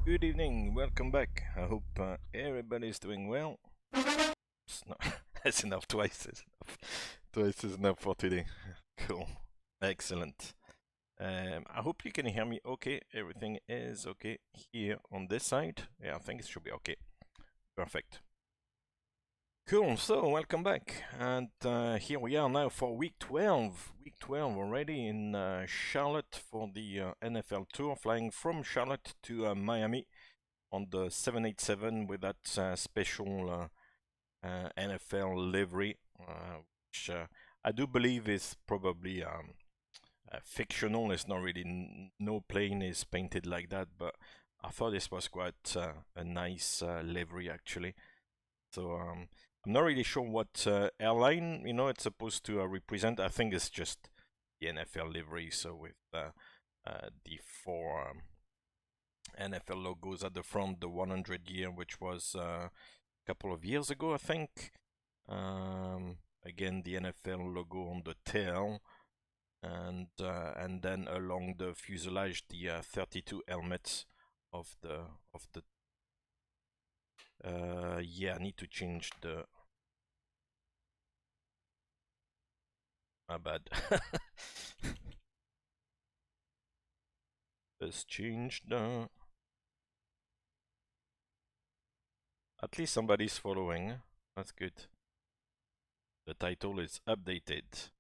Good evening, welcome back. I hope everybody's doing well. It's not, that's enough, twice is enough. Twice is enough for today. Cool, excellent. I hope you can hear me okay. Everything is okay here on this side. Yeah, I think it should be okay. Perfect. Cool, so welcome back. And here we are now for week 12. Week 12 already in Charlotte for the NFL Tour, flying from Charlotte to Miami on the 787 with that special NFL livery, which I do believe is probably fictional. It's not really, no plane is painted like that, but I thought this was quite a nice livery actually. So I'm not really sure what airline, it's supposed to represent. I think it's just the NFL livery, so with the four NFL logos at the front, the 100 year, which was a couple of years ago, I think. Again, the NFL logo on the tail, and then along the fuselage, the 32 helmets of the yeah, I need to change the. My bad. Let's change the. At least somebody's following. That's good. The title is updated.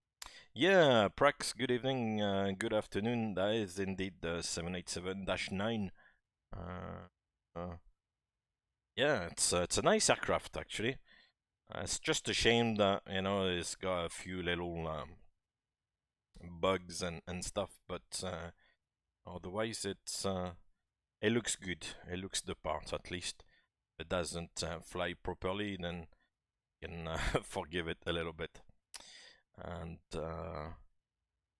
Yeah, Prax, good evening, good afternoon. That is indeed the 787-9. Yeah, it's a nice aircraft actually. It's just a shame that it's got a few little bugs and stuff, but otherwise it looks good. It looks the part at least. If it doesn't fly properly, then you can forgive it a little bit. And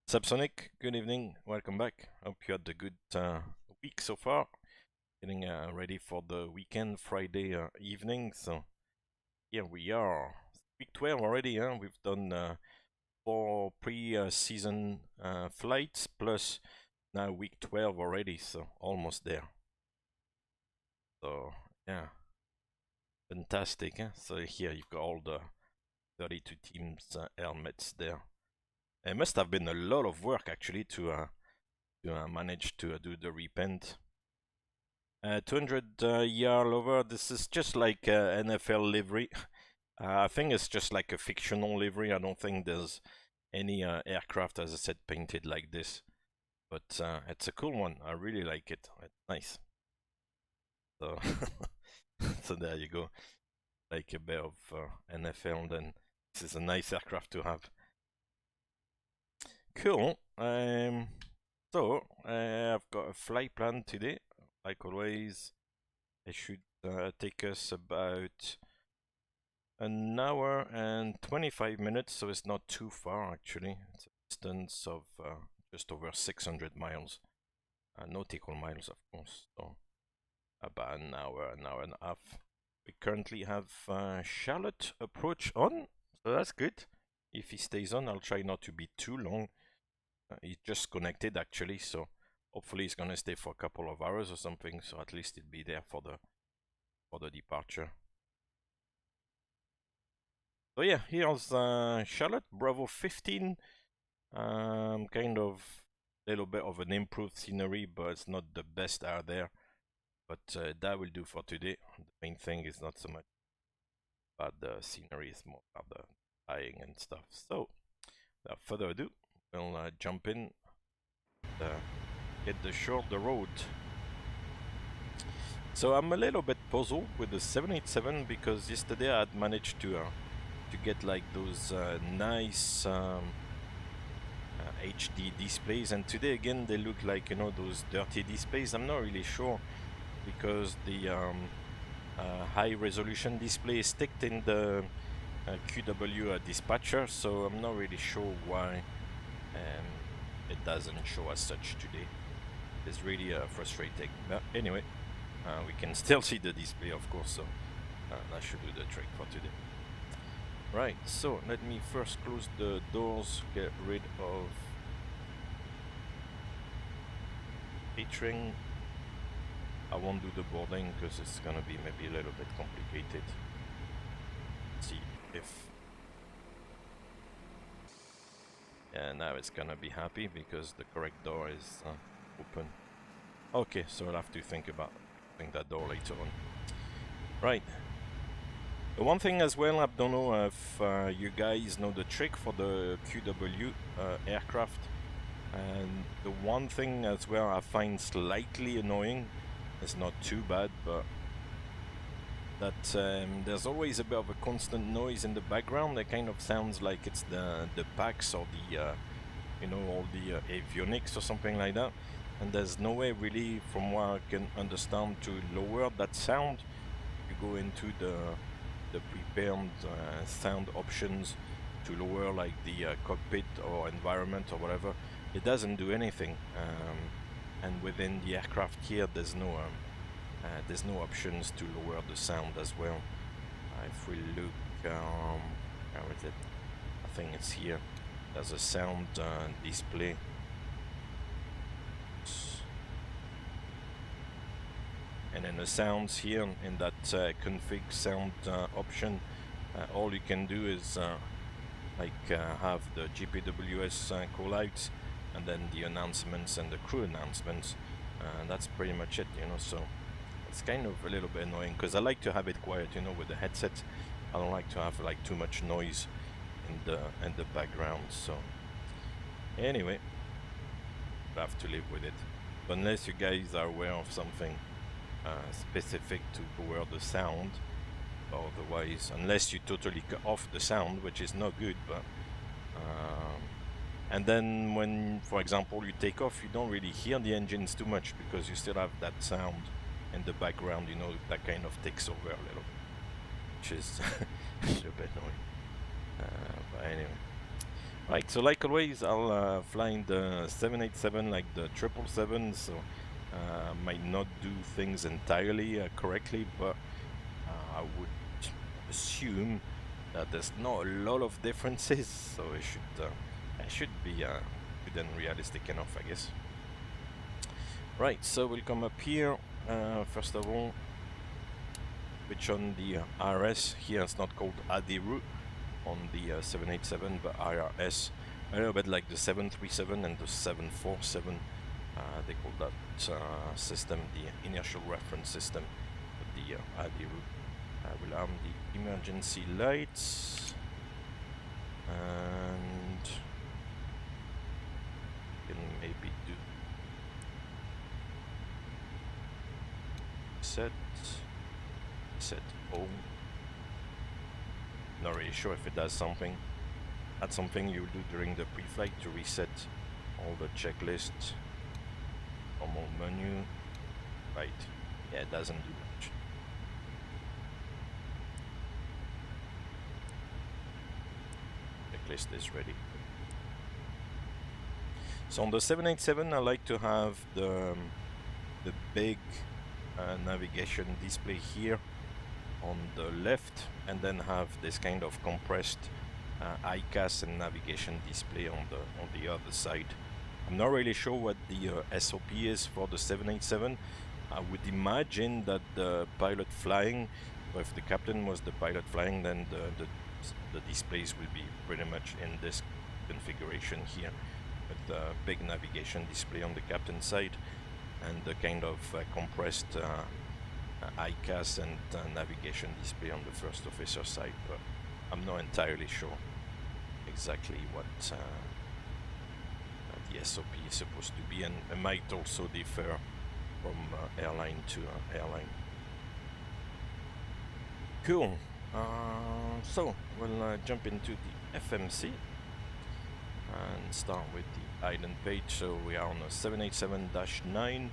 Subsonic, good evening, welcome back. Hope you had a good week so far. Getting ready for the weekend, Friday evening. So here we are, week 12 already. Huh? We've done 4 pre-season flights plus now week 12 already, so almost there. So yeah, fantastic. Huh? So here you've got all the 32 teams helmets there. It must have been a lot of work actually to manage to do the repaint. 200 yard over. This is just like NFL livery. I think it's just like a fictional livery. I don't think there's any aircraft, as I said, painted like this. But it's a cool one. I really like it. It's nice. So, so there you go. Like a bit of NFL, then this is a nice aircraft to have. Cool. So I've got a flight plan today. Like always, it should take us about an hour and 25 minutes, so it's not too far actually. It's a distance of just over 600 miles, nautical miles of course, so about an hour and a half. We currently have Charlotte approach on, so that's good. If he stays on, I'll try not to be too long. He just connected actually, so hopefully he's gonna stay for a couple of hours or something, so at least he'll be there for the departure. So yeah, here's Charlotte, Bravo 15. Kind of a little bit of an improved scenery, but it's not the best out there. But that will do for today. The main thing is not so much about the scenery, it's more about the flying and stuff. So without further ado, we'll jump in, get the show of the road. So I'm a little bit puzzled with the 787 because yesterday I had managed to get like those nice HD displays, and today again they look like those dirty displays. I'm not really sure because the high resolution display is sticked in the QW dispatcher, so I'm not really sure why it doesn't show as such today. It's really frustrating, but anyway, we can still see the display of course, so that should do the trick for today. Right, so let me first close the doors, get rid of catering. I won't do the boarding because it's gonna be maybe a little bit complicated. Let's see if... Yeah, now it's gonna be happy because the correct door is open. Okay, so I'll have to think about that door later on. Right. The one thing as well, I don't know if you guys know the trick for the QW aircraft. And the one thing as well I find slightly annoying, it's not too bad, but that there's always a bit of a constant noise in the background that kind of sounds like it's the packs or the you know, all the avionics or something like that. And there's no way really, from what I can understand, to lower that sound. You go into the prepared sound options to lower like the cockpit or environment or whatever. It doesn't do anything. And within the aircraft here, there's no options to lower the sound as well. If we look, how is it? I think it's here. There's a sound display. And then the sounds here in that config sound option, all you can do is have the GPWS callouts and then the announcements and the crew announcements. That's pretty much it, you know. So it's kind of a little bit annoying because I like to have it quiet, you know, with the headset. I don't like to have like too much noise in the background. So anyway, I have to live with it. But unless you guys are aware of something specific to lower the sound, otherwise, unless you totally cut off the sound, which is not good, but and then when, for example, you take off, you don't really hear the engines too much because you still have that sound in the background, you know, that kind of takes over a little, which is a little bit annoying. But anyway. Right, so like always, I'll fly in the 787 like the 777, so might not do things entirely correctly, but I would assume that there's not a lot of differences, so it should be good and realistic enough, I guess. Right, so we'll come up here. First of all, switch on the RS. Here it's not called AD route on the 787, but IRS. A little bit like the 737 and the 747. They call that system the inertial reference system of the AD route. We'll arm the emergency lights and can maybe do set home. Not really sure if it does something. That's something you'll do during the pre-flight to reset all the checklists. Normal menu. Right. Yeah, it doesn't do much. Checklist is ready. So on the 787, I like to have the big navigation display here on the left, and then have this kind of compressed ICAS and navigation display on the other side. I'm not really sure what the SOP is for the 787. I would imagine that the pilot flying, or if the captain was the pilot flying, then the displays will be pretty much in this configuration here, with the big navigation display on the captain side and the kind of compressed ICAS and navigation display on the first officer side, but I'm not entirely sure exactly what the SOP is supposed to be, and it might also differ from airline to airline. Cool. So we'll jump into the FMC and start with the island page. So we are on a 787-9.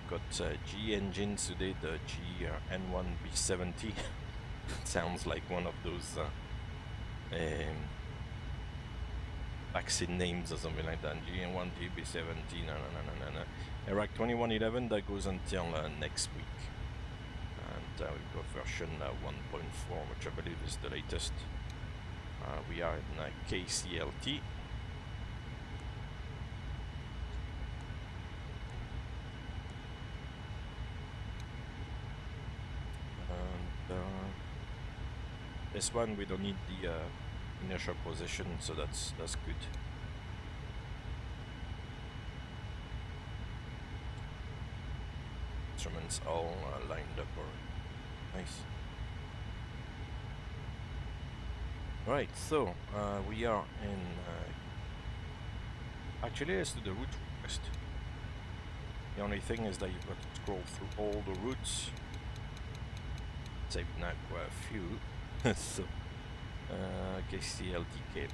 Got G engines today, the GN1B70. Sounds like one of those vaccine names or something like that. GN1B70, no. Iraq 2111, that goes until next week. And we've got version 1.4, which I believe is the latest. We are in KCLT. This one we don't need the inertial position, so that's good. Instruments all lined up already. Nice. Right, so we are in. Actually, let's do the route request. The only thing is that you've got to scroll through all the routes. Saved now quite a few. So, KCLT KMIA,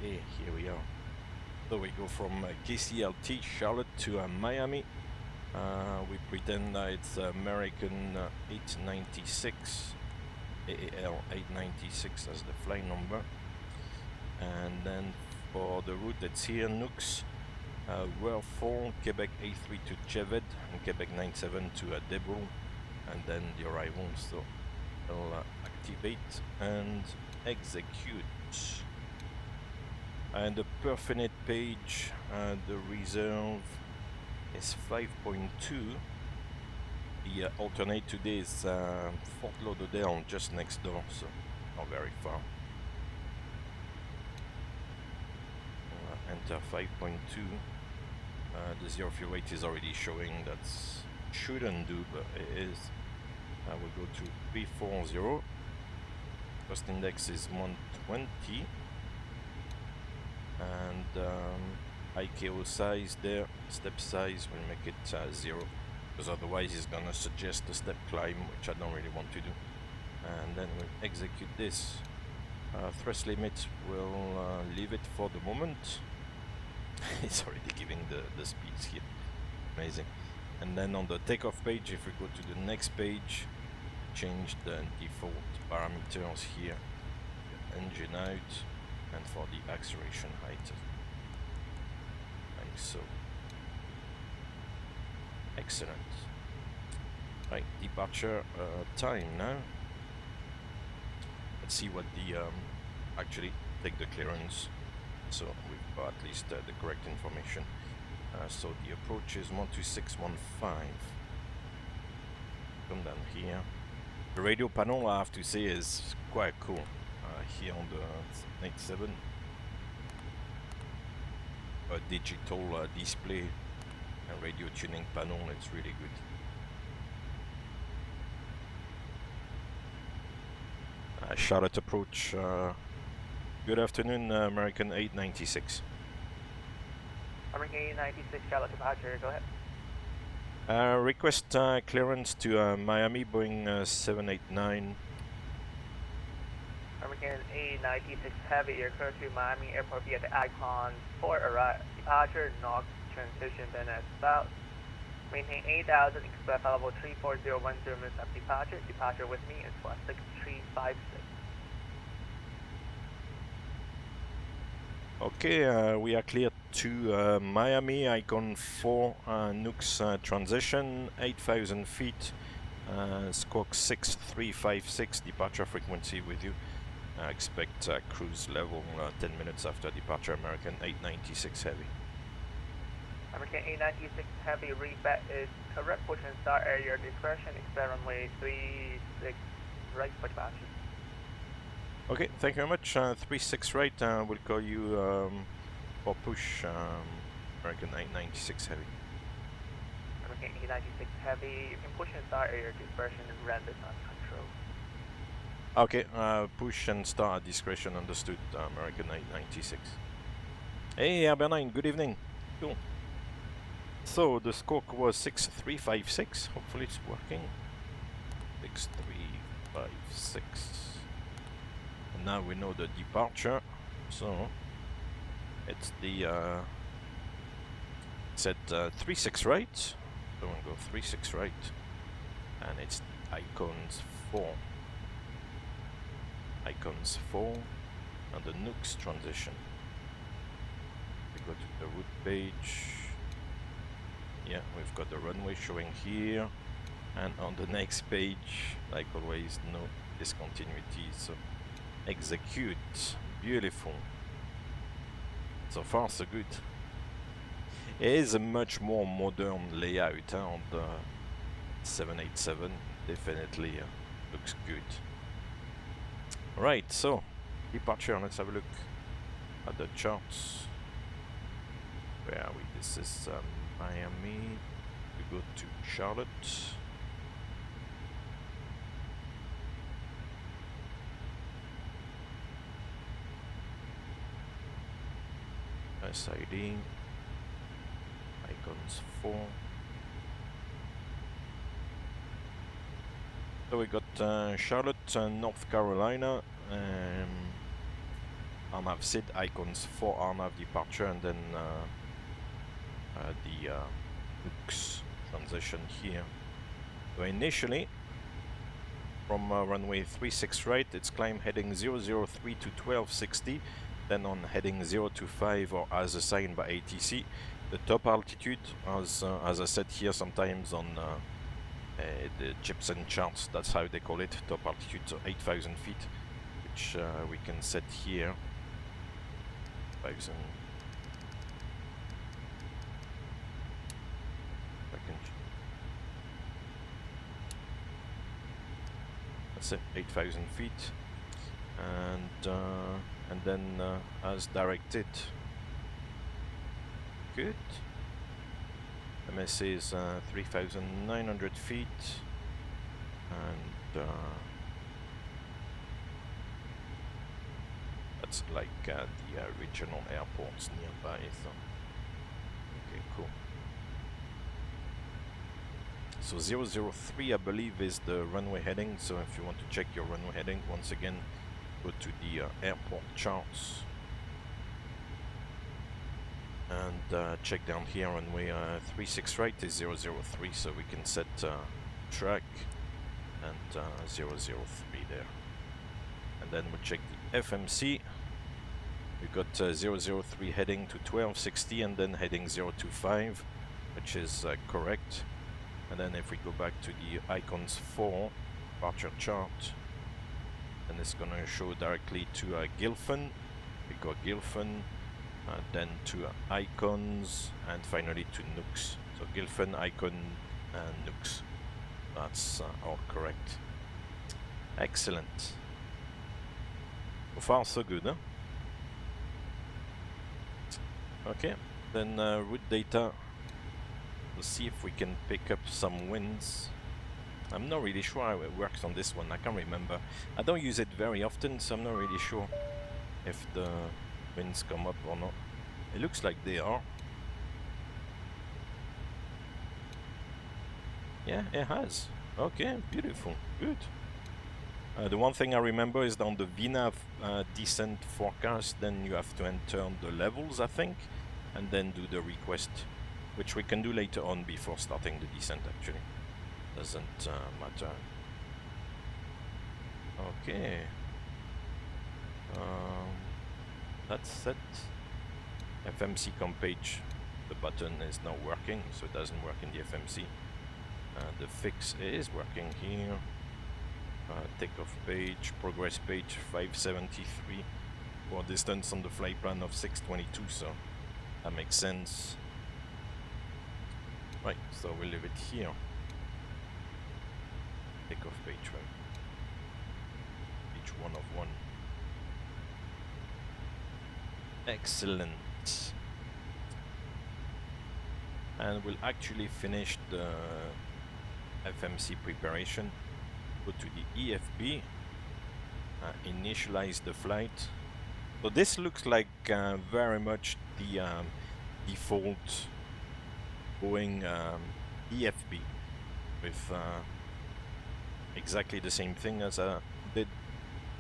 here we are. So we go from KCLT Charlotte to Miami. We pretend that it's American 896, AAL 896 as the flight number. And then for the route that's here, Nooks, Wherefore, Quebec A3 to Jevid, and Quebec 97 to Debro, and then the arrival. So we'll activate and execute. And the perfinite page, the reserve is 5.2. The alternate today is Fort Lauderdale, just next door, so not very far. Enter 5.2. The zero fuel weight is already showing that shouldn't do, but it is. We'll go to 340. Cost index is 120. And IKO size there, step size, will make it 0. Because otherwise it's gonna suggest a step climb, which I don't really want to do. And then we'll execute this. Thrust limit, we'll leave it for the moment. It's already giving the speeds here. Amazing. And then on the takeoff page, if we go to the next page, change the default parameters here. Engine out, and for the acceleration height. Like so. Excellent. Right, departure time now. Let's see what the actually take the clearance. So we've got at least the correct information. So the approach is 12615. Come down here. The radio panel, I have to say, is quite cool. Here on the 97, a digital display and radio tuning panel. It's really good. Charlotte approach. Good afternoon, American 896. American 896, Charlotte departure, go ahead. Request clearance to Miami, Boeing 789. American 896 Heavy, you're clear to Miami Airport via the Icon 4 arrive. Departure, NOx, transition, then at south. Maintain 8000, expect level 34010 minutes of departure. Departure with me is for 6356. Okay, we are clear to Miami, Icon 4, Nooks transition, 8,000 feet, squawk 6356, departure frequency with you. Expect cruise level 10 minutes after departure, American 896 Heavy. American 896 Heavy, reset is correct, push and start at your discretion, expect runway 36 right for departure. Okay, thank you very much. 36 right, we'll call you for push, American 896 Heavy. American 896 Heavy, you can push and start at your discretion and run this on control. Okay, push and start at discretion, understood, American 896. Hey, Abernine, good evening. Cool. So, the squawk was 6356, hopefully it's working. 6356. And now we know the departure, so it's the set 36 right, so we'll go 36 right, and it's the icons 4. Icons 4 and the Nooks transition. We go to the route page. Yeah, we've got the runway showing here, and on the next page, like always, no discontinuity. So execute. Beautiful. So far, so good. It is a much more modern layout on the 787. Definitely looks good. Right, so departure, let's have a look at the charts. Where are we? This is Miami. We go to Charlotte. SID. Icons 4. So we got Charlotte, North Carolina. RNAV SID, icons 4 RNAV departure, and then the Hooks transition here. So initially, from runway 36 right, it's climb heading 003 to 1260, then on heading 025 or as assigned by ATC. The top altitude, as I said here sometimes on the Gibson charts, that's how they call it, top altitude, so 8,000 feet, which we can set here. 8,000. That's it, 8,000 feet, and then as directed. Good. MSA is 3,900 feet, and that's like the regional airports nearby. So, okay, cool. So 003, I believe, is the runway heading. So if you want to check your runway heading, once again, go to the airport charts and check down here. Runway 36 right is 003, so we can set track and 003 there. And then we'll check the FMC. We got 003 heading to 1260 and then heading 025, which is correct. And then if we go back to the icons 4 departure chart, then it's gonna show directly to Gilfin. We got Gilfin, then to icons, and finally to Nooks. So Gilfin, icon, and Nooks. That's all correct. Excellent. So far so good, huh? Okay, then route data. We'll see if we can pick up some winds. I'm not really sure how it works on this one. I can't remember. I don't use it very often, so I'm not really sure if the winds come up or not. It looks like they are. Yeah, it has. Okay, beautiful. Good. The one thing I remember is on the VNAV descent forecast, then you have to enter the levels, I think, and then do the request, which we can do later on before starting the descent, actually. Doesn't matter. Okay. That's set. FMC comp page. The button is not working, so it doesn't work in the FMC. The fix is working here. Takeoff page, progress page 573. For distance on the flight plan of 622, so that makes sense. Right, so we'll leave it here. Takeoff page, right? Page 1 of 1. Excellent. And we'll actually finish the FMC preparation. Go to the EFB, initialize the flight. So this looks like very much the default Boeing EFB with exactly the same thing as I did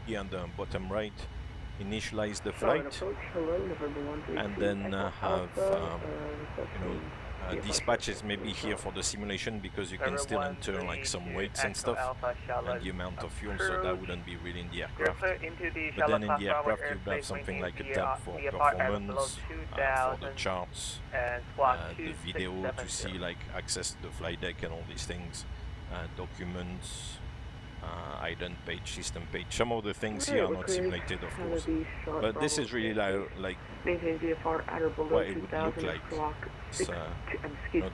here on the bottom right. Initialize the flight, and then have dispatches maybe here for the simulation, because you can still enter like some weights and stuff and the amount of fuel, so that wouldn't be really in the aircraft. But then in the aircraft you have something like a tab for performance, for the charts, the video to see like access to the flight deck and all these things, documents, ident page, system page. Some of the things Alright, here are we're not clearing simulated, of Canada course, Beach, Charlotte but this Bravo, is really like maintain VFR at or below what it would 2000 look like. clock It's, 6, no,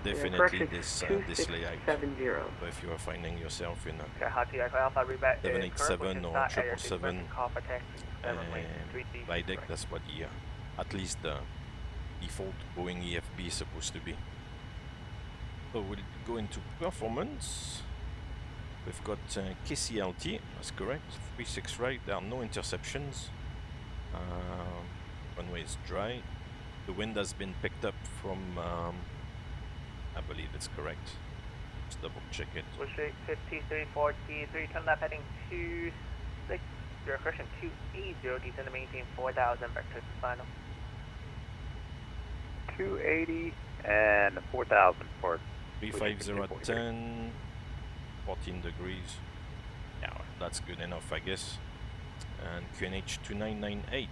definitely correction, this 2670. layout. So if you are finding yourself in a Okay, Hati Echo Alpha, reback is current 787 position or side, air 777 call for taxi, 7 lane, 3D. by deck, that's what the at least the default Boeing EFB is supposed to be. So we'll go into performance. We've got KCLT, that's correct. 36 right, there are no interceptions. Runway is dry. The wind has been picked up from, I believe it's correct. Let's double check it. Push rate 5343, turn left heading 26, your correction 280, descend to maintain 4000, vector to final. 280 and 4000 for 350 at 10, 14 degrees. Yeah, that's good enough, I guess. And QNH 2998.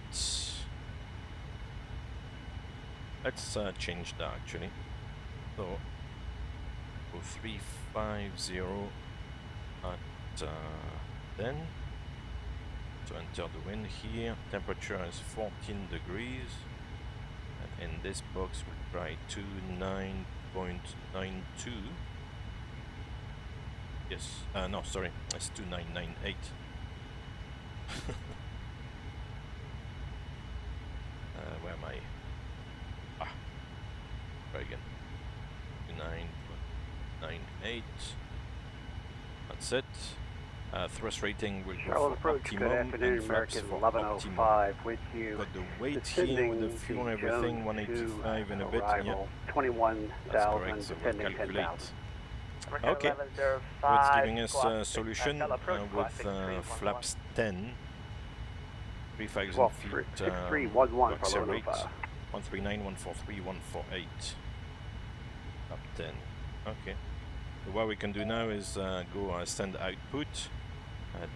Let's change that actually. So, go 350 at 10. To enter the wind here. Temperature is 14 degrees. And in this box we'll try 29.92. Yes, no, sorry, it's 2998. Where am I? Try again. 29.98. That's it. Thrust rating will go Charlotte for approach, good optimum afternoon, and flaps American for optimum. 1105 with you. Got the weight here Descending with the fuel and to everything, Jones 185 and a bit. arrival, Yeah, 21,000, that's correct. So we'll descending calculate. 10,000. Okay, so it's giving us a solution with flaps 10, 3,000 feet, 6311 for auxiliary rate, 1105. 139, 143, 148, up 10. Okay, so what we can do now is go send output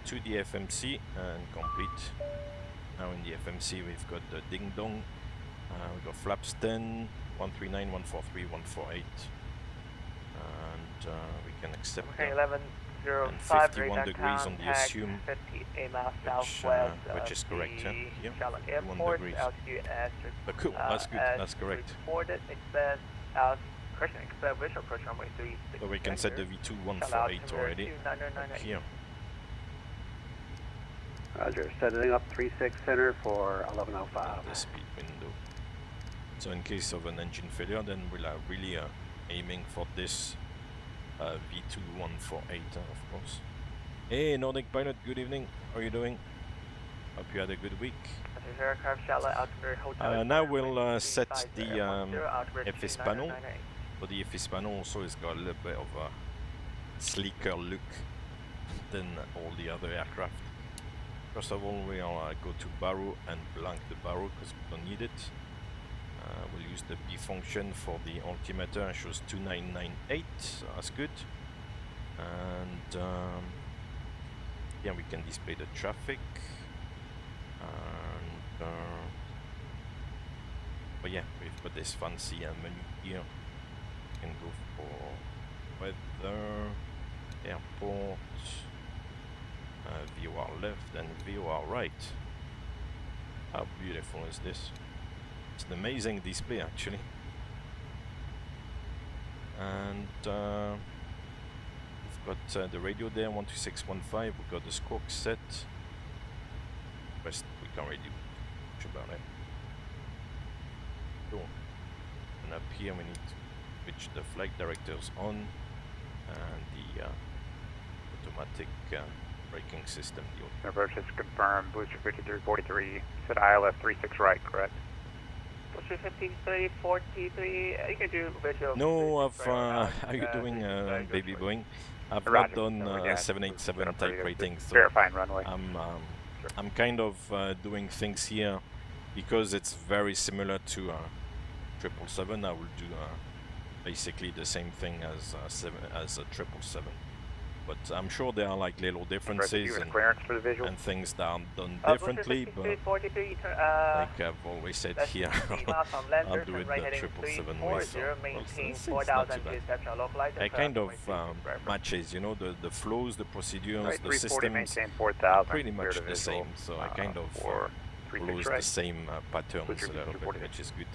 to the FMC and complete. Now in the FMC we've got the ding dong, we've got flaps 10, 139, 143, 148. And we can accept Okay, that. 1105, And 51 degrees on the assume, 58 miles southwest which is correct, the yeah? Charlotte 51 Airport, degrees. altitude as Cool, that's good, that's correct. reported, expect visual approach runway 36. So we can set the V2 148 already, up here. Roger, setting up 36 center for 1105. The speed window. So in case of an engine failure, then we'll really aiming for this V2 148, of course. Hey Nordic Pilot, good evening. How are you doing? Hope you had a good week. Now we'll set the FS panel. So the FS panel also has got a little bit of a sleeker look than all the other aircraft. First of all, we'll go to baro and blank the baro because we don't need it. We'll use the B function for the altimeter. It shows 2998, so that's good. And yeah, we can display the traffic. And but yeah, we've got this fancy menu here. We can go for weather, airport, VOR left and VOR right. How beautiful is this? It's an amazing display actually. And we've got the radio there, 12615. We've got the squawk set. Rest we can't really do much about it. Cool. And up here we need to switch the flight directors on and the automatic braking system. Approach is confirmed, booster 5343, said ILS 36 right, correct? Booster 5343, you can do visual. No, I've, how are you doing, baby Boeing? I've not done 787 type rating, so verifying runway. I'm kind of doing things here because it's very similar to 777. I will do basically the same thing as a 777. but I'm sure there are like little differences and clearance for the visual. and things that are done Booster differently, but 6343, like I've always said that's here, 60 miles from I'll Lander, do turn it right the heading 777 way, so 340, well, maintain it's not 4000 too bad. exceptional localizer. It kind of matches, you know, the flows, the procedures, Right, the 340, systems maintain are 4000. pretty clear much to the visual, same, so I kind of for 36 follows right. the same patterns Butcher a little bit, 240. which is good.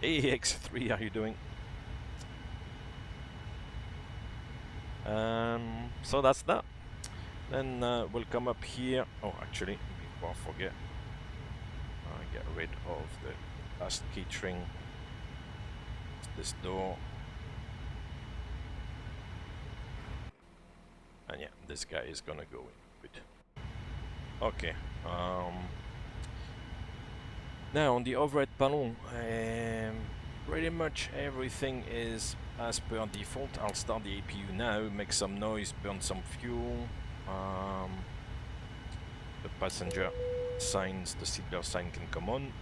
AX3, how are you doing? So that's that. Then we'll come up here. Oh, actually, before I forget, get rid of the last keystring. This door. And yeah, this guy is gonna go in. Good. Okay. Now on the overhead panel, pretty much everything is as per default. I'll start the APU now, make some noise, burn some fuel. The passenger signs, the seatbelt sign can come on.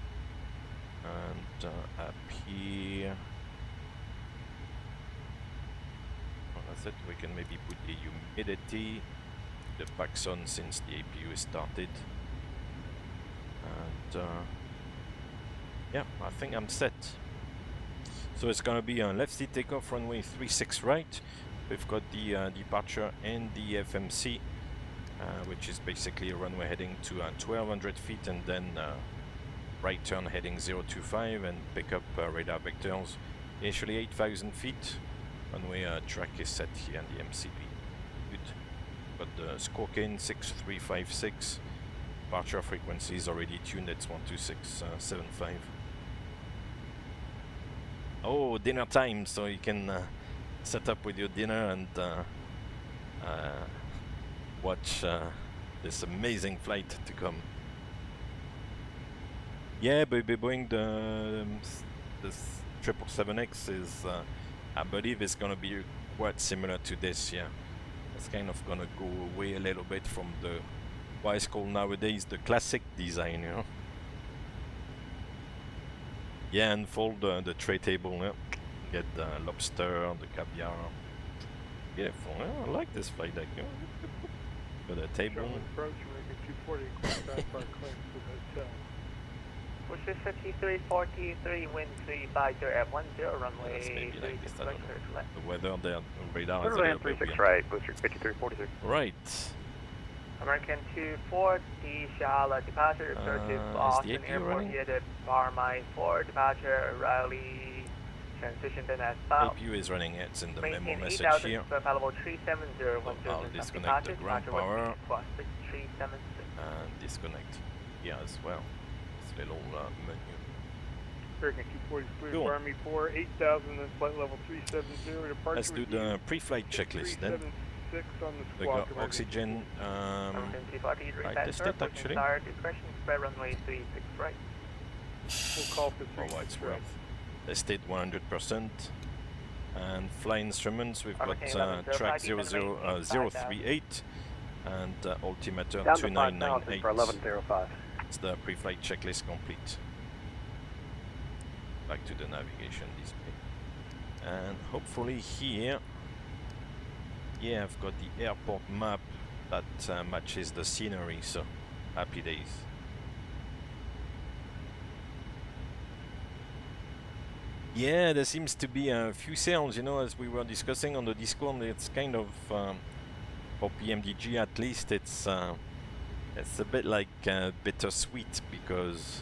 And up here, well, that's it. We can maybe put the humidity, the packs on since the APU is started. And yeah, I think I'm set. So it's gonna be a left seat takeoff, runway 36 right. We've got the departure and the FMC, which is basically a runway heading to 1200 feet, and then right turn heading 025 and pick up radar vectors. Initially 8000 feet. Runway track is set here in the MCP. Good. Got the Skorken 6356. Departure frequency is already tuned, it's 12675. Oh, dinner time, so you can set up with your dinner and watch this amazing flight to come. Yeah, baby Boeing, this 777X is, I believe, is gonna be quite similar to this. Yeah, it's kind of gonna go away a little bit from the what is called nowadays the classic design, you know. Yeah, and fold the tray table. Yeah. Get the lobster, the caviar. Beautiful. Yeah, I like this flight deck. You know. Got a table. Approach, making 240, contact our claim to the hotel. Booster 5343, wind 350 at 10, runway Maybe like this, 36 I don't right, know. left. The weather there, the radar is a Runway little bit 36 weird. right, booster 5346. Right. American 240, Charlotte departure, to Boston APU Airport running? via the Barmine 4 departure, Raleigh transition then as south. APU is running, it's in the memo Maintain message 8000, here. available 370, I'll disconnect the ground power. 376. And disconnect here as well. This little menu. American 243, Cool. Army 4, 8000, and flight level 370, departure. Let's do the pre-flight checklist then. 376 on the We squawk. got oxygen. American 240, I tested actually. Start discretion, spread runway 36 right. We'll call for For 36 what it's right. worth. Tested 100%. And fly instruments, we've got American 11, track 038 038 and altimeter Down to 2998. 5000 for 1105. It's the pre-flight checklist complete. Back to the navigation display. And hopefully here, yeah, I've got the airport map that matches the scenery, so happy days. Yeah, there seems to be a few sales, you know, as we were discussing on the Discord. It's kind of, for PMDG at least, it's a bit like bittersweet, because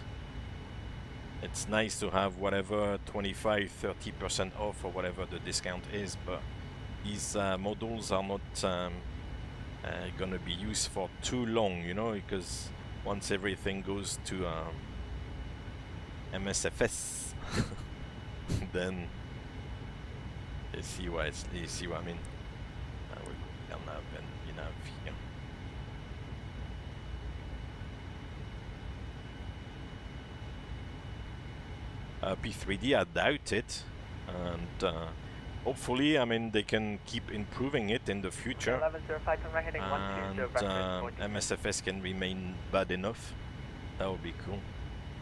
it's nice to have whatever 25-30% off or whatever the discount is, but these models are not gonna be used for too long, you know, because once everything goes to MSFS, then you see what I mean. We can have enough here. P3D, I doubt it, and hopefully, I mean, they can keep improving it in the future, 1105, turn right heading 120, and MSFS can remain bad enough. That would be cool,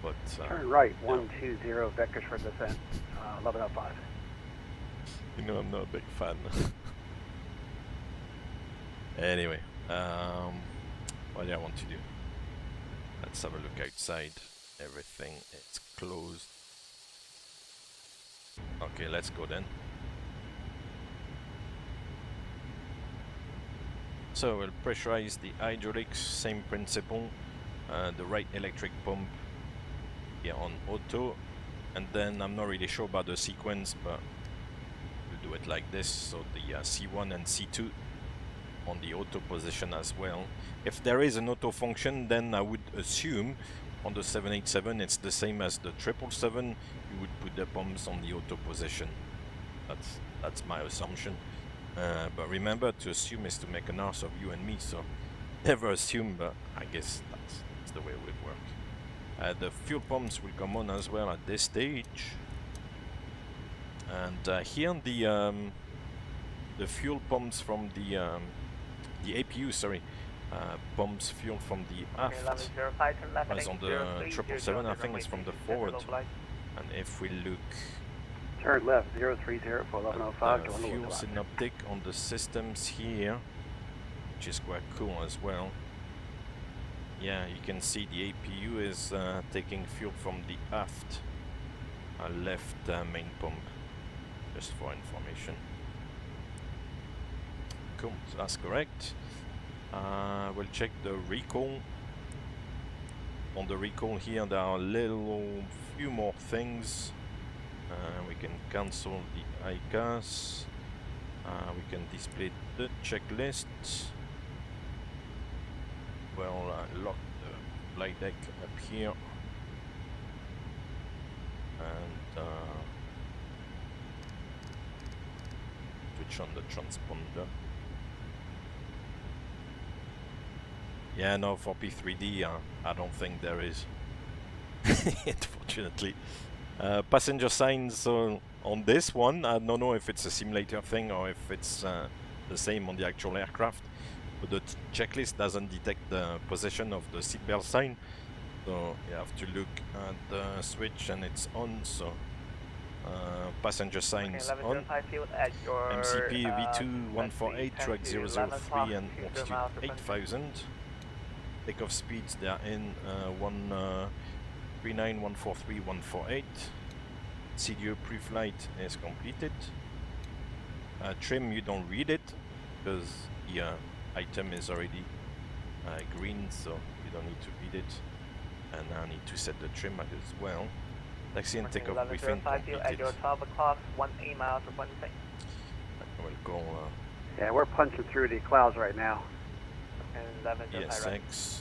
but Turn right, yeah. 120, vectors for descent, 1105. You know, I'm not a big fan. Anyway, what do I want to do? Let's have a look outside. Everything is closed. Okay, let's go then. So we'll pressurize the hydraulics, same principle. The right electric pump here on auto, and then I'm not really sure about the sequence, but we'll do it like this. So the C1 and C2 on the auto position as well. If there is an auto function, then I would assume on the 787 it's the same as the 777. You would put the pumps on the auto position. That's my assumption. But remember, to assume is to make an ass of you and me, so never assume, but I guess that's the way it would work. The fuel pumps will come on as well at this stage. And here the fuel pumps from the APU, sorry, pumps fuel from the aft, as on the 777, I think it's from the forward. And if we look turn left 030 for 1105 to fuel synoptic on the systems here, which is quite cool as well. Yeah, you can see the APU is taking fuel from the aft left main pump, just for information. Cool, so that's correct. We'll check the recall. On the recall here, there are a few more things. We can cancel the ICAS. We can display the checklist. We'll lock the flight deck up here. And switch on the transponder. Yeah, no, for P3D, I don't think there is. Unfortunately. Passenger signs on this one, I don't know if it's a simulator thing or if it's the same on the actual aircraft, but the checklist doesn't detect the position of the seatbelt sign, so you have to look at the switch and it's on. So passenger signs on, MCP V2 148, track 003 and altitude 8000. Takeoff speeds, they are in 139, 143, 148. CDO pre-flight is completed. Trim, you don't read it because the item is already green, so you don't need to read it. And I need to set the trim as well. Taxi and takeoff briefing completed. At your 12 o'clock, 18 miles for 1 thing. We'll go. Yeah, we're punching through the clouds right now. And 11 ESX.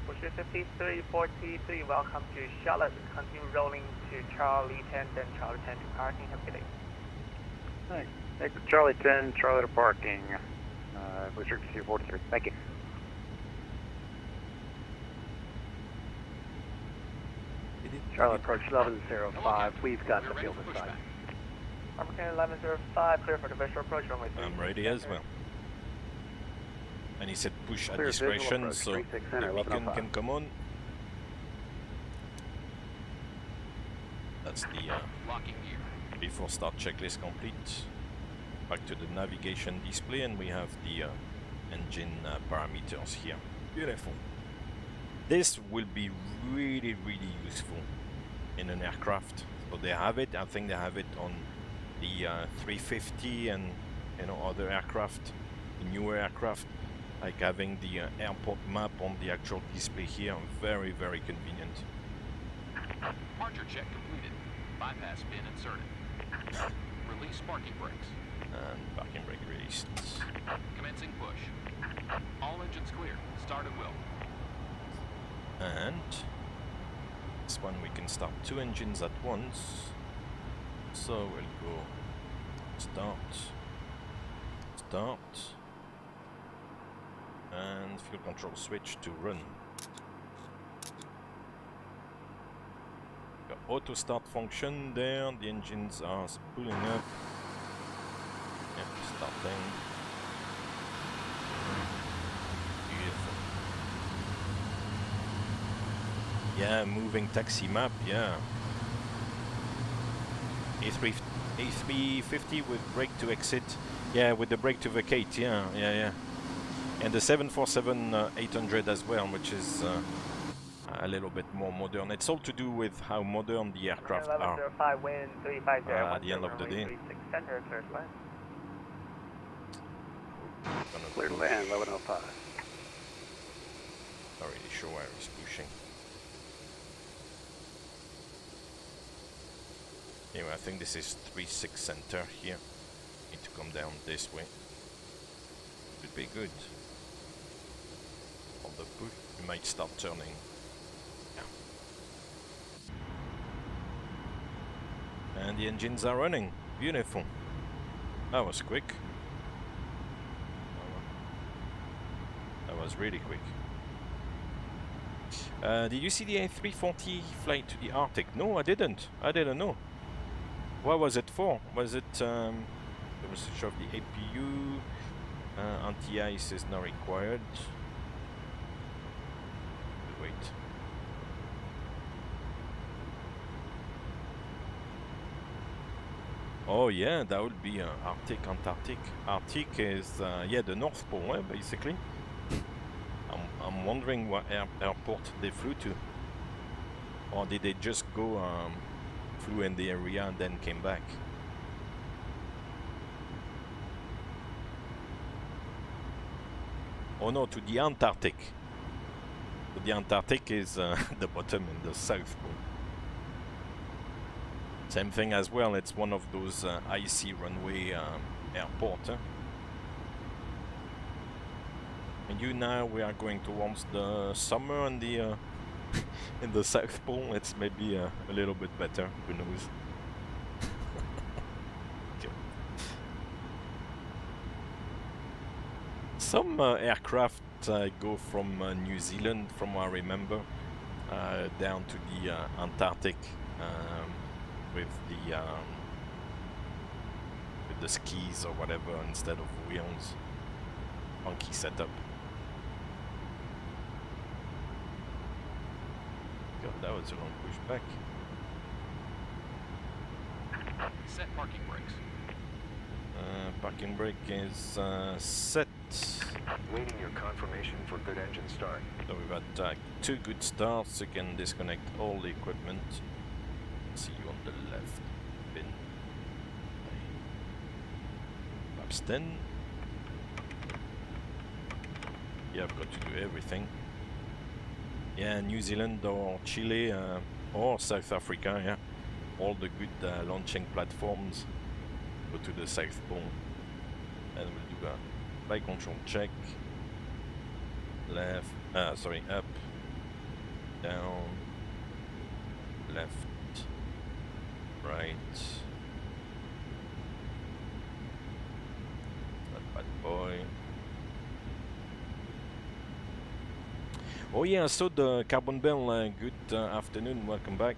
Pusher 5343, welcome to Charlotte. Continue rolling to Charlie 10, then Charlie 10 to parking. Have a good day. Thanks. Take Charlie 10, Charlie to parking. Pusher 243. Thank you. Charlie approach 1105, we've got the field inside. American 1105, clear for the visual approach runway 3. I'm ready as well. And he said push at Clear visual discretion, approach, so 36 the center, beacon 1105. can come on. That's the before start checklist complete. Back to the navigation display, and we have the engine parameters here. Beautiful. This will be really, really useful in an aircraft. So they have it. I think they have it on the 350 and other aircraft, the newer aircraft, like having the airport map on the actual display here. Very, very convenient. Departure check completed. Bypass pin inserted. Release parking brakes. And parking brake released. Commencing push. All engines clear. Start at will. And this one we can start 2 engines at once. So we'll go start, and fuel control switch to run. The auto start function there, the engines are spooling up. Yeah, starting. Beautiful. Yeah, moving taxi map, yeah. A350 with brake to exit. Yeah, with the brake to vacate. Yeah. And the 747-800 as well, which is a little bit more modern. It's all to do with how modern the aircraft are 1105 wind 350 at the end of the day. 36 center, clear to land. Clear to land, 1105. Not really sure where he's pushing. Anyway, I think this is 36 center here. Need to come down this way. Should be good. On the push, we might start turning. Yeah. And the engines are running. Beautiful. That was quick. That was really quick. Did you see the A340 flight to the Arctic? No, I didn't. I didn't know. What was it for? Was it the usage of the APU? Anti-ice is not required. Wait. Oh yeah, that would be Arctic, Antarctic. Arctic is yeah, the North Pole, basically. I'm wondering what airport they flew to, or did they just go flew in the area and then came back? Oh no, to the Antarctic. But the Antarctic is the bottom in the South Pole. Same thing as well, it's one of those icy runway airports. And now we are going towards the summer and the in the South Pole. It's maybe a little bit better, who knows. Okay. Some aircraft go from New Zealand, from what I remember, down to the Antarctic with the skis or whatever instead of wheels. Funky setup. God, that was a long pushback. Set parking brakes. Parking brake is set. Waiting your confirmation for good engine start. So we've had 2 good starts. You can disconnect all the equipment. See you on the left bin. Flaps 10. Yeah, I've got to do everything. Yeah, New Zealand or Chile or South Africa, yeah. All the good launching platforms go to the South Pole. And we'll do a flight control check. Left, sorry, up, down, left, right. That bad boy. Oh yeah, I saw the Carbon Bell. Good afternoon, welcome back.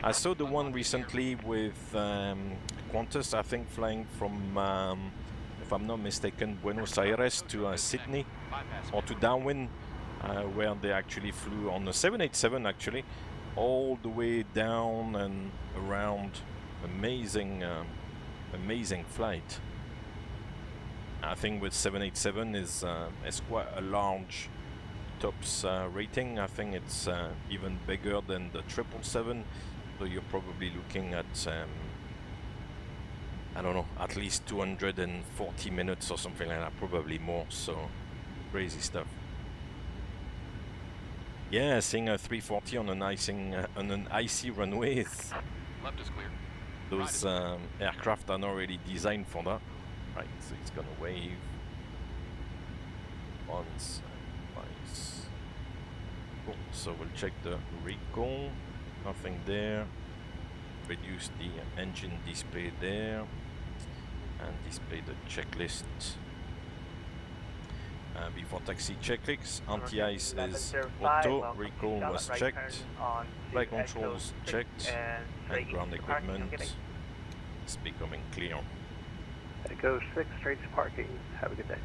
I saw the one recently with Qantas, I think, flying from, if I'm not mistaken, Buenos Aires to Sydney, or to Darwin, where they actually flew on the 787 actually, all the way down and around. Amazing, amazing flight. I think with 787 is quite a large tops rating. I think it's even bigger than the 777, so you're probably looking at I don't know, at least 240 minutes or something like that, probably more. So crazy stuff. Yeah, seeing a 340 on an icy runway is, Left is clear. those aircraft are not really designed for that. Right, so it's gonna wave once, twice. Cool. So we'll check the recall. Nothing there. Reduce the engine display there and display the checklist. Before taxi checklist, anti-ice is auto, recall was checked, flight controls checked, and ground equipment is becoming clear. Echo 6, straight to parking. Have a good day.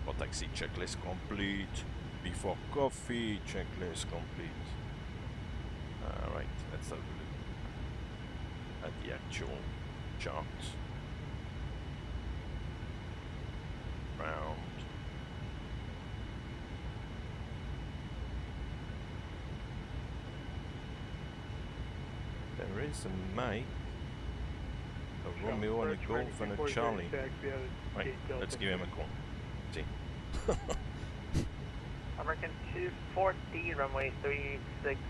For taxi checklist complete. Before coffee checklist complete. Alright, let's have a look at the actual chart. Round. There is a Mike, a Romeo and a Golf and a Charlie. Right, let's give him a call. See. American 240, runway 36,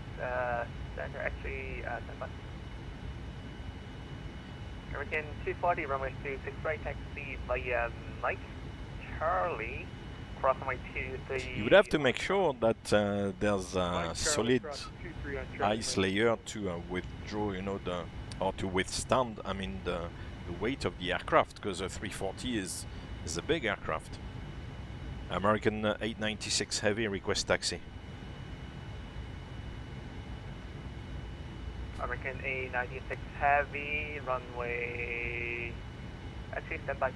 center, actually, standby. American 240, runway 36, right, taxi via Mike, Charlie, cross runway 23. You would have to make sure that there's a solid ice layer to withdraw, you know, or to withstand, I mean, the weight of the aircraft, because a 340 is a big aircraft. American 896 Heavy, request taxi. American 896 Heavy, runway, actually standby.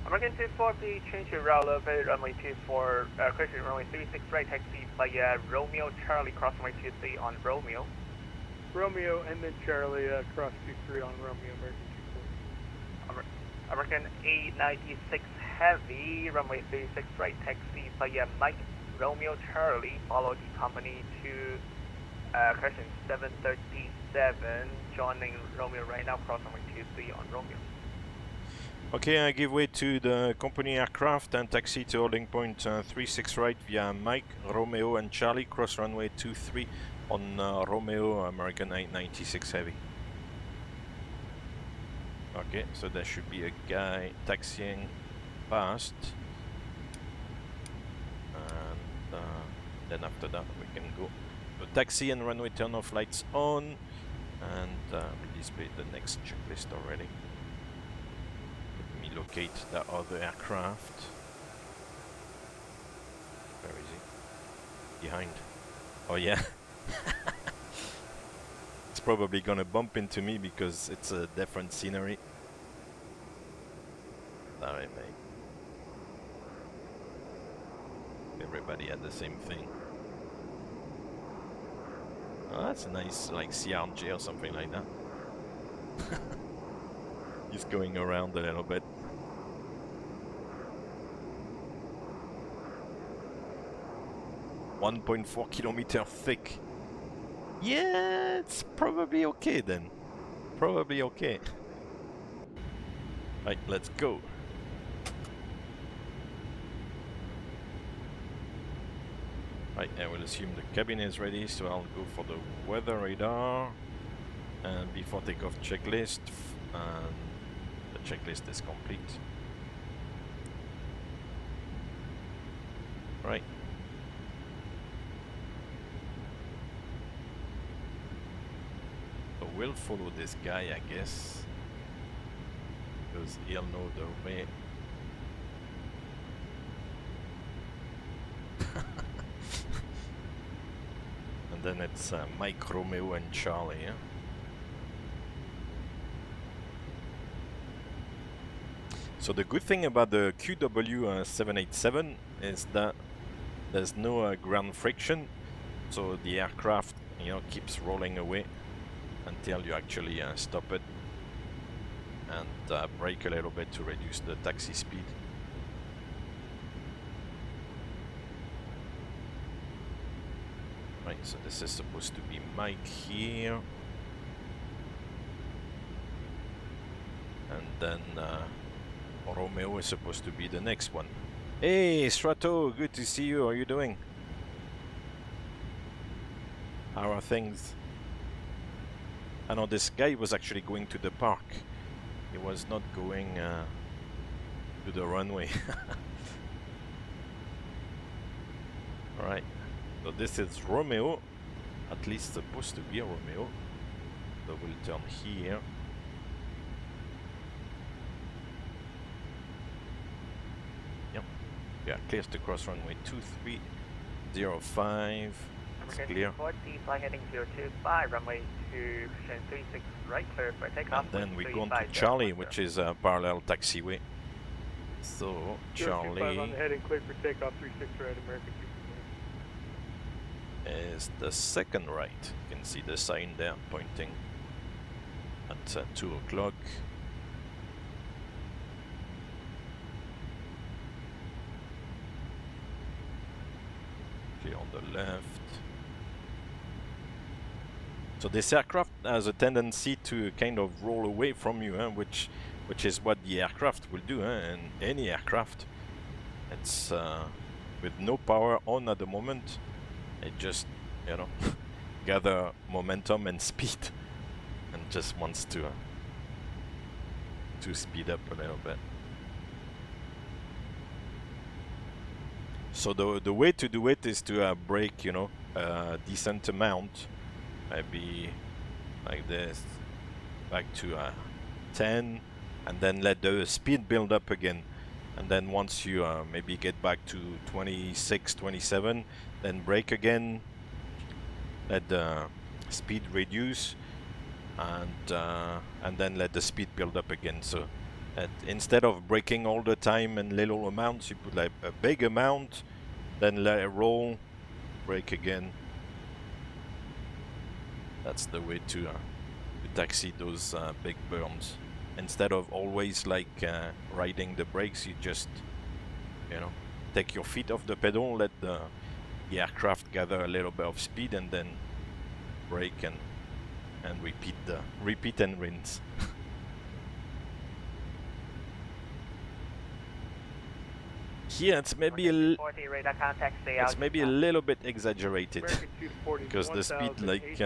American 240, change your route a little bit, runway 24, correction, runway 36 right, taxi via Romeo, Charlie, cross runway 23 on Romeo. Romeo and then Charlie, cross 23 on Romeo, American 240. American 896 Heavy, runway 36 right, taxi via Mike, Romeo, Charlie, follow the company to correction 737, joining Romeo right now, cross runway 23 on Romeo. Okay, I give way to the company aircraft and taxi to holding point 36 right via Mike, Romeo and Charlie, cross runway 23 on Romeo, American 896 Heavy. Okay, so there should be a guy taxiing past, and then after that we can go. So taxi and runway turn off lights on, and we display the next checklist already. Let me locate the other aircraft. Where is he? Behind. Oh yeah. It's probably gonna bump into me because it's a different scenery. Sorry, mate. Everybody had the same thing. Oh, that's a nice, like, CRJ or something like that. He's going around a little bit. .4 kilometer thick. Yeah, it's probably okay then. Probably okay. Right, let's go. Right, I will assume the cabin is ready, so I'll go for the weather radar. And before takeoff checklist, and the checklist is complete. Right. So we'll follow this guy, I guess, because he'll know the way. And then it's Mike, Romeo and Charlie, yeah? So the good thing about the QW787 is that there's no ground friction, so the aircraft, you know, keeps rolling away until you actually stop it and brake a little bit to reduce the taxi speed. Right, so this is supposed to be Mike here, and then Romeo is supposed to be the next one. Hey Strato, good to see you. How are you doing? How are things? I know this guy was actually going to the park. He was not going to the runway. Alright, so this is Romeo. At least supposed to be a Romeo. So we'll turn here. Yep. Yeah, clear to cross runway 2305. It's clear. 40, fly heading 025, runway 36 right, clear for takeoff. And then we go on to Charlie, which is a parallel taxiway. So, Charlie on the heading, clear for takeoff, 36 right, American 240. is the second right. You can see the sign there pointing at 2 o'clock. Clear on the left. So this aircraft has a tendency to kind of roll away from you, which is what the aircraft will do, and any aircraft. It's with no power on at the moment. It just, you know, gather momentum and speed, and just wants to speed up a little bit. So the way to do it is to brake, you know, a decent amount, maybe like this, back to 10, and then let the speed build up again. And then once you maybe get back to 26, 27, then brake again, let the speed reduce, and then let the speed build up again. So instead of braking all the time in little amounts, you put like a big amount, then let it roll, brake again. That's the way to taxi those big burns. Instead of always like riding the brakes, you just, you know, take your feet off the pedal, let the aircraft gather a little bit of speed, and then brake and repeat and rinse. Here it's maybe a little bit exaggerated because the speed like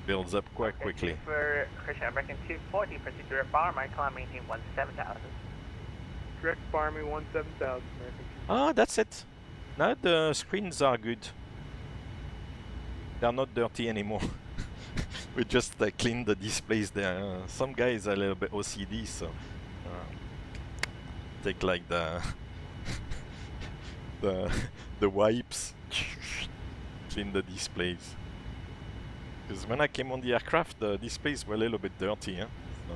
builds up quite quickly. For Christian American 240, proceed to bar, my climb maintain 17,000. Direct bar me 17,000. Ah, that's it. Now the screens are good. They're not dirty anymore. We just clean the displays there. Some guys are a little bit OCD, so take like the the wipes, clean the displays. Because when I came on the aircraft, the displays were a little bit dirty. So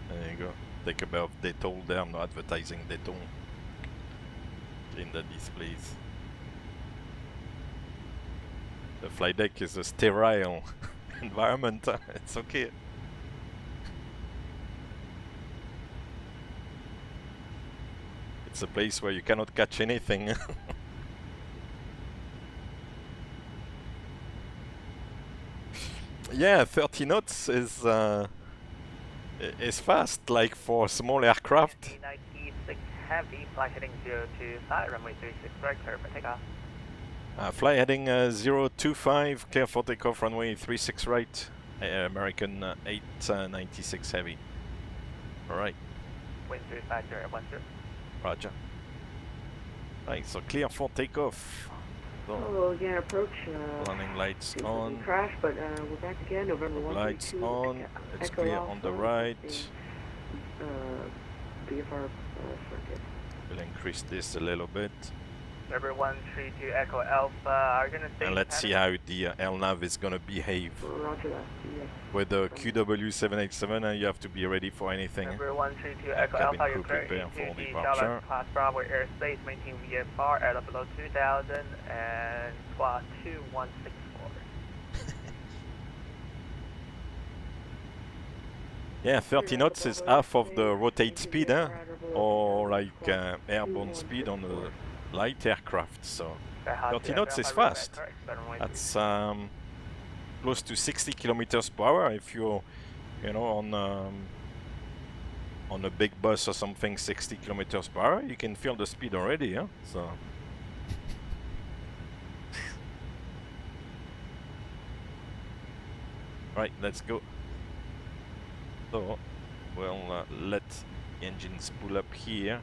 there you go. Take a bit of Dettol there. I'm not advertising Dettol. Clean the displays. The flight deck is a sterile environment. It's okay. It's a place where you cannot catch anything. Yeah, 30 knots is fast, like for small aircraft. 96 heavy, fly heading 025, runway 36 right, clear for takeoff. Fly heading 025, clear for takeoff, runway 36 right, American 896 heavy. Alright. Wind 35010. Roger. Right, so clear for takeoff. So Hello again, approach. landing lights Seems on. like we crashed, but we're back again, November 132. Lights on. It's Echo clear Alpha, on the right. BFR circuit. We'll increase this a little bit. November 132 Echo Alpha, are gonna stay. And let's see how the LNAV is gonna behave. Roger that. Yes. With the QW787, you have to be ready for anything. Number 132 Echo Cabin Alpha, crew you're clear prepare for into the departure. Dallas Class Bravo airspace, maintain VFR at below 2000 and squawk 2164. Yeah, 30 knots is half of the rotate speed, or like airborne speed on a light aircraft. So 30 knots is fast. That's close to 60 kilometers per hour if you're, you know, on a big bus or something. 60 kilometers per hour, you can feel the speed already, yeah. So. Right, let's go. So, we'll let engines pull up here.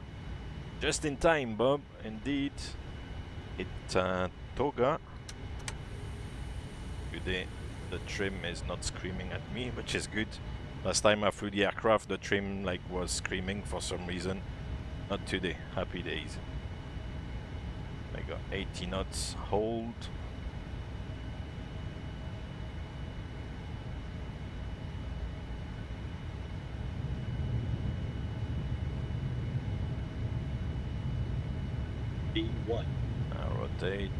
Just in time, Bob. Indeed. It Toga. Today, the trim is not screaming at me, which is good. Last time I flew the aircraft, the trim like was screaming for some reason. Not today. Happy days. I got 80 knots. Hold. B1. Rotate.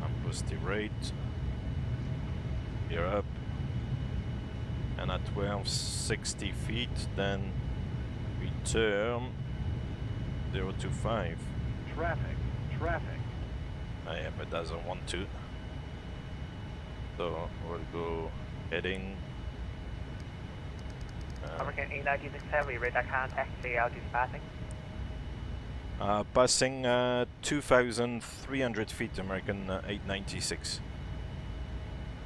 And push the rate. Gear up. and at 1260 feet, then we turn 025. Traffic. Yeah, but doesn't want to. So we'll go heading. American 896 Heavy, radar contact, KCLT passing. Passing 2,300 feet, American 896.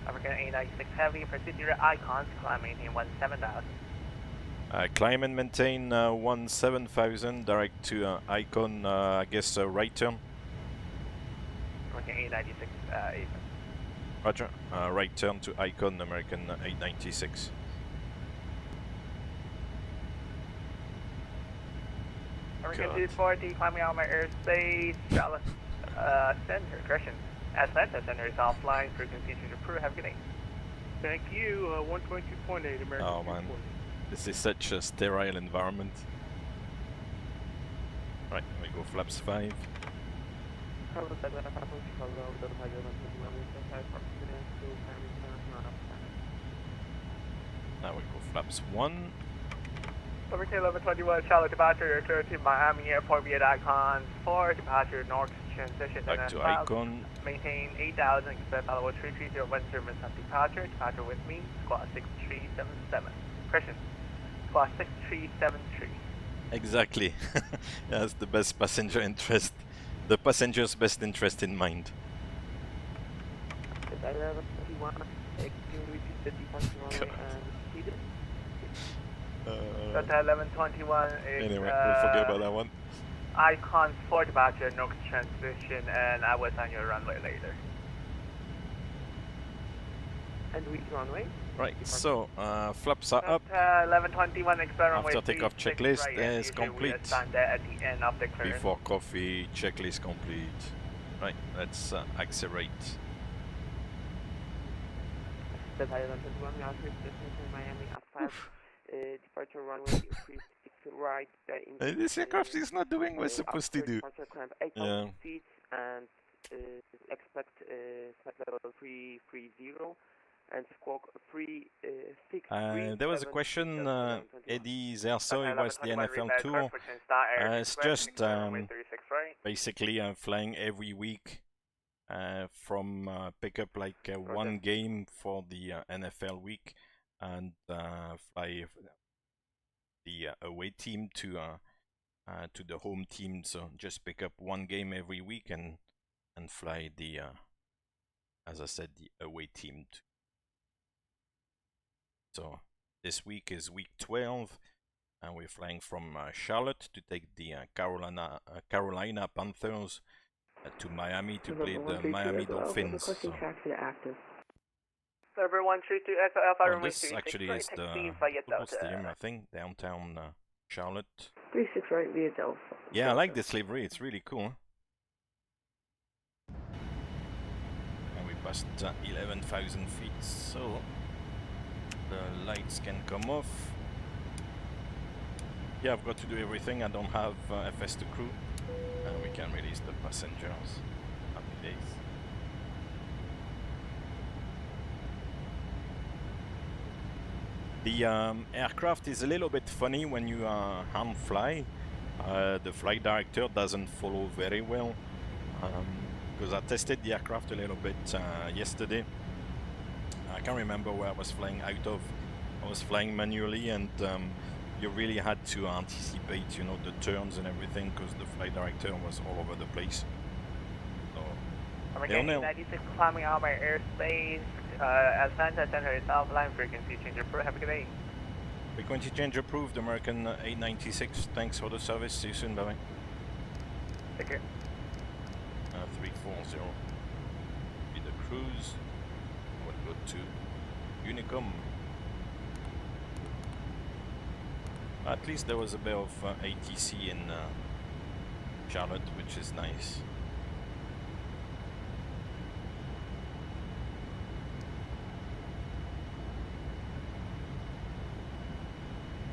American 896 Heavy, proceed to your icons, climb maintain 17,000. Climb and maintain 17,000, direct to icon, I guess right turn. American 896 Ethan. Roger. Right turn to icon, American 896. American God. 240, climbing out my airspace, Charlotte Center, correction. Atlanta Center is offline, frequency to approve, have a good day. Thank you, 122.8 American Oh man, 240. this is such a sterile environment. Right, we go flaps 5. Now we go flaps 1. American 1121, Charlotte departure, you're clear to Miami Airport via icon 4, departure north transition. Back to icon. Maintain 8,000, expect followable 33010 minutes of departure, departure with me, squad 6377. Correction, squad 6373. Exactly. That's the best passenger interest. The passenger's best interest in mind. Delta 1121 is Anyway, we'll forget about that one. icon 4 departure, north transition, and I will on your runway later. And which runway? Right, so flaps are up. Delta 1121 expect runway After takeoff 36 checklist right, and is usually we complete. assign that at the end of the clearance. Before coffee, checklist complete. Right, let's accelerate. Delta 1121, we are to Miami at 5. Departure runway increase 6 right. This aircraft is not doing what it's supposed to do. Yeah. Seats and expect flight level 330 and squawk 363. There was a question, Eddie Zerso, was the NFL tour. It's just basically flying every week from pick up like one game for the NFL week and fly the away team to the home team. So just pick up one game every week and fly the as I said, the away team. So this week is week 12, and we're flying from Charlotte to take the Carolina Panthers to Miami to play the Miami Dolphins. So. Server 132 Echo Alpha runway This actually is the football stadium, I think, downtown Charlotte. 36 right via Delta. Yeah, I like this livery, it's really cool. And we passed 11,000 feet, so the lights can come off. Yeah, I've got to do everything. I don't have FS2 crew, and we can release the passengers. Happy days. The aircraft is a little bit funny when you hand fly. The flight director doesn't follow very well, because I tested the aircraft a little bit yesterday. I can't remember where I was flying out of. I was flying manually, and you really had to anticipate, you know, the turns and everything, because the flight director was all over the place. So, American 96 climbing out my airspace. Atlanta Center is offline, frequency change approved. Have a good day. frequency change approved, American 896. Thanks for the service. See you soon. Bye bye. Take care. 340. Be the cruise. We'll go to Unicom. At least there was a bit of ATC in Charlotte, which is nice.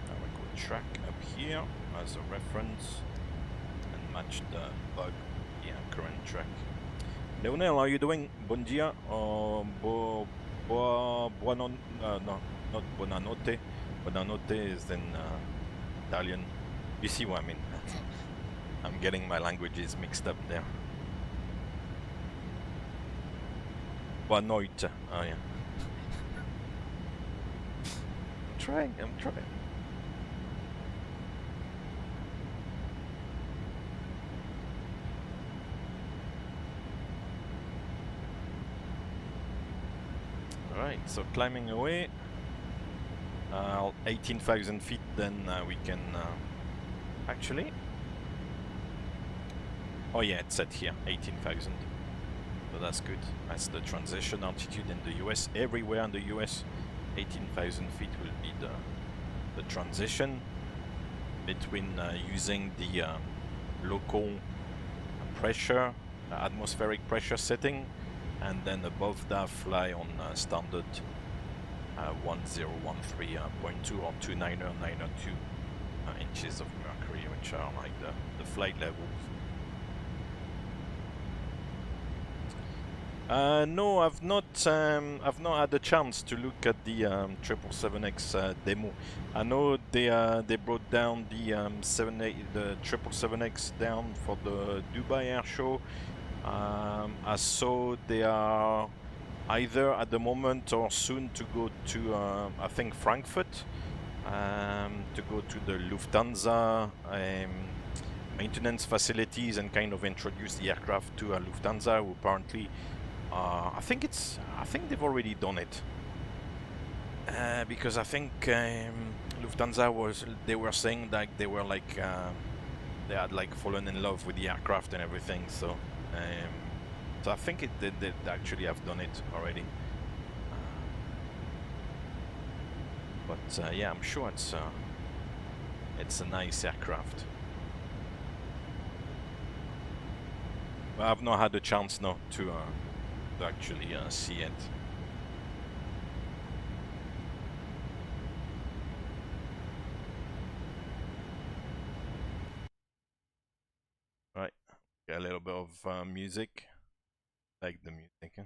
Now we go track up here as a reference and match the bug, current track. Leonel, how are you doing? Bon dia or no. not buonanotte. Buonanotte is in Italian. You see what I mean? I'm getting my languages mixed up there. Buonanotte. Oh yeah. I'm trying. Alright, so climbing away. 18,000 feet, then we can actually. Oh yeah, it's set here, 18,000. So that's good. That's the transition altitude in the US. Everywhere in the US, 18,000 feet will be the transition between using the local pressure, atmospheric pressure setting, and then above that fly on standard 1013.2 or 29092 inches of mercury, which are like the flight levels. No, I've not had the chance to look at the 777X demo. I know they brought down the 777X down for the Dubai Air Show. I saw they are either at the moment or soon to go to I think Frankfurt, to go to the Lufthansa maintenance facilities and kind of introduce the aircraft to Lufthansa, who apparently I think they've already done it, because I think Lufthansa they were saying that they were like they had like fallen in love with the aircraft and everything, so I think they actually have done it already. But yeah, I'm sure it's a nice aircraft. But I've not had the chance now to actually see it. Right, get a little bit of music, like the music. Huh?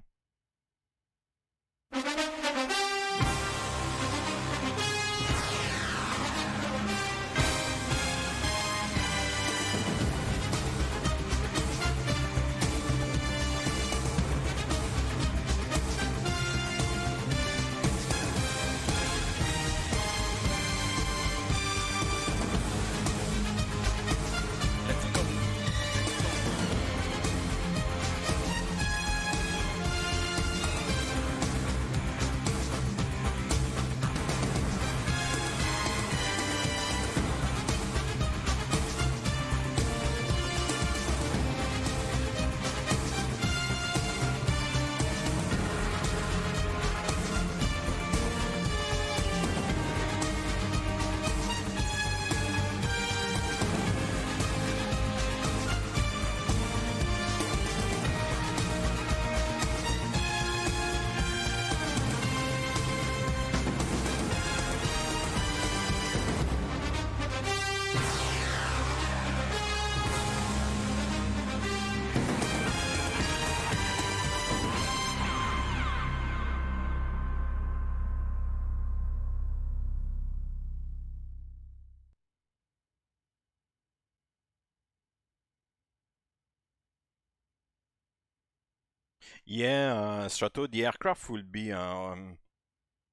Yeah, Strato, the aircraft will be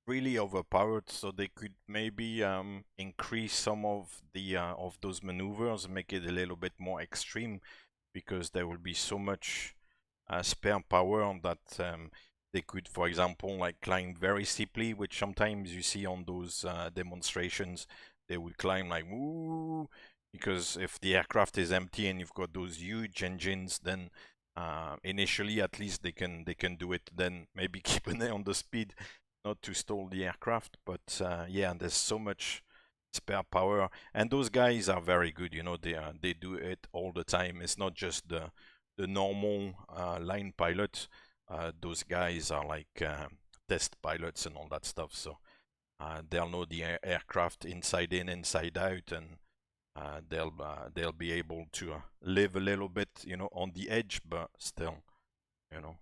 really overpowered, so they could maybe increase some of the of those maneuvers, make it a little bit more extreme, because there will be so much spare power that they could, for example, like climb very steeply, which sometimes you see on those demonstrations. They would climb like woo, because if the aircraft is empty and you've got those huge engines, then initially at least they can do it. Then maybe keep an eye on the speed, not to stall the aircraft. But yeah, there's so much spare power, and those guys are very good. You know, they do it all the time. It's not just the normal line pilots. Those guys are like test pilots and all that stuff. So they'll know the aircraft inside in, inside out, and they'll be able to live a little bit, you know, on the edge, but still, you know,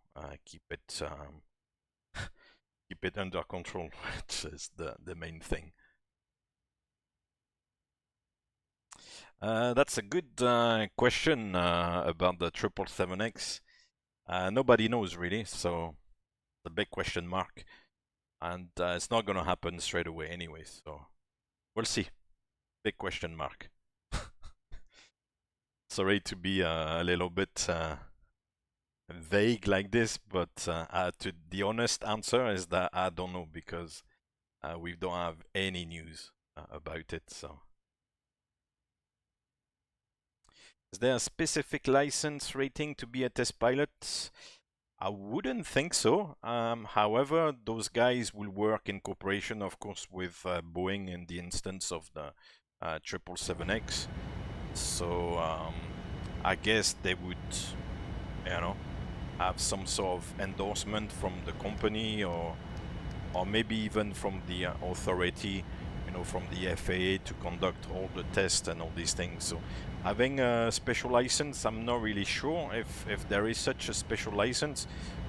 keep it keep it under control, which is the main thing. That's a good question about the 777X. Nobody knows really, so the big question mark. And it's not gonna happen straight away anyway, so we'll see. Big question mark. Sorry to be a little bit vague like this, but the honest answer is that I don't know, because we don't have any news about it. So, is there a specific license rating to be a test pilot? I wouldn't think so. However, those guys will work in cooperation, of course, with Boeing in the instance of the 777X. So I guess they would, you know, have some sort of endorsement from the company, or maybe even from the authority, you know, from the FAA, to conduct all the tests and all these things. So having a special license, I'm not really sure if there is such a special license,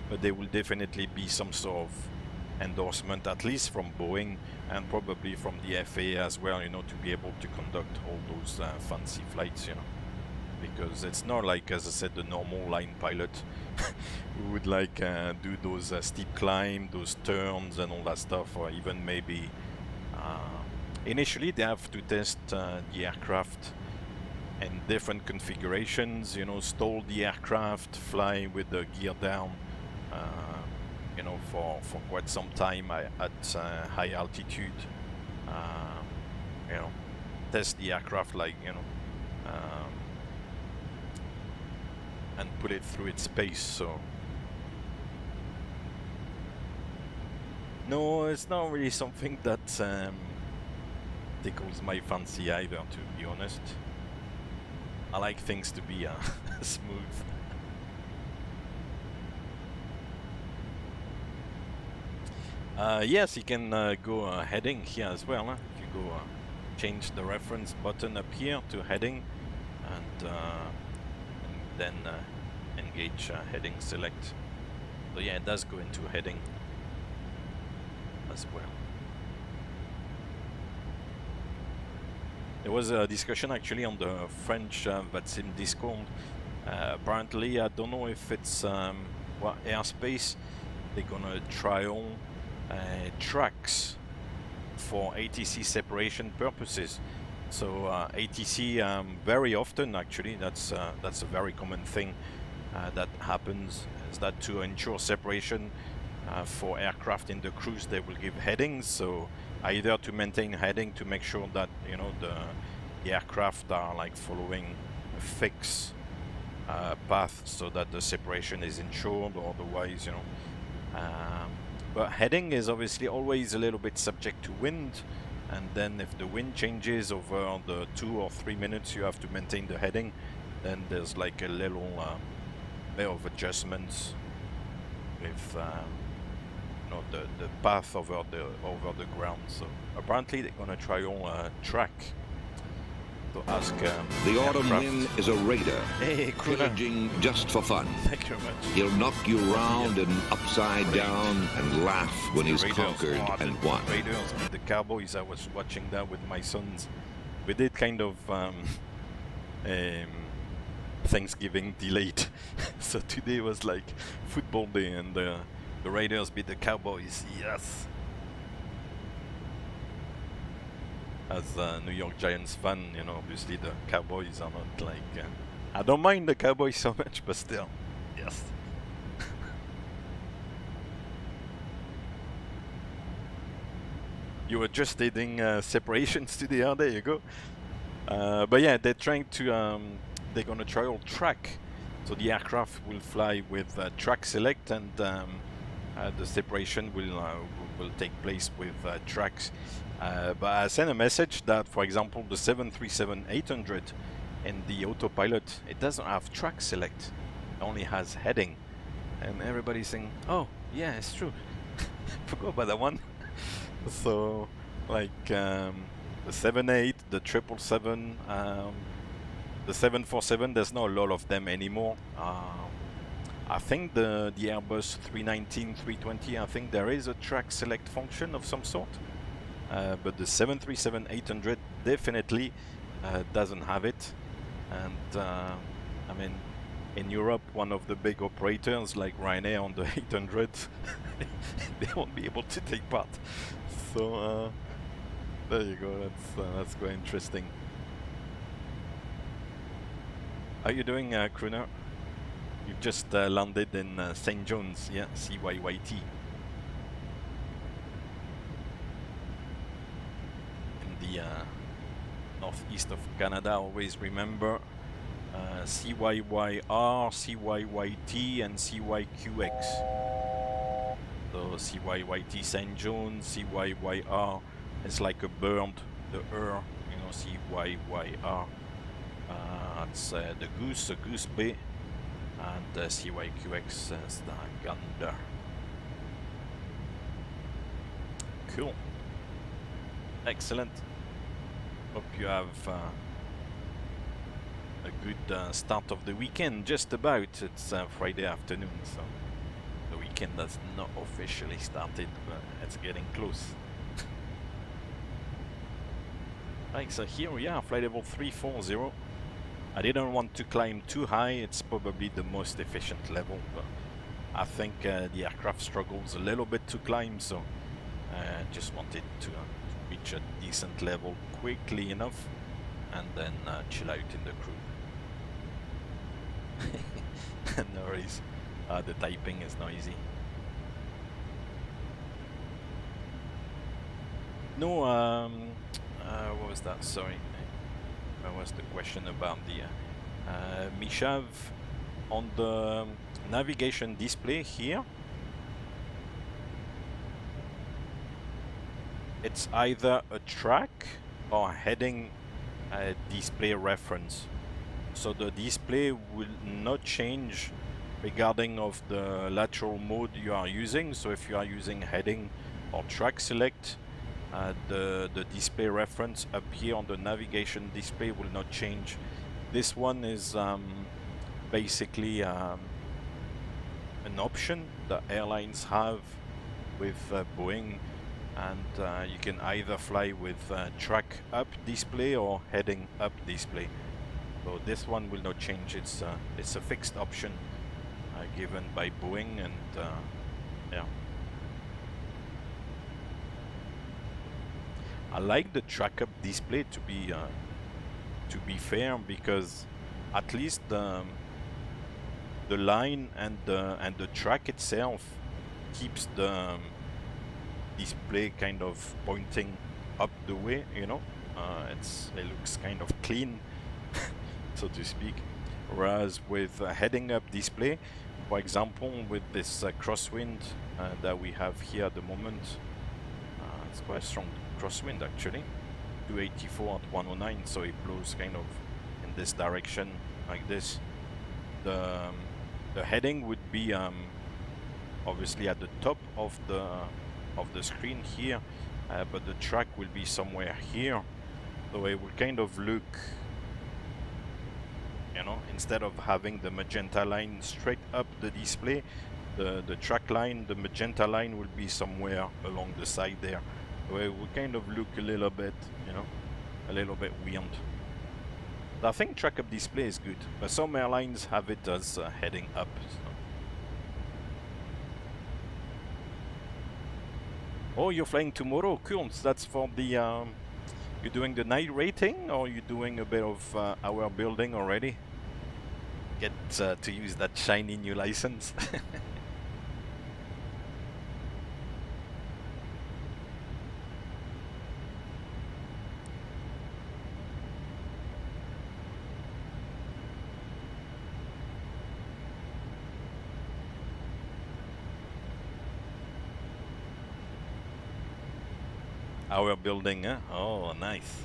but there will definitely be some sort of endorsement, at least from Boeing and probably from the FAA as well, you know, to be able to conduct all those fancy flights, you know. Because it's not like, as I said, the normal line pilot who would like do those steep climb, those turns and all that stuff, or even maybe initially they have to test the aircraft in different configurations, you know, stall the aircraft, fly with the gear down, you know, for quite some time at high altitude, you know, test the aircraft, like, you know, and put it through its pace. So no, it's not really something that tickles my fancy either, to be honest. I like things to be smooth. Yes, you can go heading here as well. If you go change the reference button up here to heading, and then engage heading select. So yeah, it does go into heading as well. There was a discussion actually on the French VATSIM Discord. Apparently, I don't know if it's what airspace they're gonna trial tracks for ATC separation purposes. So ATC very often, actually, that's a very common thing that happens, is that to ensure separation for aircraft in the cruise, they will give headings. So either to maintain heading to make sure that, you know, the aircraft are like following a fixed path so that the separation is ensured, or otherwise, you know. But heading is obviously always a little bit subject to wind, and then if the wind changes over the 2 or 3 minutes you have to maintain the heading, then there's like a little bit of adjustments with you know, the path over the ground. So apparently they're gonna trial a track to ask the autumn aircraft. wind is a raider, Hey, pillaging just for fun. Thank you very much. He'll knock you round and upside down and laugh when he's Raiders, conquered and won. Raiders beat the Cowboys. I was watching that with my sons. We did kind of Thanksgiving delayed. So today was like football day, and the Raiders beat the Cowboys. Yes. As a New York Giants fan, you know, obviously the Cowboys are not like... I don't mind the Cowboys so much, but still, yes. You were just adding separations to the air, there you go. But yeah, they're trying to... they're gonna trial track. So the aircraft will fly with track select, and the separation will take place with tracks. But I sent a message that, for example, the 737-800 in the autopilot, it doesn't have track select, it only has heading. And everybody's saying, oh, yeah, it's true. Forgot about that one. So, like, the 78, the 777, the 747, there's not a lot of them anymore. I think the Airbus 319, 320, I think there is a track select function of some sort. But the 737-800 definitely doesn't have it. And I mean, in Europe, one of the big operators like Ryanair on the 800, they won't be able to take part. So there you go. That's quite interesting. How are you doing, crooner? You've just landed in St. John's, yeah, CYYT. In the northeast of Canada, always remember CYYR, CYYT, and CYQX. So CYYT St. John, CYYR is like a bird, the you know, CYYR. That's the goose bay, and CYQX is the gander. Cool. Excellent. Hope you have a good start of the weekend. Just about. It's Friday afternoon, so the weekend has not officially started, but it's getting close. Right, so here we are, flight level 340. I didn't want to climb too high. It's probably the most efficient level, but I think the aircraft struggles a little bit to climb, so I just wanted to reach a decent level quickly enough and then chill out in the crew. No worries. The typing is noisy. No, what was that? Sorry. What was the question about the Mishav on the navigation display here? It's either a track or a heading display reference. So the display will not change regarding of the lateral mode you are using. So if you are using heading or track select, the display reference up here on the navigation display will not change. This one is basically an option that airlines have with Boeing, and you can either fly with track up display or heading up display. So this one will not change. It's a fixed option given by Boeing, and yeah. I like the track up display to be fair, because at least the line and the track itself keeps the display kind of pointing up the way, you know. It looks kind of clean, so to speak. Whereas with a heading up display, for example, with this crosswind that we have here at the moment, it's quite a strong crosswind actually, 284 at 109, so it blows kind of in this direction like this. The heading would be obviously at the top of the screen here, but the track will be somewhere here, so it will kind of look, you know, instead of having the magenta line straight up the display, the track line, the magenta line will be somewhere along the side there. So it will kind of look a little bit, you know, a little bit weird. But I think track up display is good, but some airlines have it as heading up. So. Oh, you're flying tomorrow? Cool. So that's for the, you're doing the night rating, or you're doing a bit of hour building already? Get to use that shiny new license. Our building, huh? Oh, nice.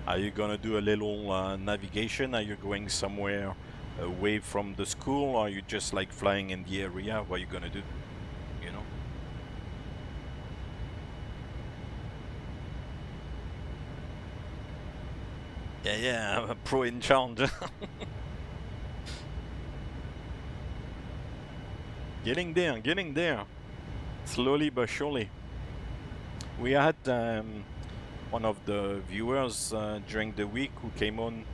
Are you gonna do a little navigation? Are you going somewhere away from the school, or are you just like flying in the area? What are you gonna do? You know? Yeah, I'm a pro in charge. Getting there. Slowly but surely. We had one of the viewers during the week who came on.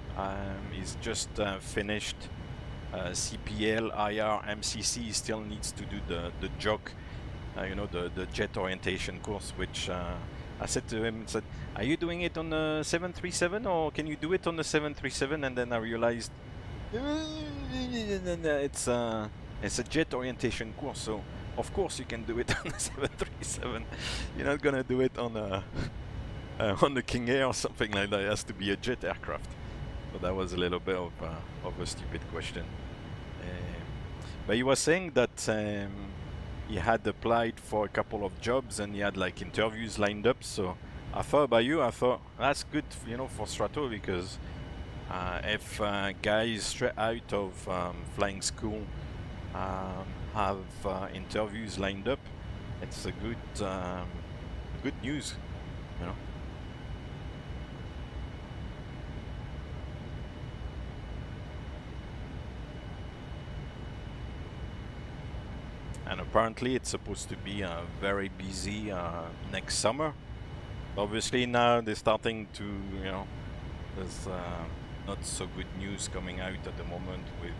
He's just finished CPL, IR, MCC. He still needs to do the JOC, you know, the jet orientation course, which I said to him, are you doing it on the 737 or can you do it on the 737? And then I realized it's a jet orientation course, so of course you can do it on the 737. You're not gonna do it on the King Air or something like that. It has to be a jet aircraft. So that was a little bit of a stupid question. But he was saying that he had applied for a couple of jobs and he had like interviews lined up. So I thought about you. I thought that's good, you know, for Strato, because if guys straight out of flying school have interviews lined up, it's a good news, you know. And apparently it's supposed to be very busy next summer. Obviously now they're starting to, you know, there's not so good news coming out at the moment with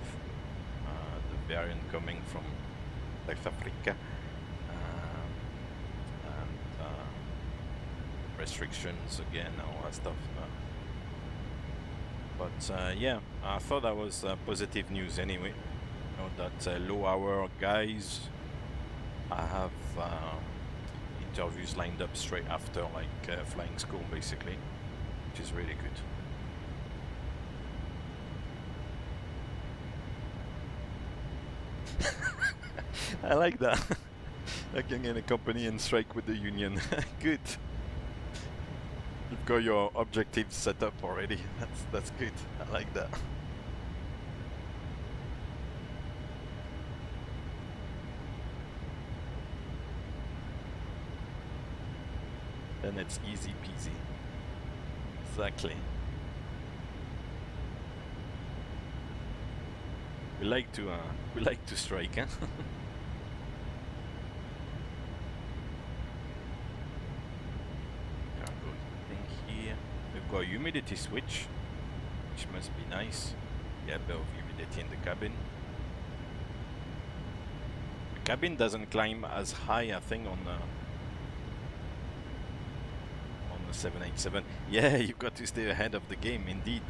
the variant coming from South Africa and restrictions again, all that stuff. But yeah, I thought that was positive news anyway. You know, that low hour guys, I have interviews lined up straight after, like flying school basically, which is really good. I like that. Working in a company and strike with the union. Good. You've got your objectives set up already. That's good. I like that. Then it's easy peasy. Exactly. We like to strike, huh? Here we've got a humidity switch, which must be nice. Yeah, a bit of humidity in the cabin. The cabin doesn't climb as high, I think, on the 787. Yeah, you've got to stay ahead of the game, indeed.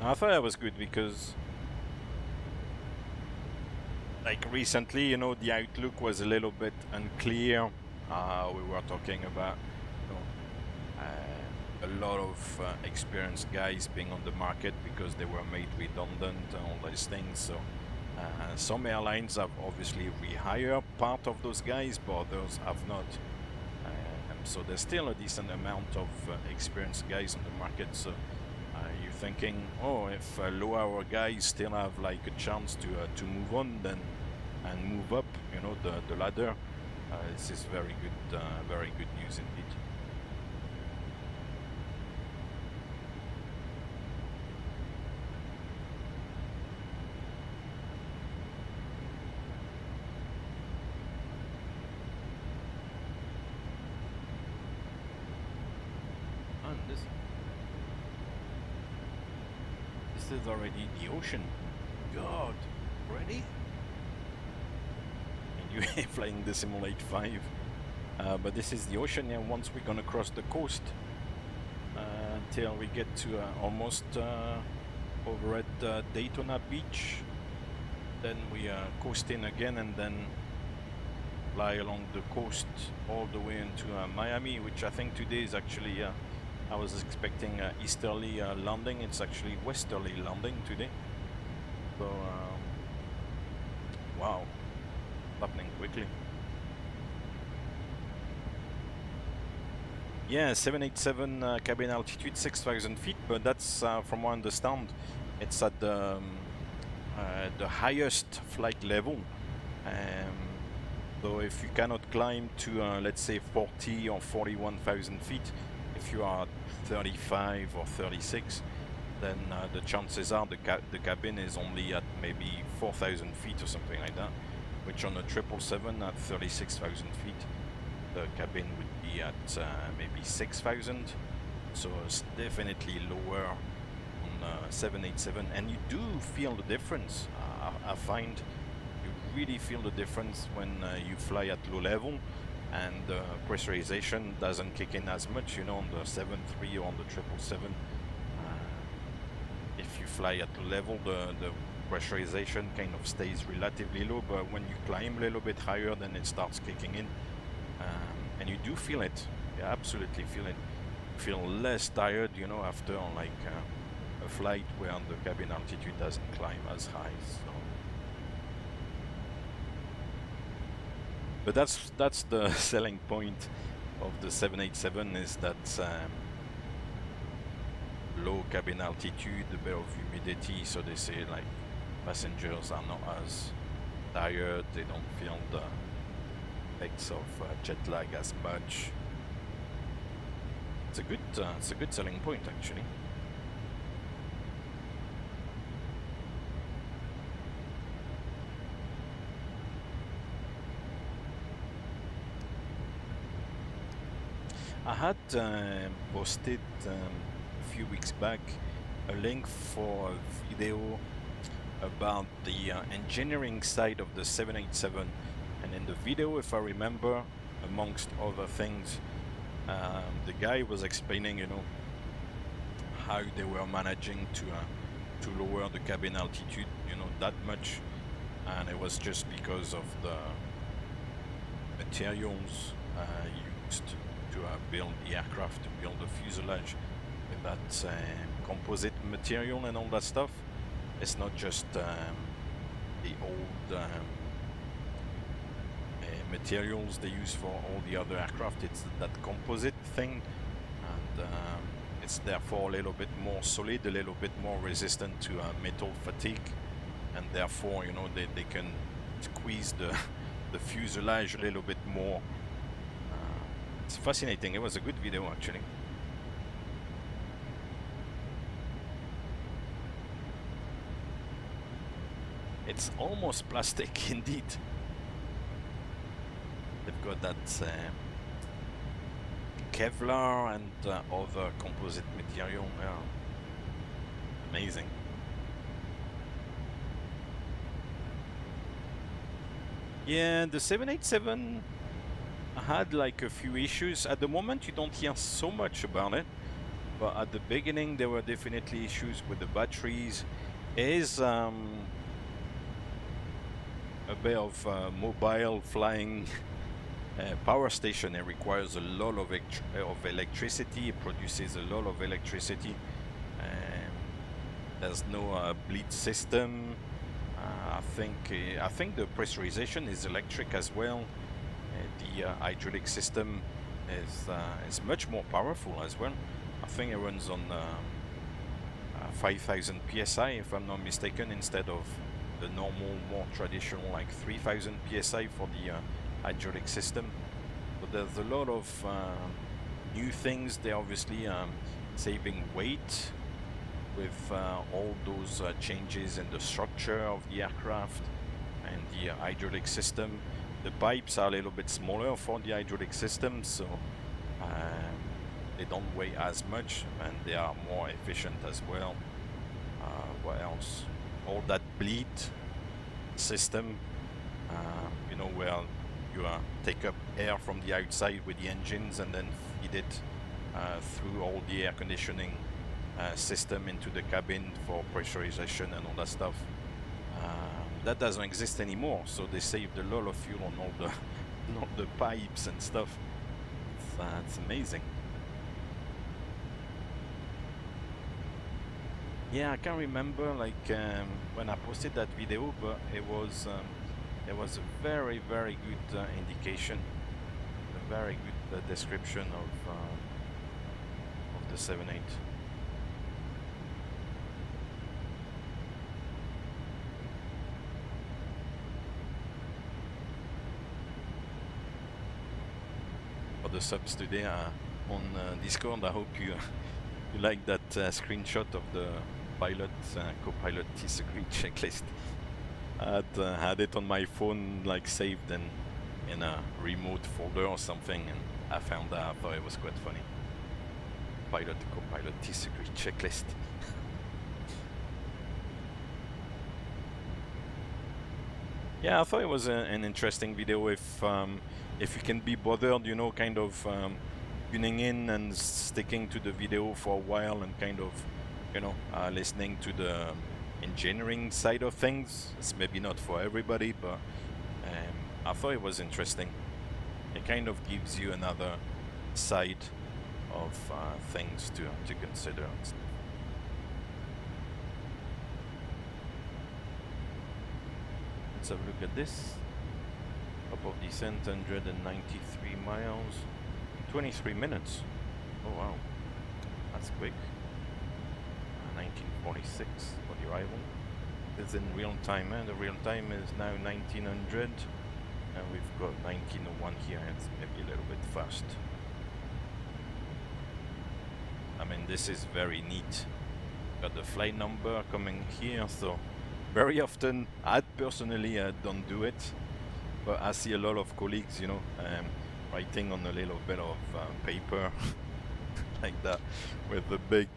I thought that was good because, like, recently, you know, the outlook was a little bit unclear. We were talking about, you know, a lot of experienced guys being on the market because they were made redundant and all these things. So some airlines have obviously rehired part of those guys, but others have not. So there's still a decent amount of experienced guys on the market. So you're thinking, oh, if low-hour guys still have like a chance to move on, then and move up, you know, the ladder. This is very good news indeed. This is already the ocean. God, already? And you're flying the Simulate 5. But this is the ocean, and once we're gonna cross the coast until we get to almost over at Daytona Beach, then we are coasting again and then fly along the coast all the way into Miami, which I think today is actually I was expecting easterly landing. It's actually westerly landing today. So wow, happening quickly. Yeah, 787 cabin altitude 6,000 feet, but that's from what I understand, it's at the highest flight level. So if you cannot climb to let's say 40 or 41,000 feet, if if you are at 35 or 36, then the chances are the cabin is only at maybe 4,000 feet or something like that, which on a 777 at 36,000 feet, the cabin would be at maybe 6,000. So it's definitely lower on 787, and you do feel the difference. I find you really feel the difference when you fly at low level, and the pressurization doesn't kick in as much, you know, on the 73 or on the 777. If you fly at low level, the pressurization kind of stays relatively low, but when you climb a little bit higher, then it starts kicking in, and you do feel it. You absolutely feel it. You feel less tired, you know, after like a flight where the cabin altitude doesn't climb as high. So. But that's the selling point of the 787, is that low cabin altitude, a bit of humidity, so they say like passengers are not as tired, they don't feel the effects of jet lag as much. It's a good selling point actually. I had posted a few weeks back a link for a video about the engineering side of the 787, and in the video, if I remember, amongst other things, the guy was explaining, you know, how they were managing to lower the cabin altitude, you know, that much, and it was just because of the materials used to build the aircraft, to build the fuselage, with that composite material and all that stuff. It's not just the old materials they use for all the other aircraft, it's that composite thing, and it's therefore a little bit more solid, a little bit more resistant to metal fatigue, and therefore, you know, they can squeeze the fuselage a little bit more. It's fascinating. It was a good video actually. It's almost plastic indeed. They've got that Kevlar and other composite material. Yeah. Amazing. Yeah, the 787 had like a few issues. At the moment you don't hear so much about it, but at the beginning there were definitely issues with the batteries. It is a bit of mobile flying power station. It requires a lot of electricity. It produces a lot of electricity. There's no bleed system. I think the pressurization is electric as well. The hydraulic system is much more powerful as well. I think it runs on 5,000 psi, if I'm not mistaken, instead of the normal, more traditional like 3,000 psi for the hydraulic system. But there's a lot of new things. They're obviously saving weight with all those changes in the structure of the aircraft and the hydraulic system. The pipes are a little bit smaller for the hydraulic system, so they don't weigh as much, and they are more efficient as well. What else? All that bleed system, you know, where you take up air from the outside with the engines and then feed it through all the air conditioning system into the cabin for pressurization and all that stuff. That doesn't exist anymore, so they saved a lot of fuel on all the pipes and stuff. It's amazing. Yeah, I can't remember like when I posted that video, but it was a very, very good indication, a very good description of the 7.8. For the subs today, on Discord. I hope you you like that screenshot of the pilot co-pilot disagree checklist. I had it on my phone, like saved in a remote folder or something, and I found that. I thought it was quite funny. Pilot co-pilot disagree checklist. Yeah, I thought it was an interesting video. If you can be bothered, you know, kind of tuning in and sticking to the video for a while and kind of, you know, listening to the engineering side of things. It's maybe not for everybody, but I thought it was interesting. It kind of gives you another side of things to consider. Let's have a look at this. Up of descent, 193 miles, 23 minutes. Oh wow, that's quick. 1946 for the arrival. It's in real time, and the real time is now 1900, and we've got 1901 here. It's maybe a little bit fast. I mean, this is very neat. Got the flight number coming here, so very often, I personally don't do it, but I see a lot of colleagues, you know, writing on a little bit of paper like that with the big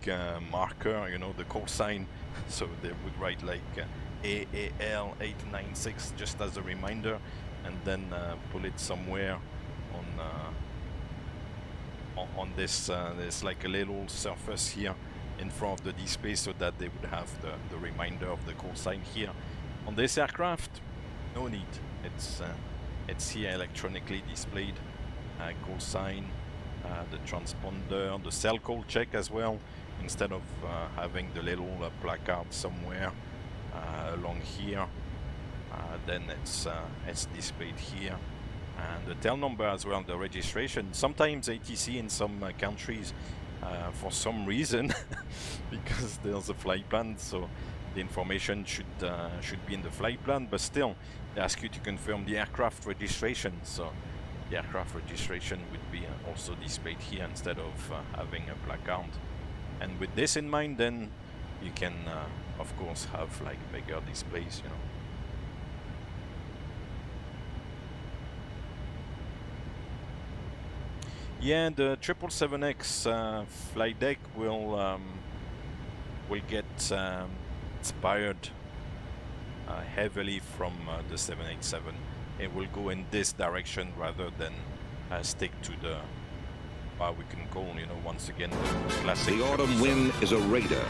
marker, you know, the call sign. So they would write like AAL 896 just as a reminder, and then pull it somewhere on this. There's like a little surface here in front of the display, so that they would have the reminder of the call sign here. On this aircraft, no need. It's here electronically displayed. Call sign, the transponder, the cell call check as well, instead of having the little placard somewhere along here. Then it's displayed here, and the tail number as well, the registration. Sometimes ATC in some countries, for some reason, because there's a flight plan, so the information should be in the flight plan, but still they ask you to confirm the aircraft registration. So the aircraft registration would be also displayed here instead of having a placard. And with this in mind, then you can of course have like bigger displays, you know. Yeah, the 777X flight deck will get inspired heavily from the 787. It will go in this direction rather than stick to the we can call, you know, once again the classic. The autumn wind is a raider,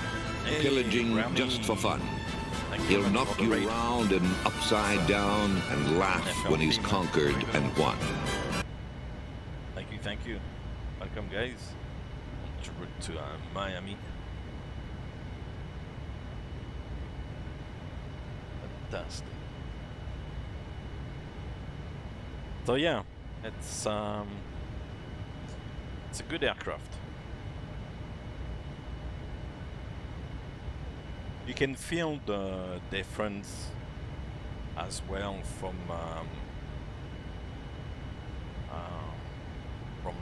pillaging just for fun. He'll knock you around and upside down and laugh when he's conquered and won. Thank you. Welcome, guys. En route to Miami. Fantastic. So yeah, it's a good aircraft. You can feel the difference as well from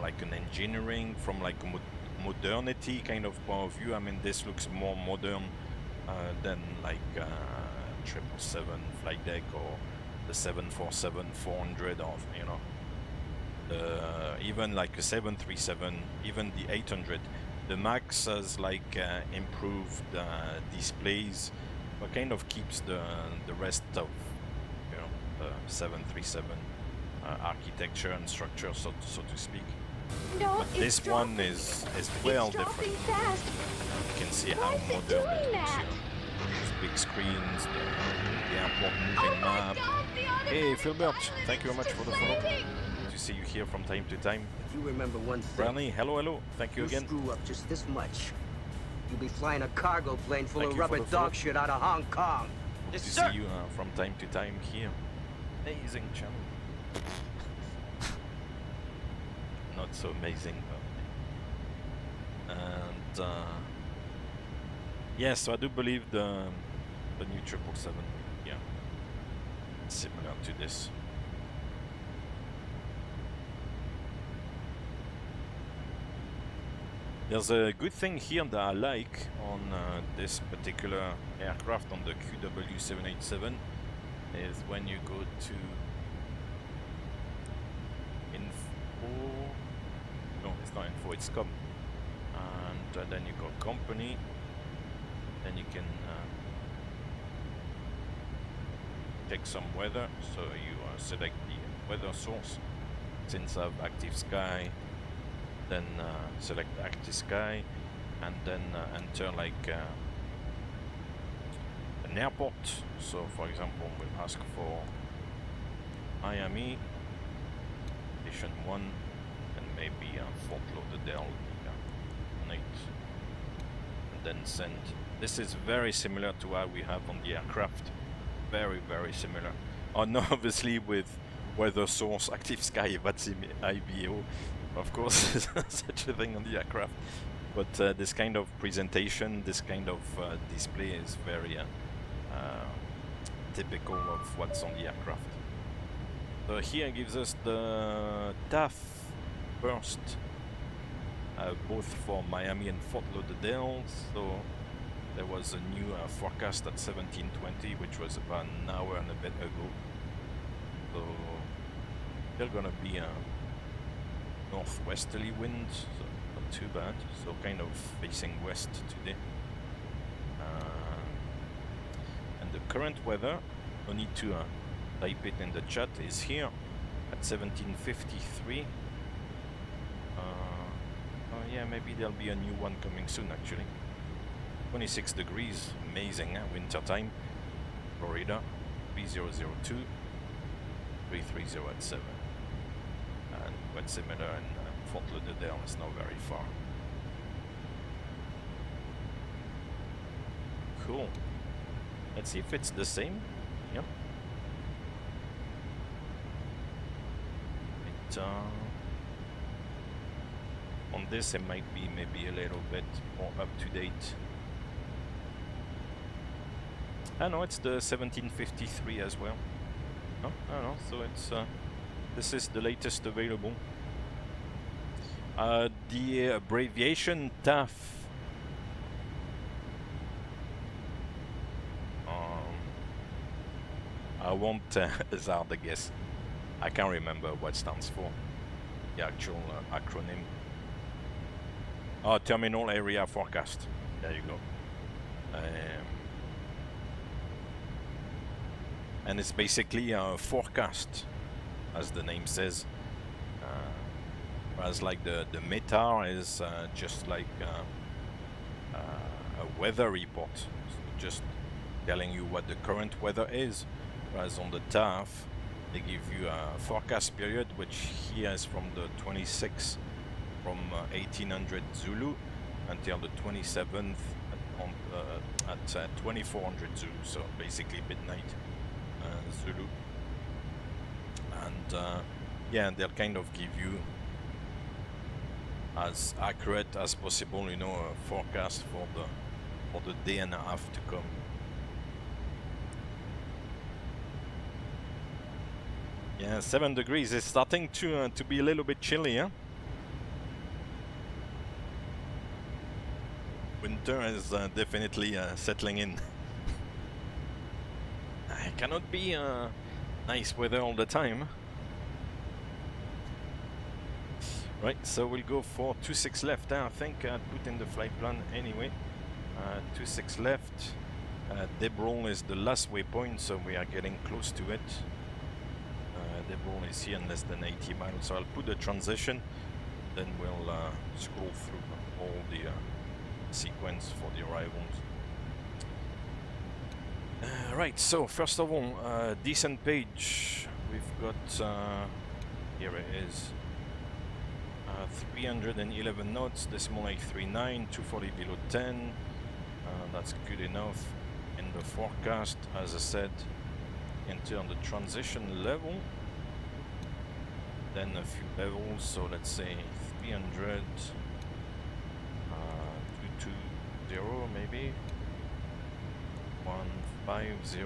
like an engineering, from like a modernity kind of point of view. I mean, this looks more modern than like 777 flight deck or the 747-400, or you know, even like a 737, even the 800. The Max has like improved displays, but kind of keeps the rest of, you know, the 737 architecture and structure, so to speak. No, but this one is well different. You can see how modern it looks. These big screens, the airport moving map. Hey, Philbert, thank you very much for the follow. Good to see you here from time to time. If you remember one thing, Brandy, hello, thank you again. Screw up just this much, you'll be flying a cargo plane full of rubber dog shit out of Hong Kong. Good to see you from time to time here. Amazing channel. Not so amazing, but and yeah, so I do believe the new 777, yeah, similar to this. There's a good thing here that I like on this particular aircraft, on the QW787, is when you go to info, no, it's not info, it's com, and then you go company, then you can check some weather, so you select the weather source. Since I have active sky, then select active sky, and then enter like an airport. So for example, we'll ask for Miami, station 1, and maybe Fort Lauderdale, and then send. This is very similar to what we have on the aircraft. Very, very similar. Oh no, obviously with weather source, active sky, VATSIM, IBO, of course, such a thing on the aircraft. But this kind of presentation, this kind of display is very typical of what's on the aircraft. So here gives us the TAF first, both for Miami and Fort Lauderdale. So there was a new forecast at 17:20, which was about an hour and a bit ago. So they're gonna be a northwesterly wind, so not too bad. So kind of facing west today. And the current weather, no need to type it in the chat, is here at 17:53. Oh yeah, maybe there'll be a new one coming soon actually. 26 degrees, amazing, winter time. Florida, B002, 33087. And quite similar in Fort Lauderdale, is not very far. Cool. Let's see if it's the same. Yep. On this it might be maybe a little bit more up to date. I know it's the 1753 as well. No, I don't know. So it's this is the latest available. The abbreviation TAF. I won't hazard a guess. I can't remember what it stands for. The actual acronym. Oh, Terminal Area Forecast. There you go. And it's basically a forecast, as the name says. Whereas like the METAR is just like a weather report, so just telling you what the current weather is. Whereas on the TAF, they give you a forecast period, which here is from the 26th, from 1800 Zulu until the 27th at 2400 Zulu, so basically midnight Zulu. And yeah, they'll kind of give you as accurate as possible, you know, a forecast for the day and a half to come. Yeah, 7 degrees is starting to be a little bit chilly, huh? Winter is definitely settling in. It cannot be nice weather all the time. Right, so we'll go for 26 left. I think I put in the flight plan anyway. 26 left. Debrol is the last waypoint, so we are getting close to it. Debrol is here in less than 80 miles, so I'll put the transition, then we'll scroll through all the sequence for the arrivals. Right, so first of all, descent page. We've got, here it is, 311 knots, decimal 839, 240 below 10. That's good enough. In the forecast, as I said, enter on the transition level. Then a few levels, so let's say 300, 220 maybe, 150,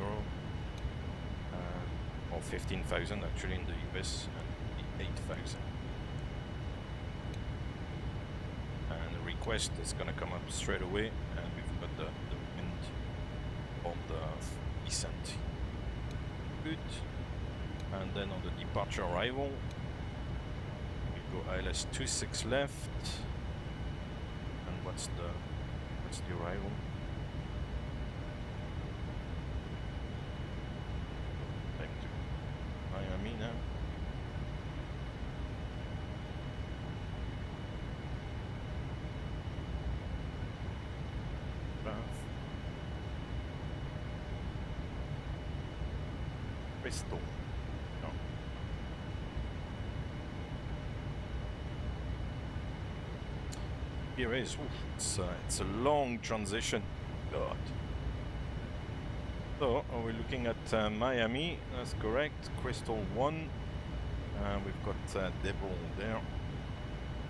or 15,000 actually in the US, and 8,000. And request is gonna come up straight away, and we've got the wind on the descent. Good. And then on the departure arrival, we go ILS 26 left. And what's the arrival? Time to Miami now. Crystal. No. Here is. Oof, it's a long transition. God. So, are we looking at Miami? That's correct. Crystal 1. We've got Debron there.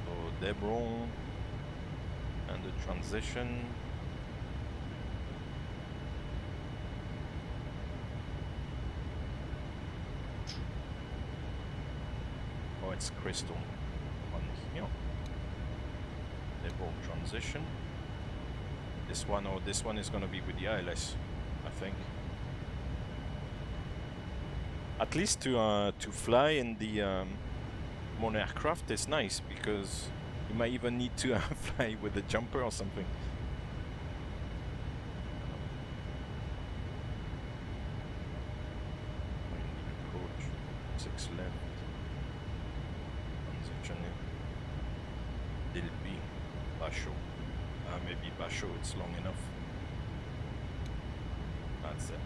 So, Debron. And the transition. Oh, it's Crystal 1 here. Debron transition. This one, or this one is going to be with the ILS, I think. At least to fly in the Mon aircraft is nice, because you might even need to fly with a jumper or something. Approach 6 left. Transition in. Dilby, Basho. Maybe Basho, it's long enough. That's it.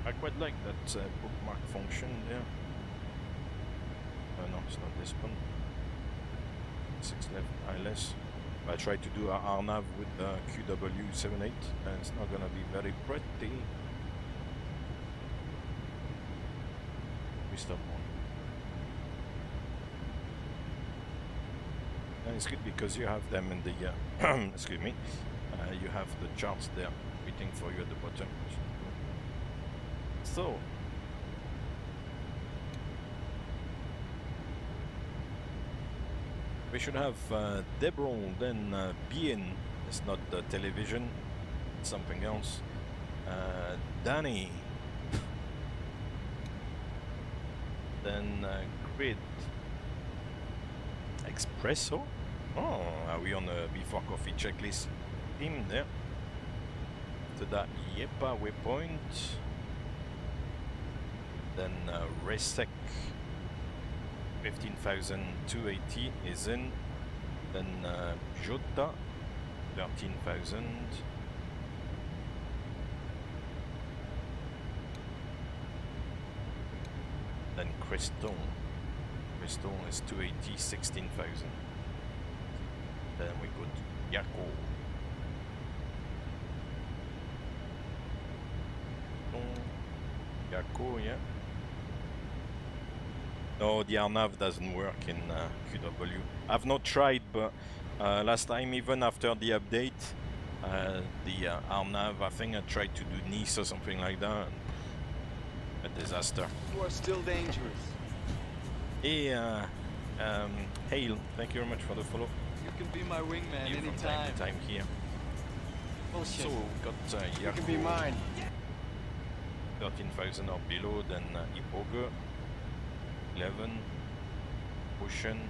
I quite like that bookmark function there. No, it's not this one. 6 left, ILS. I tried to do a RNAV with the QW787, and it's not gonna be very pretty. We stop one. And it's good because you have them in the excuse me. You have the charts there waiting for you at the bottom. So we should have Debron, then Bien. It's not the television, it's something else. Danny, then Grid, Espresso. Oh, are we on a before coffee checklist team there? To that Yepa waypoint. Then Resec 15,280 is in. Then Jota 13,000. Then Crystal. Crystal is 280, 16,000. Then we go to Yako. Yako, yeah. No, the RNAV doesn't work in QW. I've not tried, but last time, even after the update, the RNAV, I think I tried to do Nice or something like that. A disaster. You are still dangerous. Hey, Hale, thank you very much for the follow. You can be my wingman You from anytime. time here. Bullshit. So we've got Yako. You can be mine. 13,000 or below, then Ipoga 11, Ocean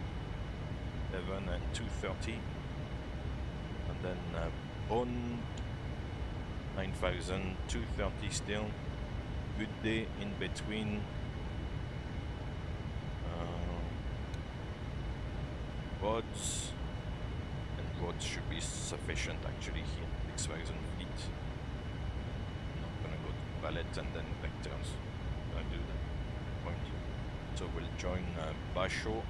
11 and 230, and then Bone 9,000, 230 still. Good day in between. Rods, and roads should be sufficient actually here. 6,000 feet. Not gonna go to Ballet and then vectors. Gonna do that point. So we'll join Basho.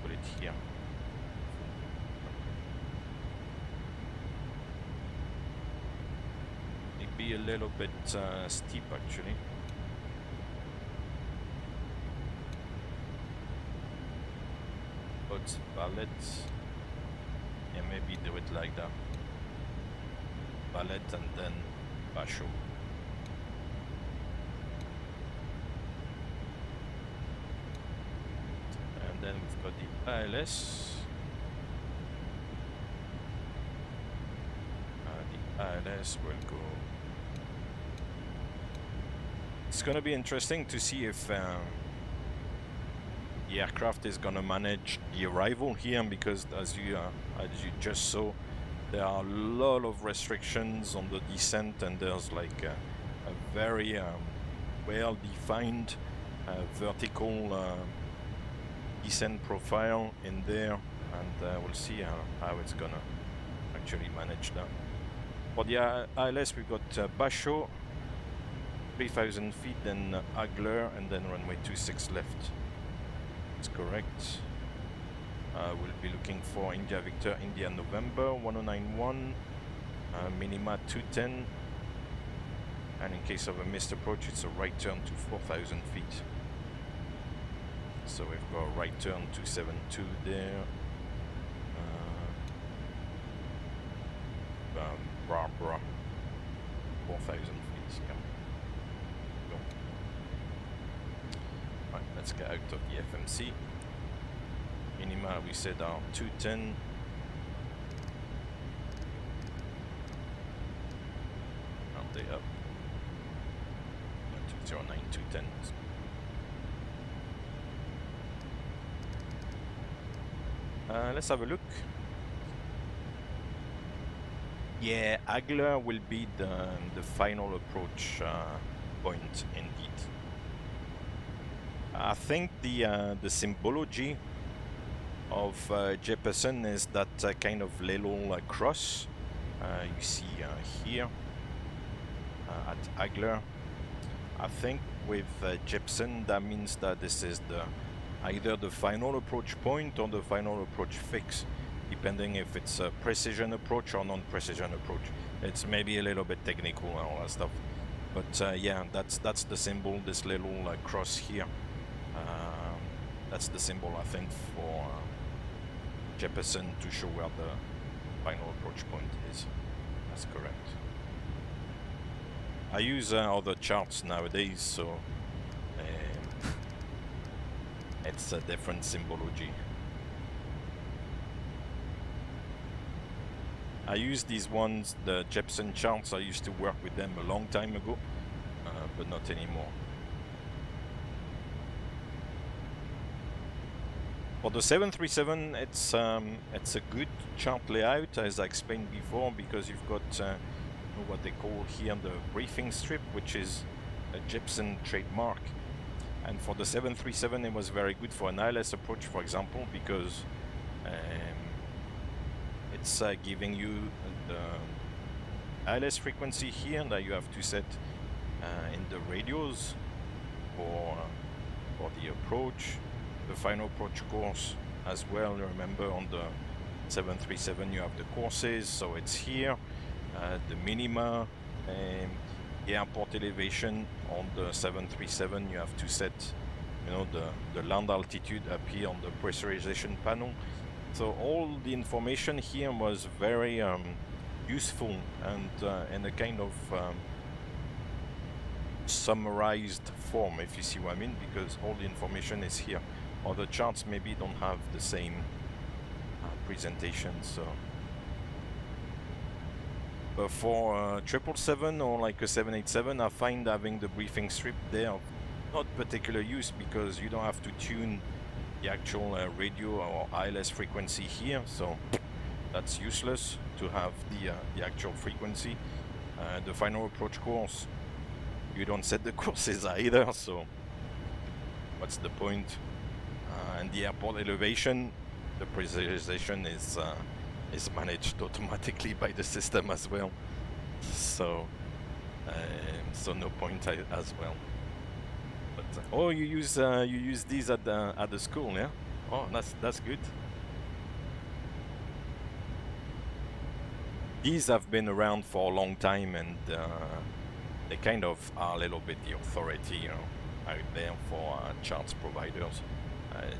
Put it here. It'd be a little bit steep actually. But Ballet, yeah, maybe do it like that. Ballet and then Basho. then we've got the ILS. The ILS will go. It's gonna be interesting to see if the aircraft is gonna manage the arrival here, because as you just saw, there are a lot of restrictions on the descent, and there's like a very well-defined vertical descent profile in there, and we'll see how it's gonna actually manage that. For the ILS, we've got Basho, 3,000 feet, then Agler, and then runway 26 left. That's correct. We'll be looking for India Victor, India November 1091, minima 210, and in case of a missed approach, it's a right turn to 4,000 feet. So we've got a right turn 272 there. Barbara, 4,000 feet. Yeah. Go. Right, let's get out of the FMC. Minima we said are 210. Aren't they up? 209, 210. Let's have a look. Yeah, Agler will be the final approach point indeed. I think the symbology of Jefferson is that kind of little cross you see here at Agler. I think with Jepson, that means that this is either the final approach point or the final approach fix, depending if it's a precision approach or non-precision approach. It's maybe a little bit technical and all that stuff, but yeah, that's the symbol, this little cross here. That's the symbol, I think, for Jefferson to show where the final approach point is. That's correct. I use other charts nowadays, so it's a different symbology. I use these ones, the Jepson charts. I used to work with them a long time ago, but not anymore. For the 737, it's a good chart layout, as I explained before, because you've got what they call here the briefing strip, which is a Jepson trademark. And for the 737, it was very good for an ILS approach, for example, because it's giving you the ILS frequency here that you have to set in the radios for the approach, the final approach course as well. Remember, on the 737 you have the courses, so it's here, the minima, the airport elevation. On the 737 you have to set, you know, the land altitude up here on the pressurization panel. So all the information here was very useful and in a kind of summarized form, if you see what I mean, because all the information is here. Other charts maybe don't have the same presentation. So, but for 777 or like a 787, I find having the briefing strip there of not particular use, because you don't have to tune the actual radio or ILS frequency here, so that's useless to have the actual frequency. The final approach course, you don't set the courses either, so what's the point? And the airport elevation, the pressurization is managed automatically by the system as well, so no point as well. But oh, you use these at the school, yeah? Oh, that's good. These have been around for a long time, and they kind of are a little bit the authority, you know, out there for charts providers.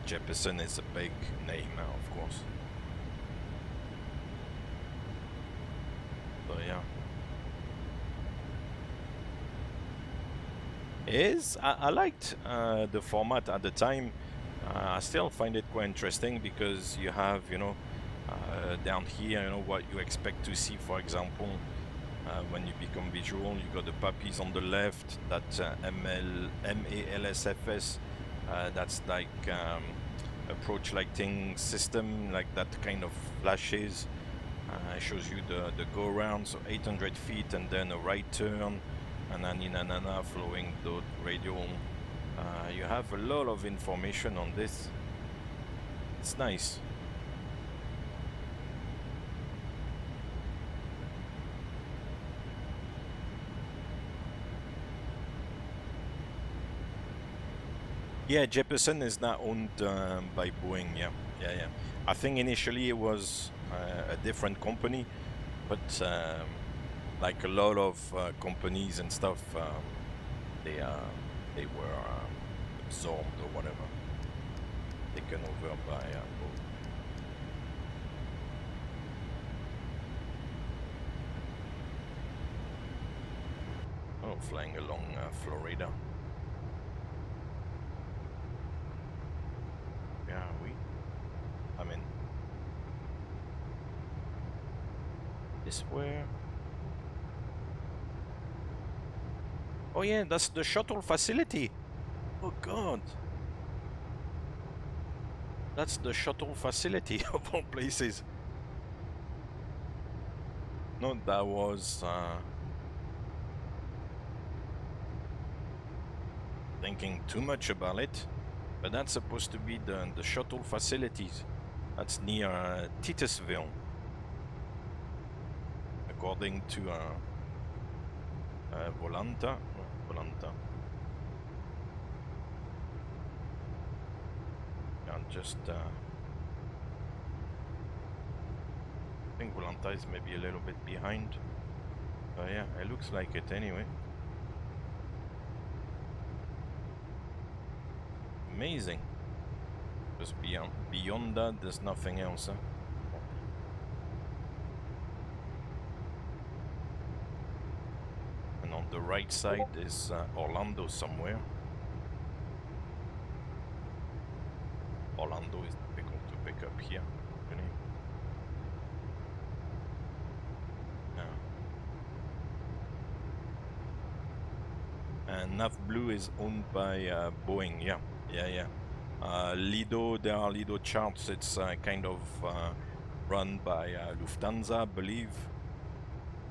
Jefferson is a big name now, of course. So yeah. I liked the format at the time. I still find it quite interesting because you have, you know, down here, you know, what you expect to see. For example, when you become visual, you got the puppies on the left, that MALSFS, that's like approach lighting system, like that kind of flashes. It shows you the go around, so 800 feet and then a right turn, and then in anana flowing the radial. You have a lot of information on this. It's nice. Yeah, Jeppesen is now owned by Boeing. Yeah. I think initially it was a different company, but like a lot of companies and stuff, they were absorbed or whatever, taken over by Boeing. Oh, flying along Florida. Yeah, I mean, this where? Oh yeah, that's the shuttle facility. Oh god. That's the shuttle facility of all places. No, that was thinking too much about it. But that's supposed to be the shuttle facilities. That's near Titusville, according to Volanta. Oh, Volanta. Yeah, just I think Volanta is maybe a little bit behind. Yeah, it looks like it anyway. Amazing. Just beyond that, there's nothing else. Huh? And on the right side is Orlando somewhere. Orlando is difficult to pick up here. Really. Yeah. And NavBlue is owned by Boeing. Yeah. Lido, there are Lido charts. It's kind of run by Lufthansa, I believe.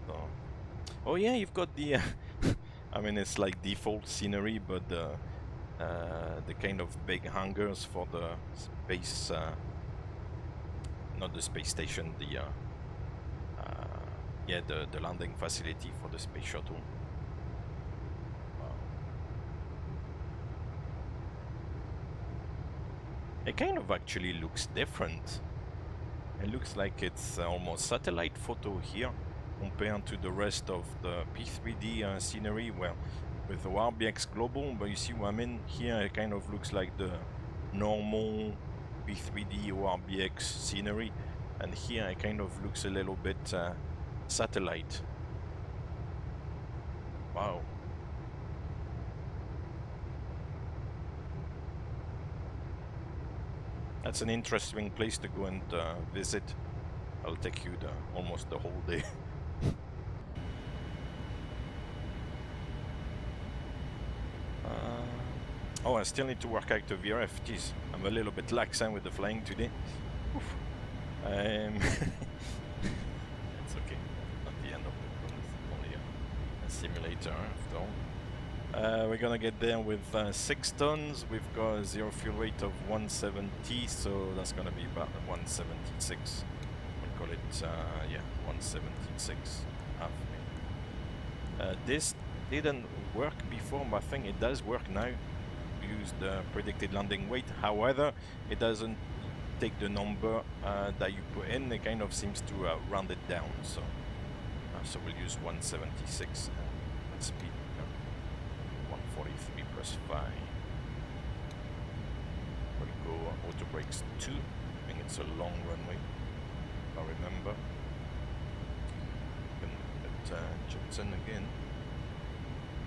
So. Oh yeah, you've got the. I mean, it's like default scenery, but the kind of big hangars for the space, not the space station, the landing facility for the space shuttle. It kind of actually looks different. It looks like it's almost satellite photo here compared to the rest of the P3D scenery. Well, with the RBX Global, but you see what I mean? Here it kind of looks like the normal P3D or RBX scenery, and here it kind of looks a little bit satellite. Wow. That's an interesting place to go and visit. I'll take you almost the whole day. Oh, I still need to work out the VRF. Jeez, I'm a little bit lax with the flying today. It's okay. Not the end of the world. It's only a simulator after all. We're gonna get there with 6 tons. We've got a 0 fuel rate of 170, so that's gonna be about 176. We'll call it, 176 half. This didn't work before, but I think it does work now. Use the predicted landing weight. However, it doesn't take the number that you put in. It kind of seems to round it down. So we'll use 176 and speed 143 plus 5. We'll go auto brakes 2. I think it's a long runway, if I remember. You can look at Jepson again.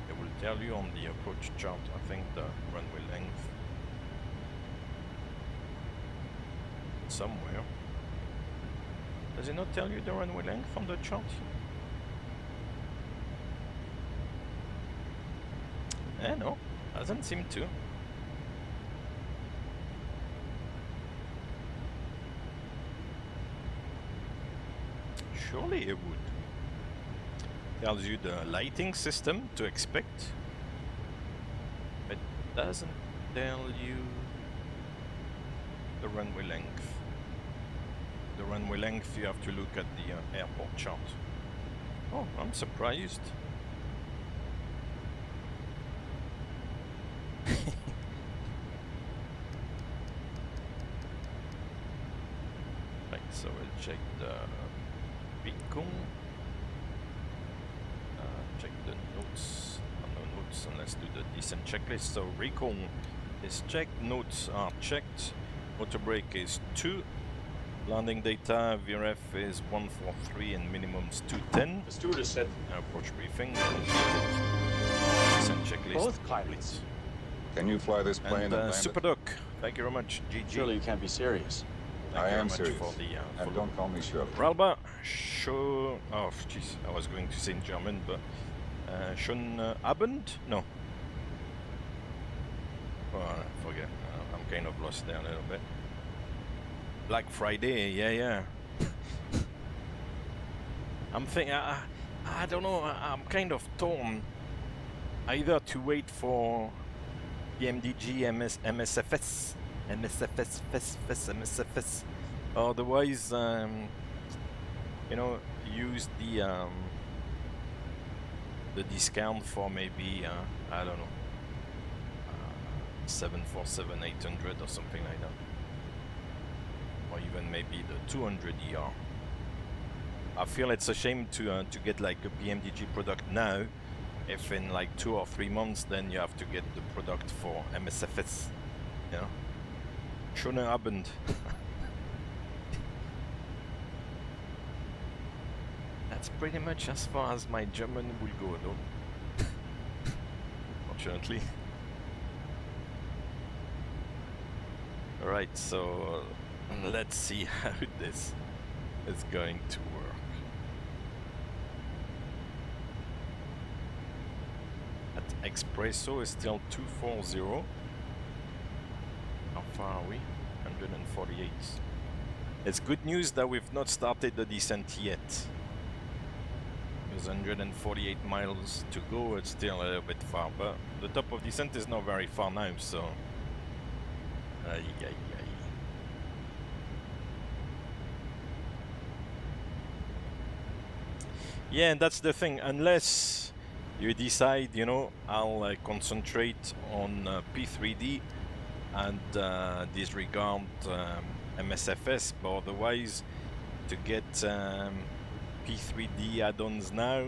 It will tell you on the approach chart, I think, the runway length. somewhere. Does it not tell you the runway length on the chart? No, doesn't seem to. Surely it would. Tells you the lighting system to expect. It doesn't tell you the runway length. The runway length, you have to look at the airport chart. Oh, I'm surprised. Right, so we'll check the beacon. Check the notes. No notes, and let's do the descent checklist. So recon is checked, notes are checked, auto brake is 2, landing data VRF is 143 and minimum's 210. The stewardess said approach briefing completed. Descent checklist both pilots. complete. Can you fly this plane And and land Super it? Duck, thank you very much. GG. Surely you can't be serious. Thank I you very am much serious. for the And don't call me Shirley. Ralba, oh jeez, I was going to say in German, but schon Abend? No. Oh, I forget. I'm kind of lost there a little bit. Black Friday, yeah. I'm thinking, I don't know, I'm kind of torn. Either to wait for PMDG, MSFS, otherwise, you know, use the discount for maybe, I don't know, 747-800 or something like that. Or even maybe the 200 ER. I feel it's a shame to get like a PMDG product now, if in like 2 or 3 months then you have to get the product for MSFS. Yeah. Schönen Abend. That's pretty much as far as my German will go though. Fortunately. Alright, so let's see how this is going to work. At Expresso is still 240. How far are we? 148. It's good news that we've not started the descent yet. There's 148 miles to go, it's still a little bit far, but the top of descent is not very far now, so... Yeah, and that's the thing, unless you decide, you know, I'll concentrate on P3D and disregard MSFS, but otherwise to get P3D add-ons now,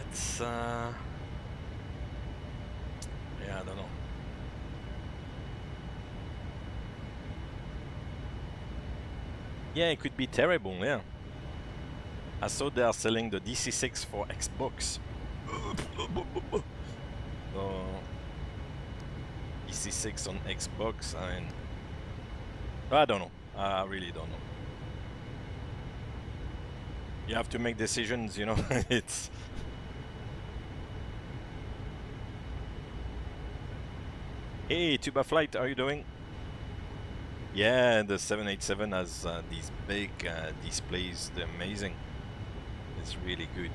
it's yeah, I don't know. Yeah, it could be terrible, yeah. I saw they are selling the DC6 for Xbox. So, DC6 on Xbox, I don't know. I really don't know. You have to make decisions, you know. It's... Hey, Tuba Flight, how are you doing? Yeah, the 787 has these big displays. They're amazing. It's really good.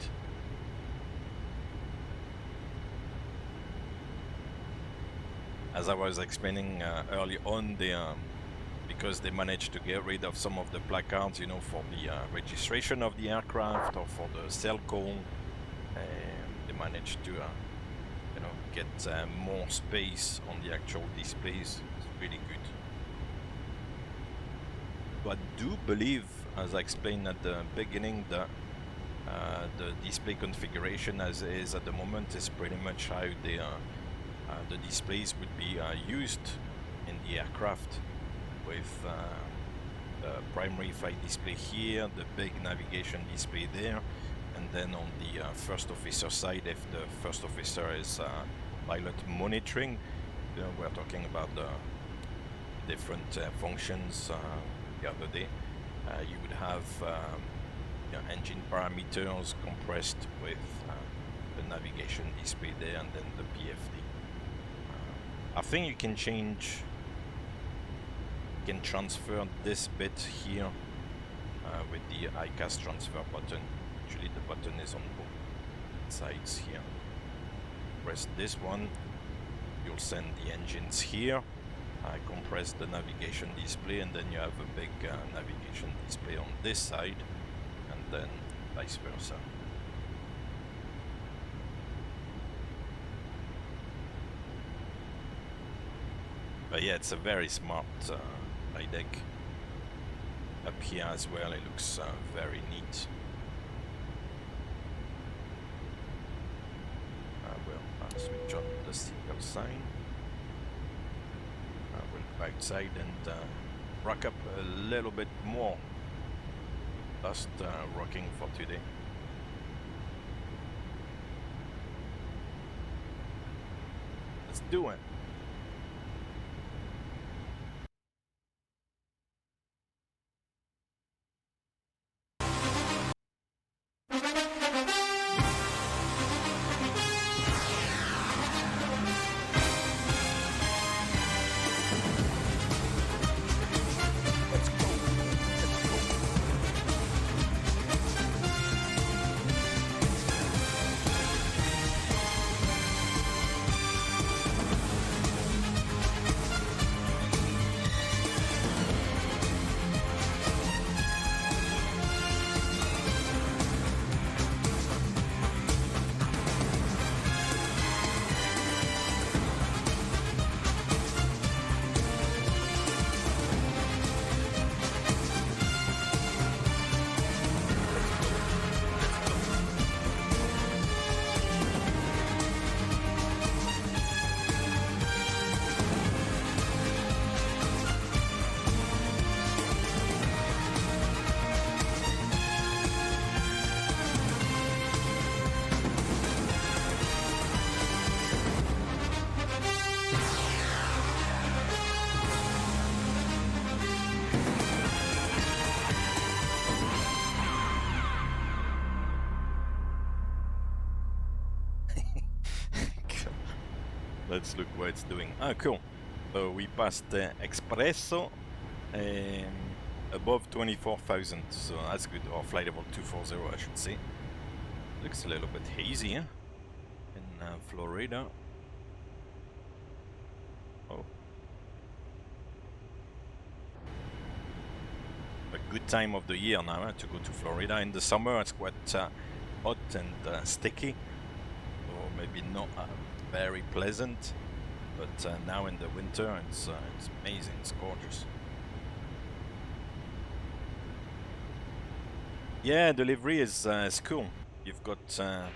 As I was explaining early on, they because they managed to get rid of some of the placards, you know, for the registration of the aircraft or for the cell call. They managed to, you know, get more space on the actual displays. It's really good. But I do believe, as I explained at the beginning, that the display configuration as is at the moment is pretty much how the displays would be used in the aircraft, with the primary flight display here, the big navigation display there, and then on the first officer side, if the first officer is pilot monitoring, You know, we're talking about the different functions the other day. You would have engine parameters compressed with the navigation display there, and then the PFD. I think you can change, you can transfer this bit here with the ICAS transfer button. Actually, the button is on both sides here. Press this one, you'll send the engines here. Compress the navigation display, and then you have a big navigation display on this side, and then vice versa. But yeah, it's a very smart deck. Up here as well, it looks very neat. We'll switch on the seatbelt sign. We'll go outside and rack up a little bit more. Last rocking for today. Let's do it. Let's look what it's doing. Ah, cool. So we passed Espresso above 24,000, so that's good. Or flight level 240, I should say. Looks a little bit hazy, huh? In Florida. Oh. A good time of the year now to go to Florida. In the summer it's quite hot and sticky, or maybe not very pleasant, but now in the winter it's amazing, it's gorgeous. Yeah, the livery is cool. You've got it's not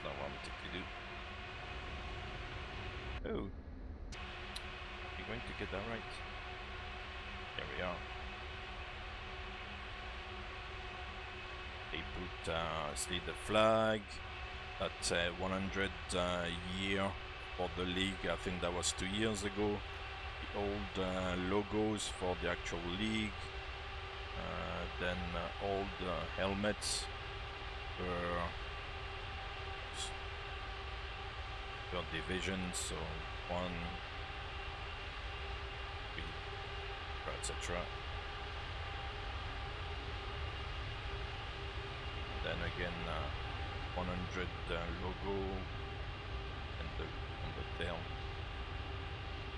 what I'm particularly do. Oh, you're going to get that right. There we are. They put see the flag at 100 year for the league. I think that was 2 years ago. The old logos for the actual league. Then old helmets per division. So 1, 3, etc. Then again 100 logo and on the tail.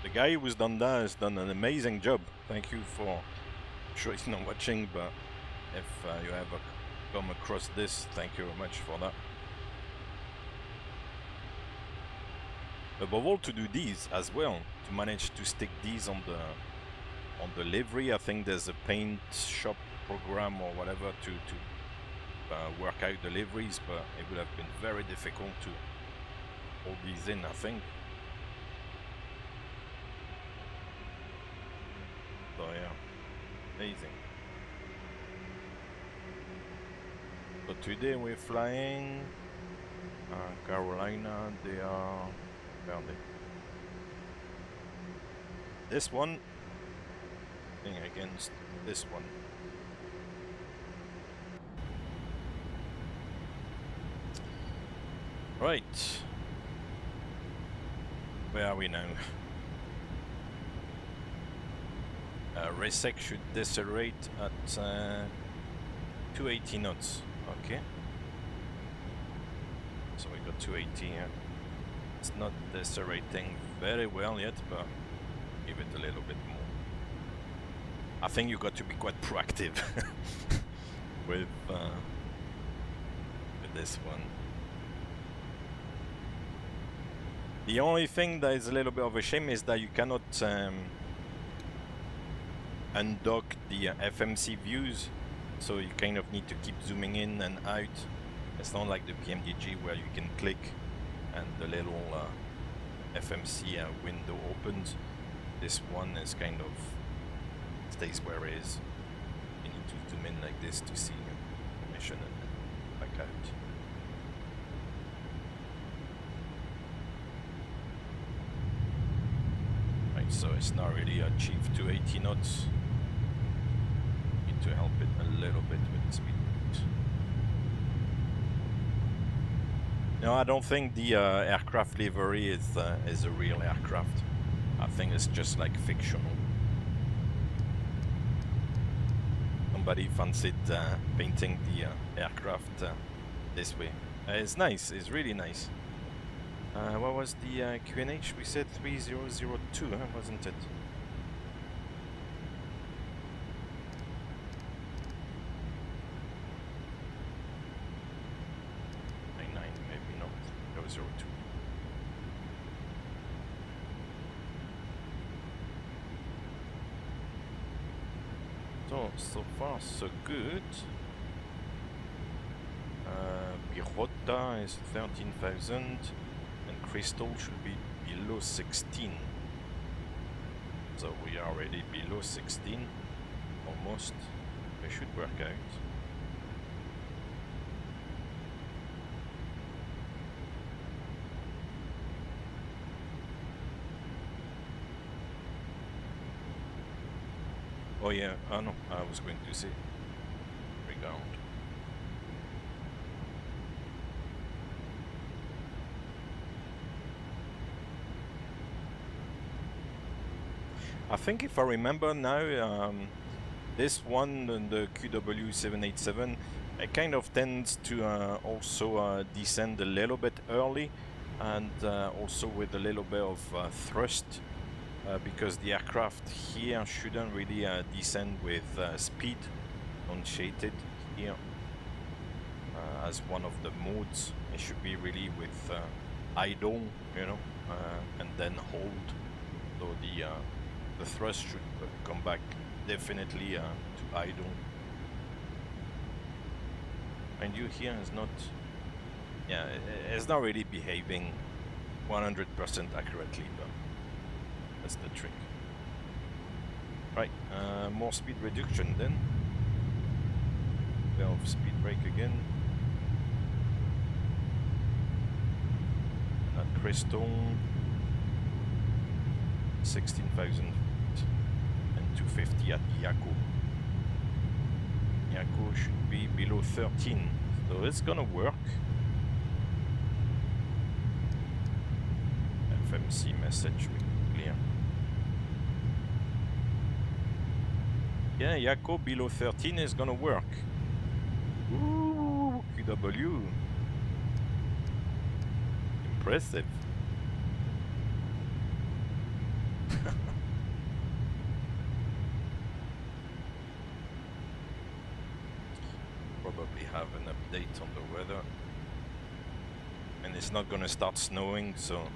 The guy who's done that has done an amazing job. Thank you for, I'm sure he's not watching, but if you ever come across this, thank you very much for that. Above all, to do these as well, to manage to stick these on the livery. I think there's a paint shop program or whatever to work out the liveries, but it would have been very difficult to hold these in, I think. So yeah, amazing. So today we're flying Carolina. They are, where are they? this one thing against this one. Right. Where are we now? Resec should decelerate at 280 knots. Okay. So we got 280 here. It's not decelerating very well yet, but give it a little bit more. I think you got to be quite proactive with this one. The only thing that is a little bit of a shame is that you cannot undock the FMC views, so you kind of need to keep zooming in and out. It's not like the PMDG where you can click and the little FMC window opens. This one is kind of stays where it is. You need to zoom in like this to see information and back out. Right, so it's not really achieved 280 knots. Need to help it a little bit with the speed. No, I don't think the aircraft livery is a real aircraft. I think it's just like fictional. Somebody fancied painting the aircraft this way. It's nice. It's really nice. What was the QNH? We said 3002, wasn't it? 99, maybe not. 002. So far so good. Pirota is 13,000 and Crystal should be below 16. So we are already below 16, almost. It should work out. Oh yeah, no, I was going to say regard. I think if I remember now, this one, the QW787, it kind of tends to also descend a little bit early, and also with a little bit of thrust. Because the aircraft here shouldn't really descend with speed unshaded here as one of the modes. It should be really with idle, you know, and then hold. So the thrust should come back definitely to idle. And you here is not, yeah, it's not really behaving 100% accurately, but that's the trick. Right, more speed reduction then. Valve speed brake again. And at Crystal, 16,000 feet and 250 at Yako. Yako should be below 13, so it's gonna work. FMC message clear. Yeah, Yako below 13 is gonna work. Ooh, QW. Impressive. Probably have an update on the weather. And it's not gonna start snowing, so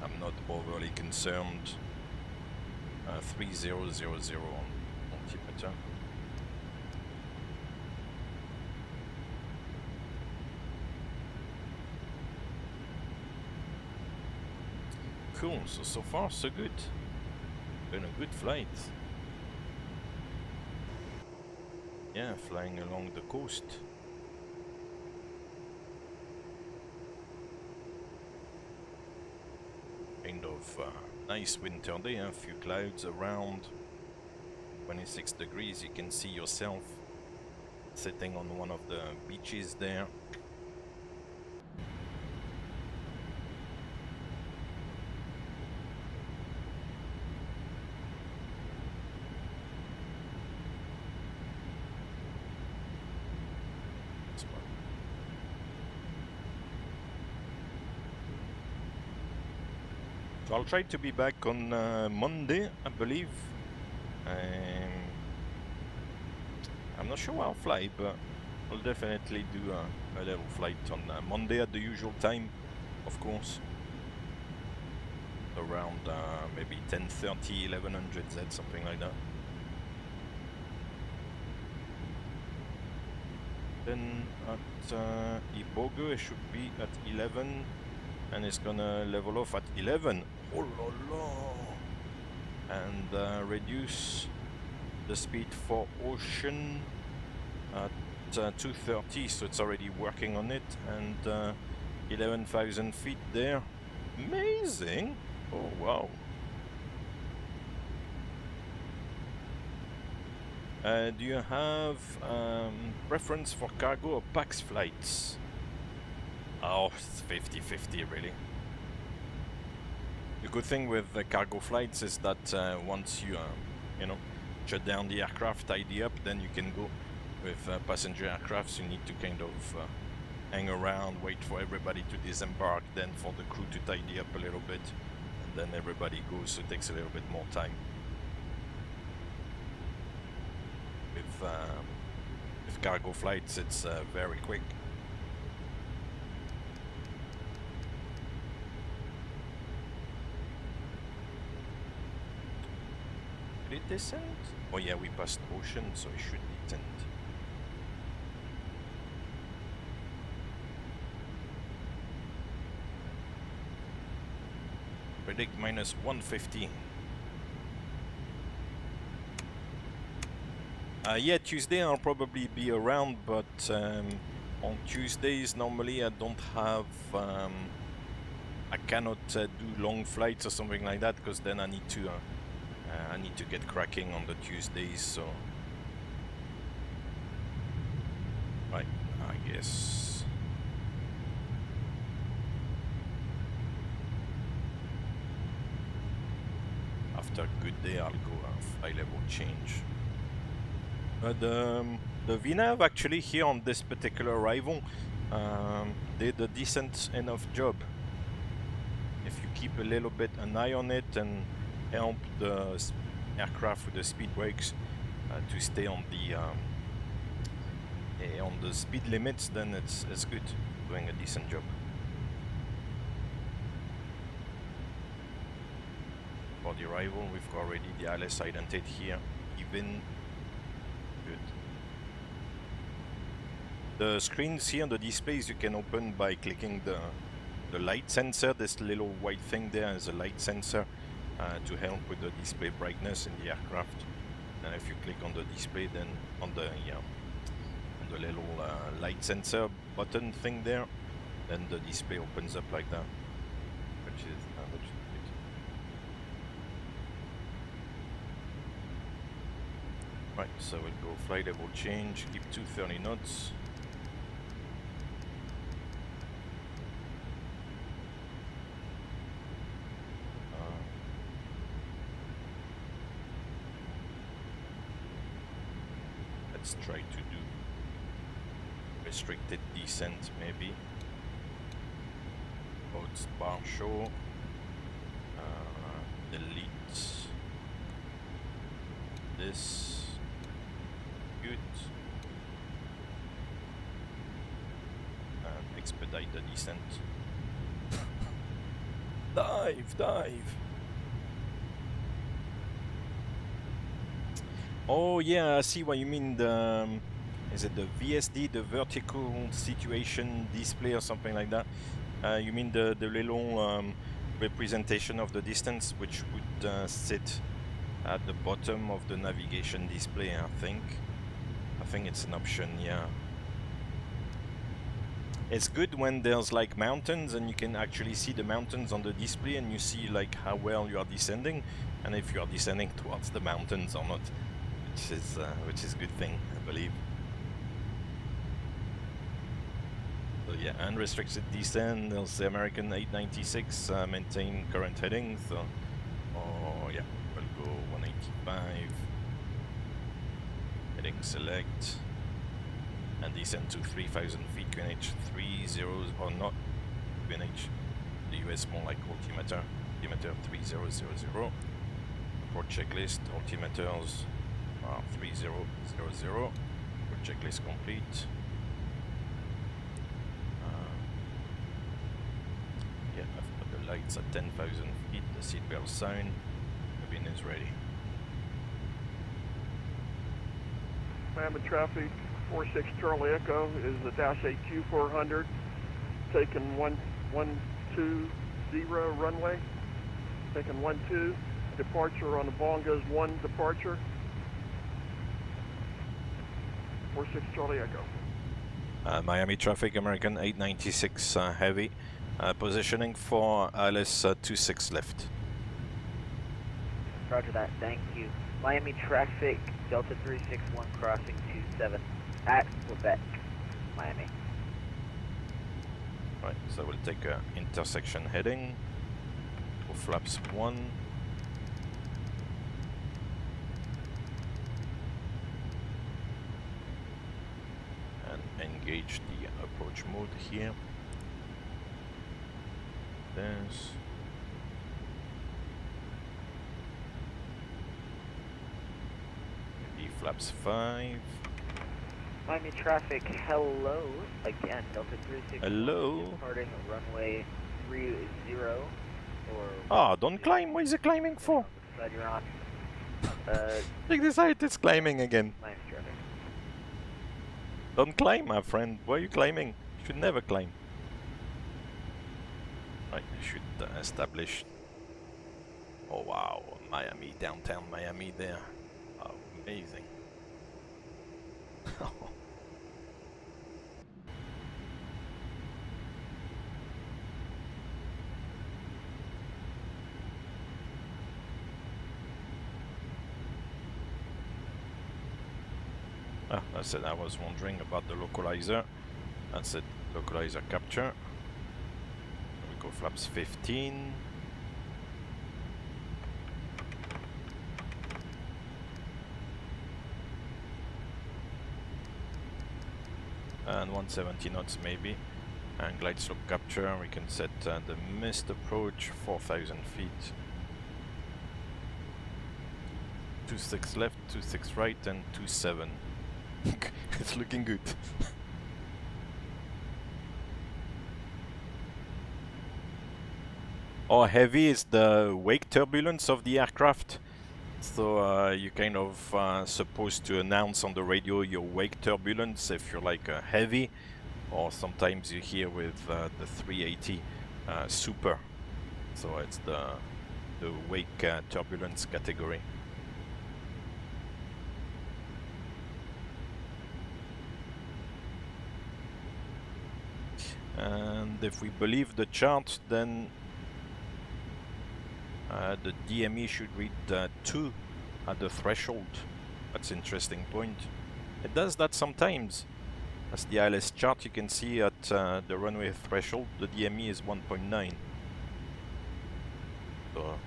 I'm not overly concerned. 3000 on altimeter. Cool, so far so good. Been a good flight. Yeah, flying along the coast. Kind of nice winter day, a few clouds around, 26 degrees, you can see yourself sitting on one of the beaches there. So I'll try to be back on Monday, I believe. I'm not sure I'll fly, but I'll definitely do a little flight on Monday at the usual time, of course. Around maybe 10:30, 1100 Z, something like that. Then at Ibogo, it should be at 11, and it's gonna level off at 11. Oh la la! And reduce the speed for ocean at 230, so it's already working on it, and 11,000 feet there. Amazing! Oh wow! Do you have preference for cargo or pax flights? Oh, it's 50-50 really. The good thing with the cargo flights is that once you, you know, shut down the aircraft, tidy up, then you can go. With passenger aircrafts, you need to kind of hang around, wait for everybody to disembark, then for the crew to tidy up a little bit, and then everybody goes, so it takes a little bit more time. With cargo flights, it's very quick. Did it descend? Oh yeah, we passed ocean, so it should descend. Predict minus 150. Yeah, Tuesday I'll probably be around, but on Tuesdays normally I don't have, I cannot do long flights or something like that, because then I need to get cracking on the Tuesdays, so right, I guess. After a good day I'll go high level change. The VNAV actually here on this particular arrival did a decent enough job. If you keep a little bit an eye on it and help the aircraft with the speed brakes to stay on the speed limits, then it's good, doing a decent job. For the arrival, we've got already the ILS identified here, even. Good. The screens here, the displays, you can open by clicking the light sensor. This little white thing there is a light sensor to help with the display brightness in the aircraft. And if you click on the display, then on the little light sensor button thing there, then the display opens up like that, which is good. Right, so we'll go flight level change, keep 230 knots. Let's try to do restricted descent maybe. Boats bar show. Delete this. Good. And expedite the descent. Dive! Oh yeah, I see what you mean. Is it the VSD, the vertical situation display or something like that? You mean the little representation of the distance, which would sit at the bottom of the navigation display, I think. I think it's an option, yeah. It's good when there's like mountains and you can actually see the mountains on the display and you see like how well you are descending and if you are descending towards the mountains or not, which is a good thing, I believe. So yeah, unrestricted descent. There's the American 896 maintain current heading. So, oh yeah, we'll go 185. Heading select. And descend to 3,000 feet, QNH 30 or not, QNH, the US more like altimeter, altimeter 3000, report checklist, altimeters are 3000, report checklist complete. Yeah, I've got the lights at 10,000 feet, the seatbelt sign, cabin is ready. Miami traffic. 46 Charlie Echo is the Dash 8 Q400, taking 120 runway, taking 12, departure on the Bongas 1 departure, 46 Charlie Echo. Miami traffic, American 896 heavy, positioning for ILS 26 left. Roger that, thank you. Miami traffic, Delta 361 crossing 27. At Quebec, Miami. Right, so we'll take a intersection heading for flaps 1. And engage the approach mode here. This. The flaps 5. Miami traffic, hello, again, Delta 36. Hello. Departing runway 30, or... Ah, don't climb, what is it climbing for? The side you're on. Check this out, it's climbing again. Miami traffic. Don't climb, my friend, why are you climbing? You should never climb. Right, I should establish... Oh wow, Miami, downtown Miami there. Oh, amazing. That's it, I was wondering about the localizer. That's it, Localizer Capture. We go flaps 15. And 170 knots maybe. And glide slope capture, we can set the missed approach 4,000 feet. 26 left, 26 right, and 27. It's looking good. Heavy is the wake turbulence of the aircraft. So you kind of supposed to announce on the radio your wake turbulence if you're like a heavy, or sometimes you hear with the 380 super. So it's the wake turbulence category. And if we believe the chart, then the DME should read 2 at the threshold. That's an interesting point. It does that sometimes. As the ILS chart, you can see at the runway threshold, the DME is 1.9. So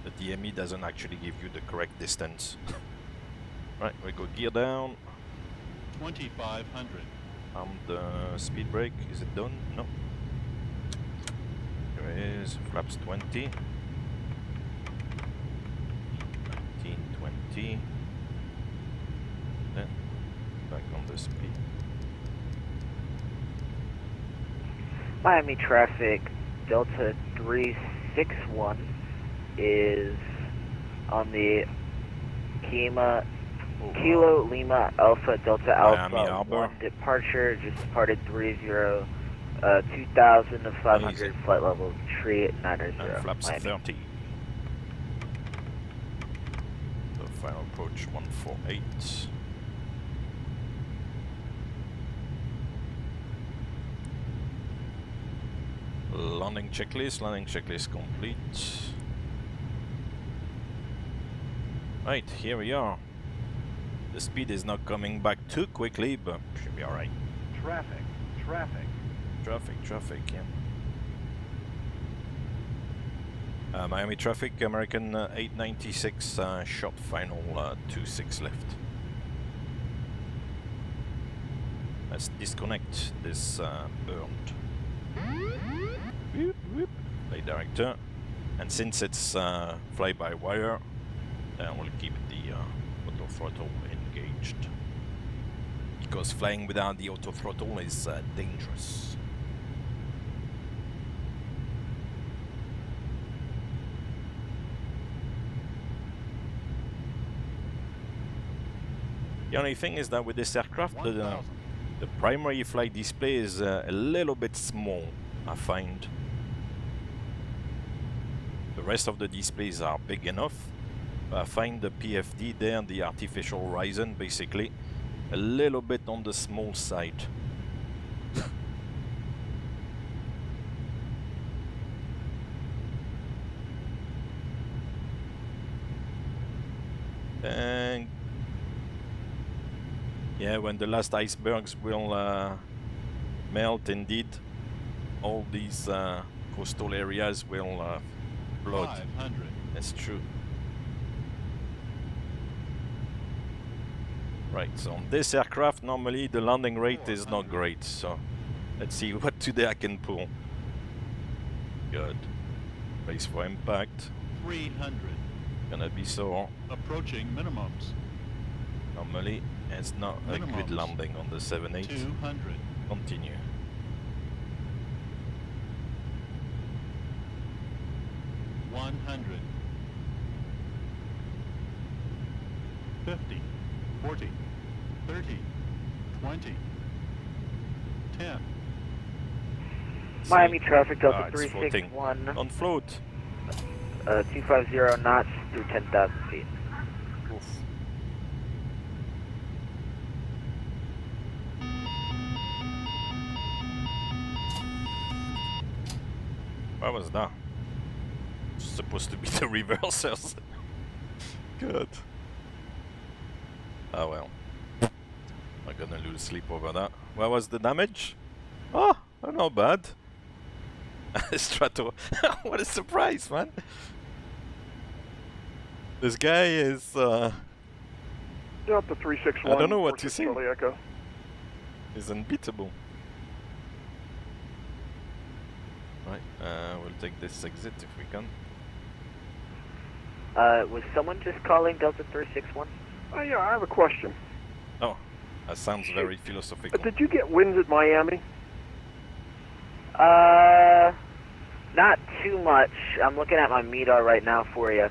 the DME doesn't actually give you the correct distance. Right, we go gear down. 2,500. The speed brake, is it done? No. Here it is, flaps 20. 1920. Then back on the speed. Miami traffic, Delta 361 is on the Kilo Lima Alpha Delta Alpha 1 departure, just departed 2,500 flight level 390. Flaps 30. The final approach 148. landing checklist complete. Right, here we are. The speed is not coming back too quickly, but should be alright. Traffic. Traffic, yeah. Miami traffic, American 896, shot final, 26 left. Let's disconnect this burned. Whoop, whoop. Play director. And since it's fly-by-wire, then we'll keep the auto throttle engaged. Because flying without the auto throttle is dangerous. The only thing is that with this aircraft, the primary flight display is a little bit small, I find. The rest of the displays are big enough, but I find the PFD there, the artificial horizon, basically, a little bit on the small side. And yeah, when the last icebergs will melt, indeed, all these coastal areas will flood. 500. That's true. Right, so on this aircraft, normally the landing rate is not great, so let's see what today I can pull. Good. Brace for impact. 300. Gonna be so. Approaching minimums. Normally, it's not a good landing on the 7-8. 200. Continue. $100. 50. 40. 30. 20. 10. Miami traffic, Delta it's 361. On float. 250 knots through 10,000 feet. Oof. What was that? It's supposed to be the reversers. Good. Oh well. I'm gonna lose sleep over that. What was the damage? Oh, not bad. Strato. What a surprise, man. This guy is Delta 361. I don't know what to say. Charlie Echo. He's unbeatable. Right, we'll take this exit if we can. Was someone just calling Delta 361? Yeah, I have a question. Oh, that sounds very philosophical. Did you get winds at Miami? Not too much. I'm looking at my MEDAR right now for you.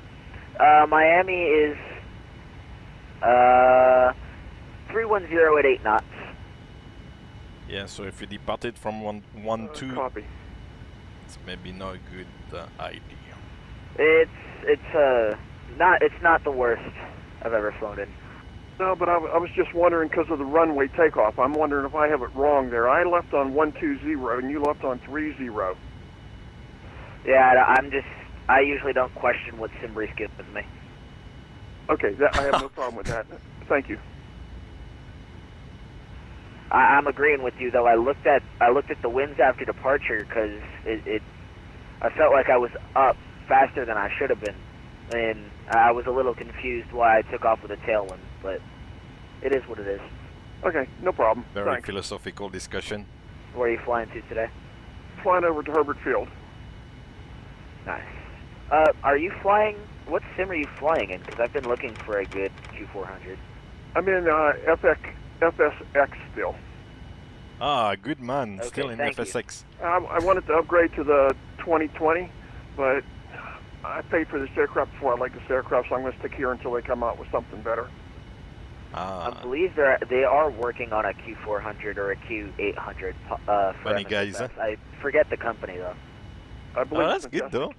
Miami is 310 at 8 knots. Yeah, so if you departed from 112, copy. it's maybe not a good idea. It's not the worst I've ever flown in. No, but I was just wondering because of the runway takeoff. I'm wondering if I have it wrong there. I left on 120 and you left on 30. Yeah, I usually don't question what SimBrief gives me. Okay, I have no problem with that. Thank you. I'm agreeing with you though. I looked at the winds after departure because I felt like I was up faster than I should have been, and I was a little confused why I took off with a tailwind, but it is what it is. Okay, no problem. Very Thanks. philosophical discussion. Where are you flying to today? Flying over to Herbert Field. Nice. Are you flying? What sim are you flying in? Because I've been looking for a good Q400. I'm in FSX still. Ah, good man. Okay, Still in thank FSX. I wanted to upgrade to the 2020, but I paid for this aircraft before I like this aircraft, so I'm going to stick here until they come out with something better. I believe they are working on a Q400 or a Q800. Funny guys, huh? I forget the company though. I believe that's good though.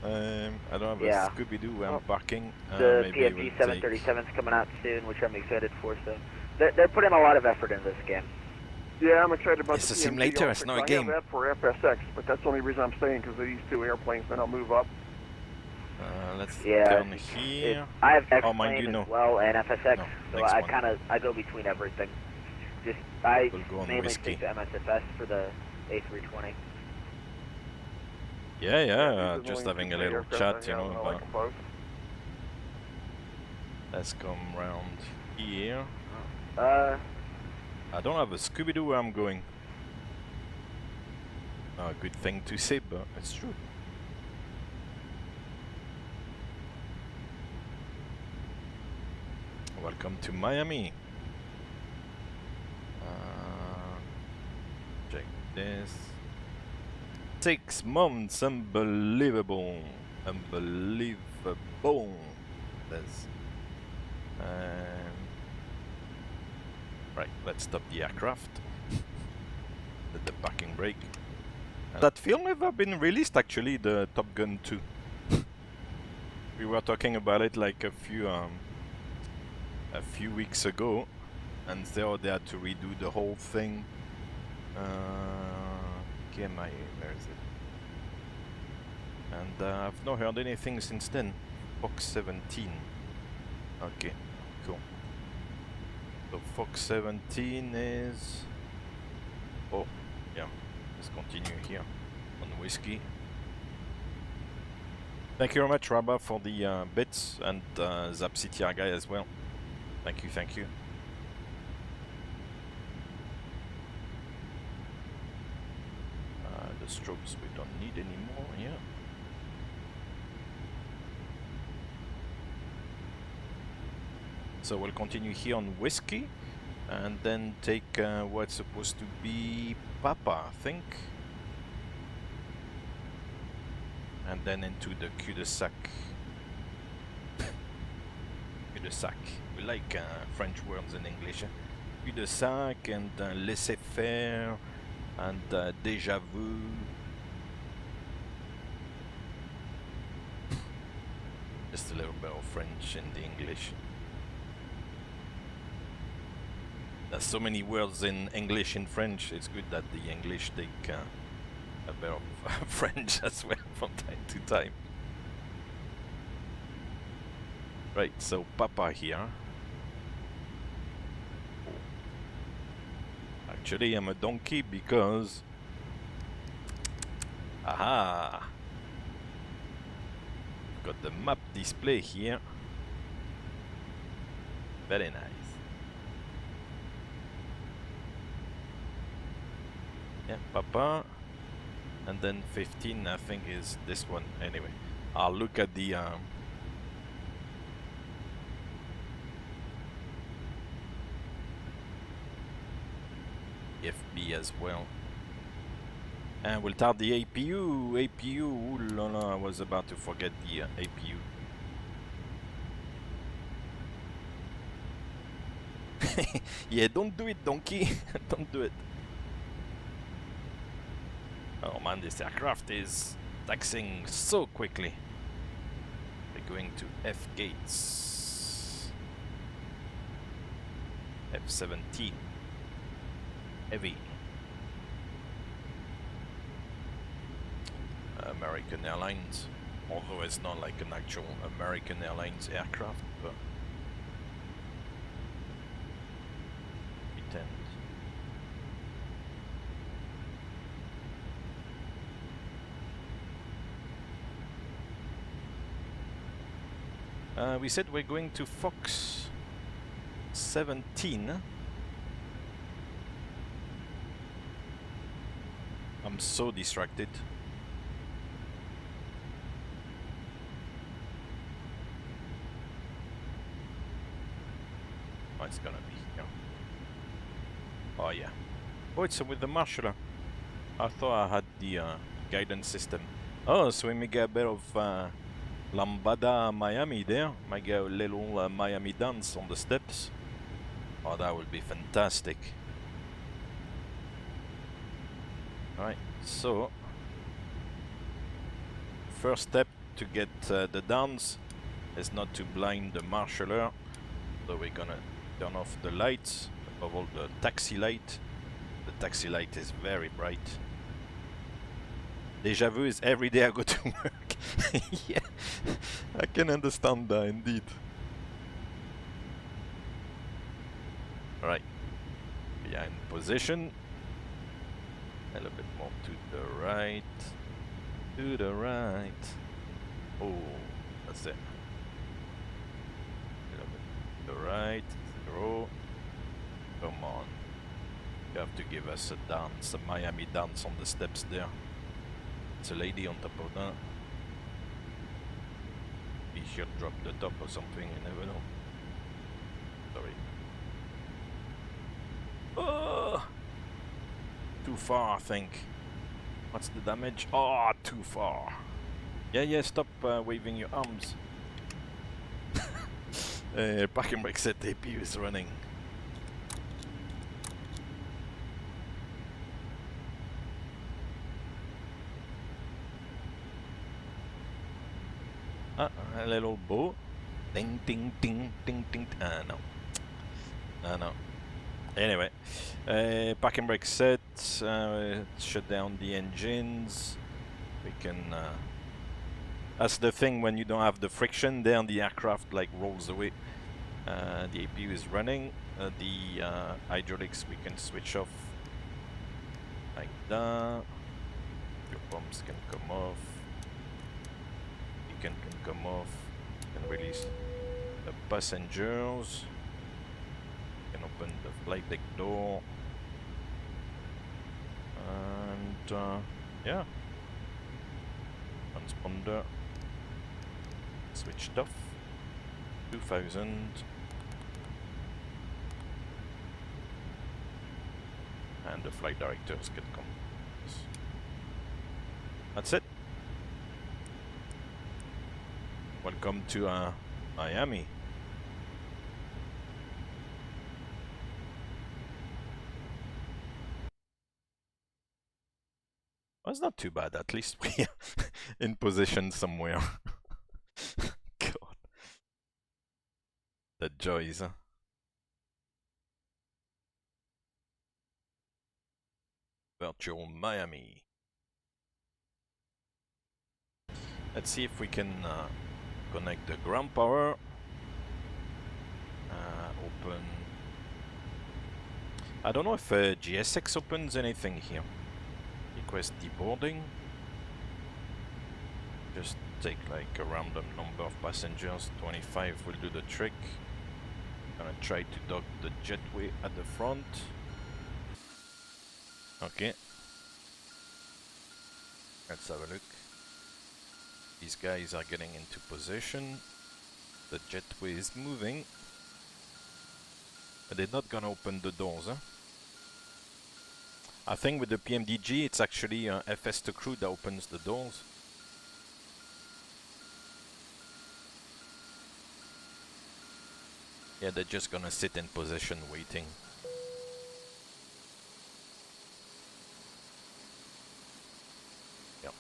I don't have a Scooby-Doo where I'm parking. The maybe PFD 737's coming out soon, which I'm excited for. So they're putting a lot of effort in this game. Yeah, I'm excited about It's the a PMG simulator, also, it's not a 'cause game. I have that for FSX, but that's the only reason I'm staying because of these two airplanes. Then I'll move up. Let's Yeah, turn it's, here. I have Oh, mind X-Plane you, no. as well and FSX, No, so next I one. I go between everything. I We'll go on mainly whiskey. stick to MSFS for the A320. Yeah, These are the just only having two a little aircraft chat, I you have, know, and I about... like them both. Let's come round here. Uh, I don't have a Scooby-Doo where I'm going. A good thing to say, but it's true. Welcome to Miami. Check this. 6 months, unbelievable. Unbelievable. This. Right, let's stop the aircraft. Did the parking brake. That film never been released actually, the Top Gun 2. We were talking about it like a few weeks ago, and they had to redo the whole thing. KMIA, where is it? And I've not heard anything since then. Fox 17. Okay, cool. So Fox 17 is... Oh, yeah. Let's continue here on whiskey. Thank you very much, Rabba, for the bits, and Zap CTR guy as well. Thank you, thank you. The strobes we don't need anymore, yeah. So we'll continue here on whiskey, and then take what's supposed to be Papa, I think. And then into the cul-de-sac. Cul-de-sac. We like French words in English. Cul-de-sac and laissez-faire and déjà vu. Just a little bit of French in the English. There's so many words in English and French. It's good that the English take a bit of French as well from time to time. Right, so Papa here. Actually, I'm a donkey because... Aha! Got the map display here. Very nice. Yeah, Papa. And then 15, I think, is this one. Anyway, I'll look at the FB as well. And we'll start the APU. APU. Ooh la la, I was about to forget the APU. Yeah, don't do it, donkey. Don't do it. Oh man, this aircraft is taxiing so quickly. We're going to F gates. F-17. Heavy. American Airlines. Although it's not like an actual American Airlines aircraft, but... pretend. We said we're going to Fox 17. I'm so distracted. Oh, it's gonna be here. Oh yeah. Oh, it's with the marshaller. I thought I had the guidance system. Oh, so we may get a bit of Lambada Miami there. Might get a little Miami dance on the steps. Oh, that would be fantastic. Alright, so first step to get the downs is not to blind the marshaller. So we're gonna turn off the lights, above all the taxi light, The taxi light is very bright. Deja vu is every day I go to work. Yeah, I can understand that indeed. Right, we are in position. A little bit more to the right. To the right. Oh, that's it. A little bit to the right. 0. Come on. You have to give us a dance, a Miami dance on the steps there. It's a lady on top of that. Be sure to drop the top or something, you never know. Sorry. Oh! Too far, I think. What's the damage? Oh, too far. Yeah, stop waving your arms. Parking brake set APU is running. A little bow. Ding, ding, ding, ding, ding. No. No. Anyway, parking brake set. Shut down the engines. We can. That's the thing when you don't have the friction. Then the aircraft like rolls away. The APU is running. The hydraulics we can switch off like that. Your pumps can come off. Can come off. Can release the passengers. Can open the flight deck door. And yeah. Transponder switched off. 2000. And the flight directors can come. That's it. Welcome to Miami. Well, it's not too bad. At least we are in position somewhere. God. The joys, huh? Virtual Miami. Let's see if we can connect the ground power. Open. I don't know if GSX opens anything here. Request deboarding. Just take like a random number of passengers. 25 will do the trick. Gonna try to dock the jetway at the front. Okay. Let's have a look. These guys are getting into position. The jetway is moving. But they're not gonna open the doors, huh? I think with the PMDG it's actually FS to crew that opens the doors. Yeah, they're just gonna sit in position waiting. Yep.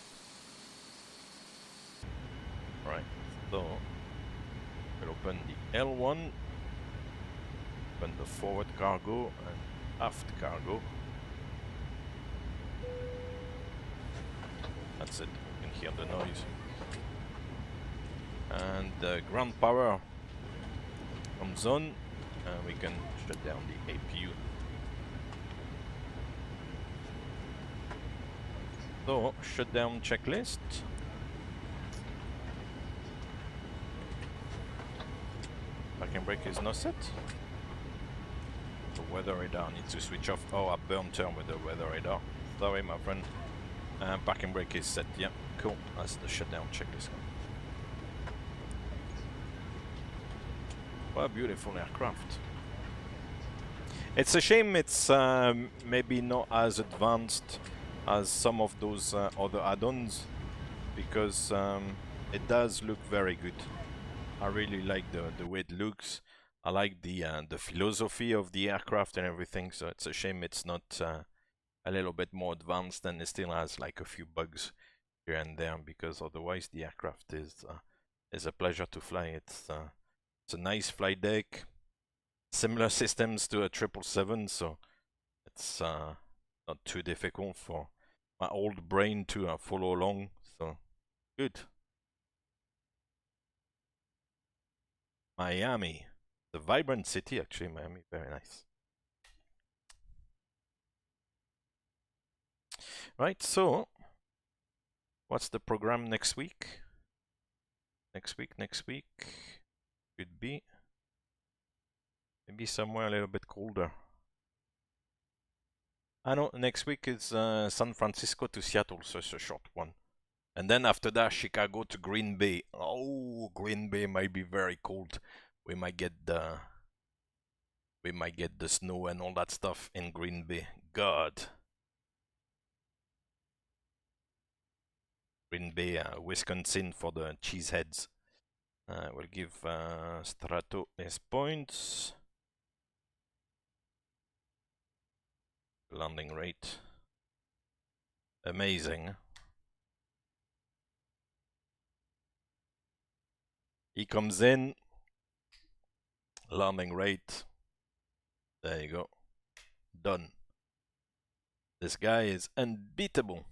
Right, so we'll open the L1, open the forward cargo and aft cargo. That's it, you can hear the noise. And the ground power comes on, and we can shut down the APU. So, shutdown checklist. Parking brake is not set. The weather radar needs to switch off. Oh, I burned turn with the weather radar. Sorry, my friend. Parking brake is set. Yeah, cool. That's the shutdown checklist. What a beautiful aircraft. It's a shame it's maybe not as advanced as some of those other add-ons, because it does look very good. I really like the way it looks. I like the philosophy of the aircraft and everything, so it's a shame it's not a little bit more advanced, and it still has like a few bugs here and there, because otherwise the aircraft is a pleasure to fly. It's a nice flight deck, similar systems to a 777, so it's Not too difficult for my old brain to follow along, so good. Miami, the vibrant city actually, Miami, very nice. Right, so what's the program next week? Next week could be maybe somewhere a little bit colder. I know next week is San Francisco to Seattle, so it's a short one. And then after that, Chicago to Green Bay. Oh, Green Bay might be very cold. We might get the snow and all that stuff in Green Bay. God. Green Bay, Wisconsin for the cheeseheads. We'll give Strato his points. Landing rate. Amazing. He comes in. Landing rate. There you go. Done. This guy is unbeatable.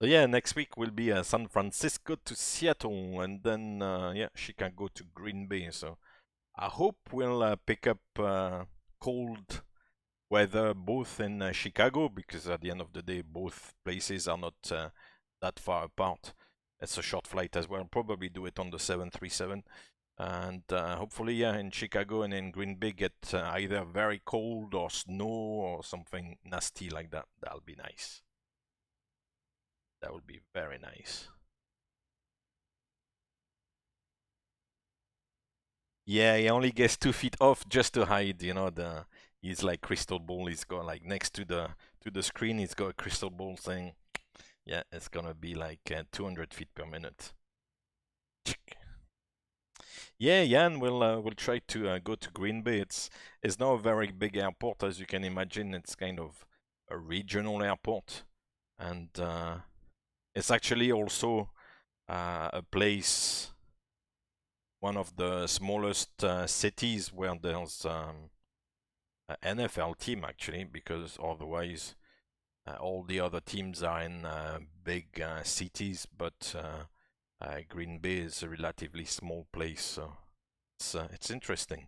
So yeah, next week will be San Francisco to Seattle, and then yeah, Chicago to Green Bay. So I hope we'll pick up cold weather both in Chicago, because at the end of the day, both places are not that far apart. It's a short flight as well. Probably do it on the 737, and hopefully, yeah, in Chicago and in Green Bay get either very cold or snow or something nasty like that. That'll be nice. That would be very nice. Yeah, he only gets 2 feet off just to hide, you know, he's like crystal ball. He's got like next to the screen, he's got a crystal ball saying, yeah, it's gonna be like 200 feet per minute. Yeah, Jan will try to go to Green Bay. It's not a very big airport, as you can imagine. It's kind of a regional airport, and it's actually also a place, one of the smallest cities where there's an NFL team actually, because otherwise all the other teams are in big cities, but Green Bay is a relatively small place, so it's interesting.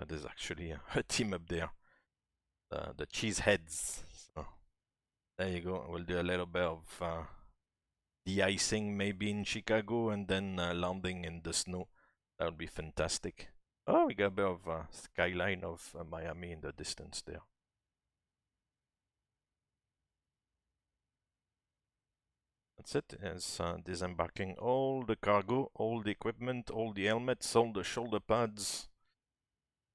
There's actually a team up there, the Cheeseheads. So there you go. We'll do a little bit of de-icing maybe in Chicago, and then landing in the snow. That would be fantastic. Oh, we got a bit of skyline of Miami in the distance there. That's it. It's disembarking all the cargo, all the equipment, all the helmets, all the shoulder pads,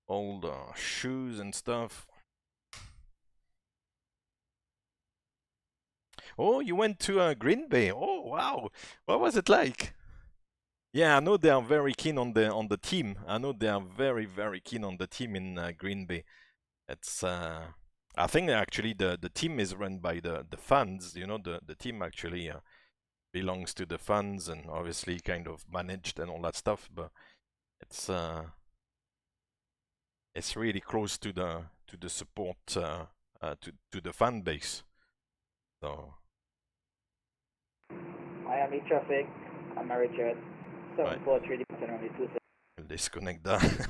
all the shoes and stuff. Oh, you went to Green Bay. Oh, wow. What was it like? Yeah, I know they are very keen on the team. I know they are very, very keen on the team in Green Bay. It's I think actually the team is run by the fans. You know, the team actually belongs to the fans, and obviously kind of managed and all that stuff. But it's really close to the support to the fan base. So Miami traffic, Amerijet, 743 only 27. We'll disconnect that.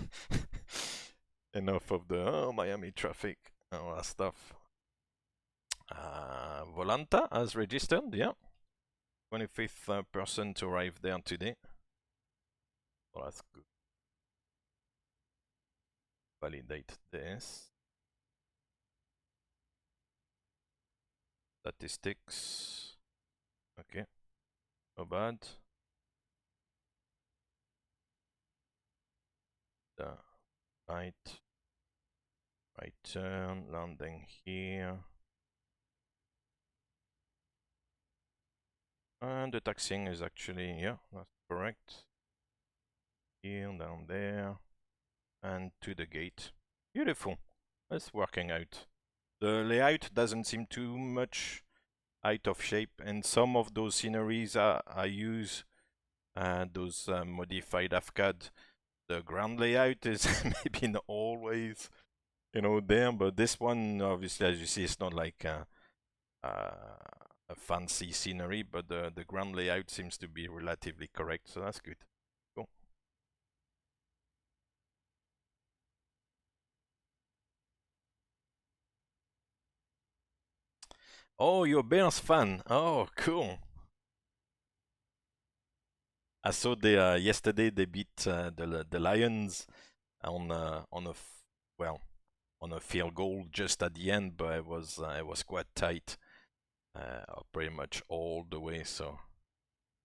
Enough of the Miami traffic and all that stuff. Volanta has registered, yeah. 25th person to arrive there today. So that's good. Validate this. Statistics. Okay. Not bad. The right turn, landing here. And the taxiing is actually, yeah, that's correct. Here, down there, and to the gate. Beautiful. That's working out. The layout doesn't seem too much out of shape, and some of those sceneries I use those modified AFCAD the ground layout is maybe not always, you know, there, but this one, obviously, as you see, it's not like a fancy scenery, but the ground layout seems to be relatively correct, so that's good. Cool. Oh, you're a Bears fan. Oh, cool. I saw they yesterday they beat the Lions on on a field goal just at the end, but it was quite tight, pretty much all the way. So,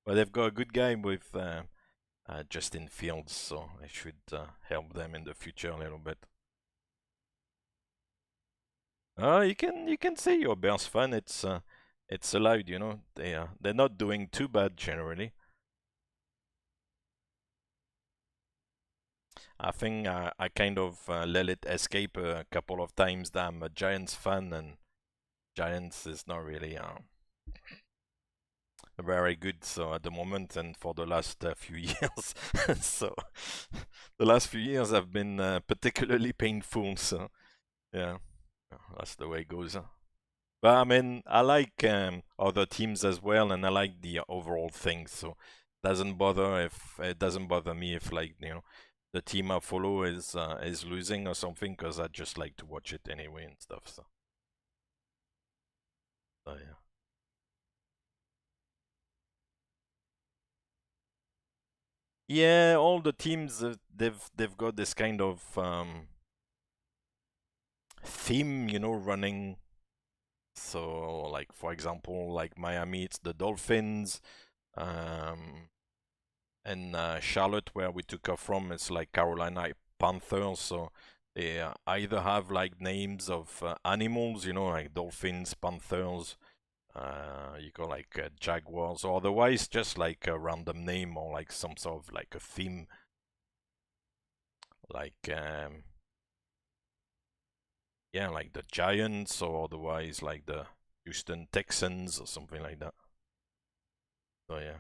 but they've got a good guy with Justin Fields, so I should help them in the future a little bit. You can say you're a Bears fan. It's allowed, you know. They're not doing too bad generally. I think I kind of let it escape a couple of times that I'm a Giants fan, and Giants is not really very good so at the moment and for the last few years. So the last few years have been particularly painful. So yeah, that's the way it goes. But I mean, I like other teams as well, and I like the overall thing. So it doesn't bother me if, like, you know, the team I follow is losing or something, because I just like to watch it anyway and stuff. So yeah. Yeah, all the teams they've got this kind of theme, you know, running. So, like, for example, like Miami, it's the Dolphins, and Charlotte, where we took her from, it's like Carolina Panthers. So they either have like names of animals, you know, like dolphins, panthers. You got like jaguars, or otherwise just like a random name or like some sort of like a theme, like yeah, like the Giants, or otherwise like the Houston Texans or something like that. So yeah,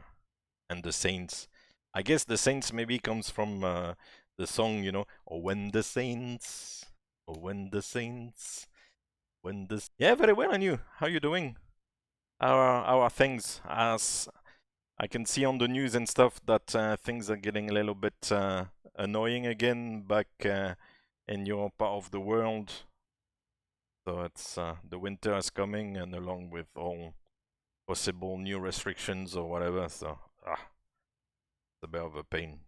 and the Saints. I guess the Saints maybe comes from the song, you know, or when the Saints, or when the Saints, when the. Yeah, very well, and you? How you doing? How are things? As I can see on the news and stuff that things are getting a little bit annoying again back in your part of the world. So it's the winter is coming, and along with all possible new restrictions or whatever. So it's a bit of a pain.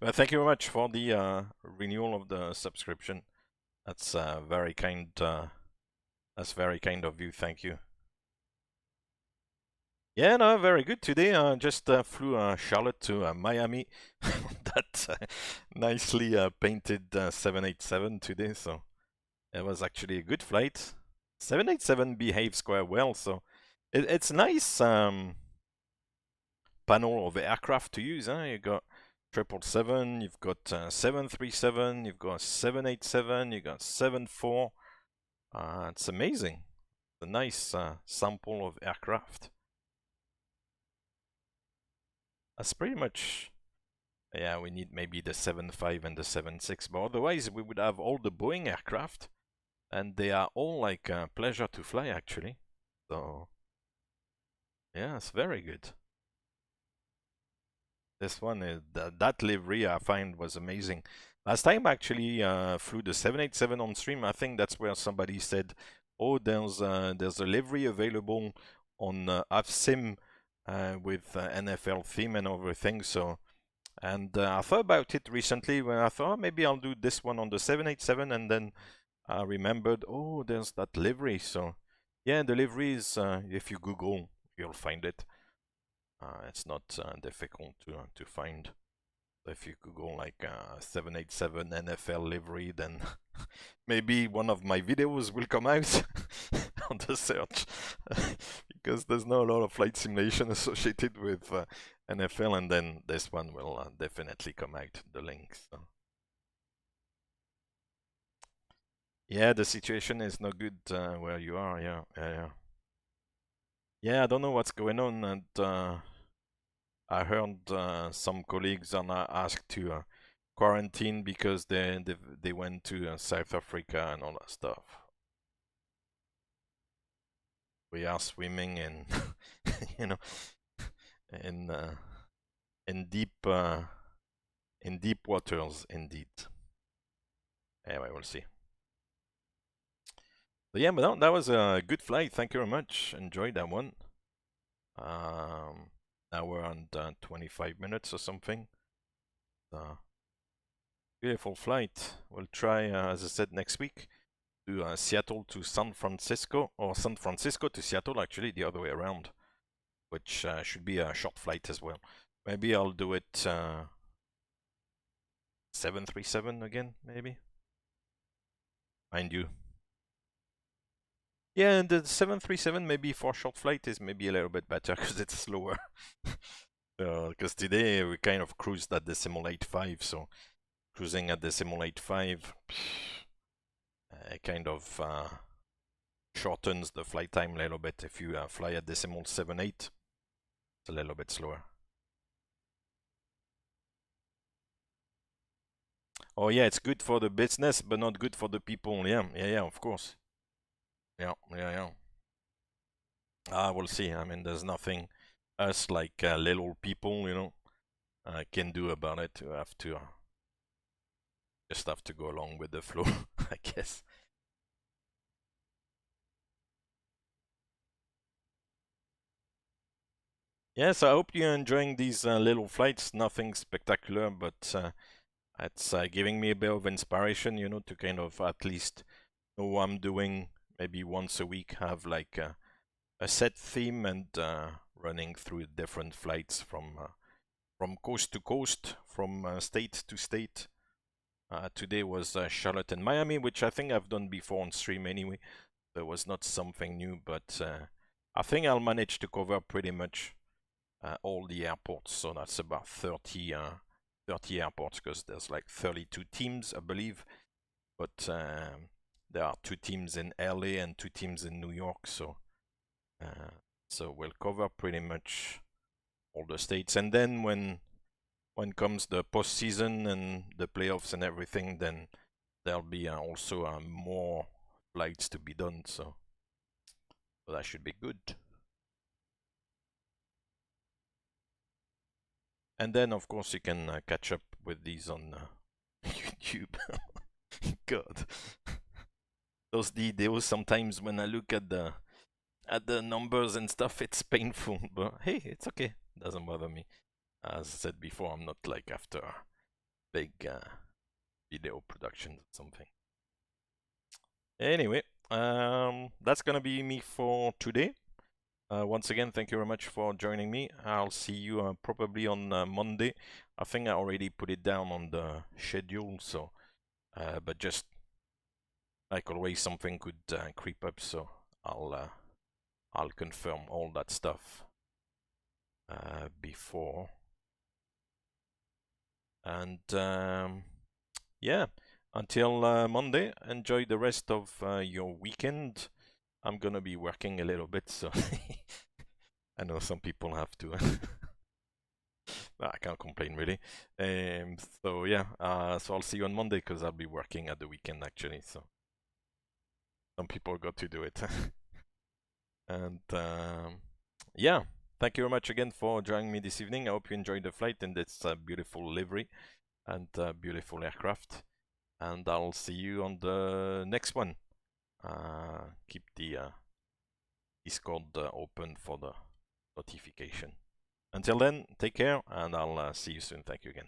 Well, thank you very much for the renewal of the subscription. That's very kind. That's very kind of you. Thank you. Yeah, no, very good. Today I just flew Charlotte to Miami. That nicely painted 787 today, so it was actually a good flight. 787 behaves quite well, so it's nice panel of aircraft to use. You got 777, you've got 737, you've got 787, you got 74. It's amazing. A nice sample of aircraft. That's pretty much. Yeah, we need maybe the 75 and the 76, but otherwise we would have all the Boeing aircraft, and they are all like a pleasure to fly actually. So yeah, it's very good. This one is that livery I find was amazing. Last time I actually flew the 787 on stream. I think that's where somebody said, "Oh, there's a livery available on VATSIM with NFL theme and everything." So, and I thought about it recently when I thought maybe I'll do this one on the 787, and then I remembered, oh, there's that livery. So, yeah, the livery is if you Google, you'll find it. It's not difficult to find. So if you Google like 787 NFL livery, then maybe one of my videos will come out on the search, because there's not a lot of flight simulation associated with NFL, and then this one will definitely come out, the link. So. Yeah, the situation is not good where you are. Yeah, I don't know what's going on, and I heard some colleagues are asked to quarantine because they went to South Africa and all that stuff. We are swimming in, you know, in deep waters indeed. Anyway, we'll see. But yeah, but no, that was a good flight. Thank you very much. Enjoyed that one. Now we're on 25 minutes or something. Beautiful flight. We'll try, as I said, next week to Seattle to San Francisco, or San Francisco to Seattle, actually the other way around, which should be a short flight as well. Maybe I'll do it 737 again, maybe. Mind you. Yeah, and the 737 maybe for short flight is maybe a little bit better because it's slower. Because today we kind of cruised at decimal 8.5, so cruising at decimal 8.5 kind of shortens the flight time a little bit. If you fly at decimal 7.8, it's a little bit slower. Oh yeah, it's good for the business, but not good for the people. Yeah, of course. Yeah. We'll see. I mean, there's nothing us like little people, you know, can do about it. You have to just have to go along with the flow, I guess. Yes, I hope you're enjoying these little flights. Nothing spectacular, but it's giving me a bit of inspiration, you know, to kind of at least know what I'm doing. Maybe once a week have like a set theme and running through different flights from coast to coast, from state to state. Today was Charlotte and Miami, which I think I've done before on stream anyway. There was not something new, but I think I'll manage to cover pretty much all the airports. So that's about 30 airports, because there's like 32 teams, I believe. But there are 2 teams in LA and 2 teams in New York, so we'll cover pretty much all the states. And then when comes the postseason and the playoffs and everything, then there'll be also more flights to be done. So that should be good. And then, of course, you can catch up with these on YouTube. God, those videos sometimes when I look at the numbers and stuff, it's painful. But hey, it's okay. Doesn't bother me. As I said before, I'm not like after big video productions or something. Anyway, that's gonna be me for today. Once again, thank you very much for joining me. I'll see you probably on Monday. I think I already put it down on the schedule, so but just like always, something could creep up, so I'll confirm all that stuff before. And yeah, until Monday, enjoy the rest of your weekend. I'm gonna be working a little bit, so I know some people have to. I can't complain really. So yeah, so I'll see you on Monday because I'll be working at the weekend actually. So some people got to do it. And yeah, thank you very much again for joining me this evening. I hope you enjoyed the flight in this beautiful livery and beautiful aircraft. And I'll see you on the next one. Keep the Discord open for the notification. Until then, take care, and I'll see you soon. Thank you again.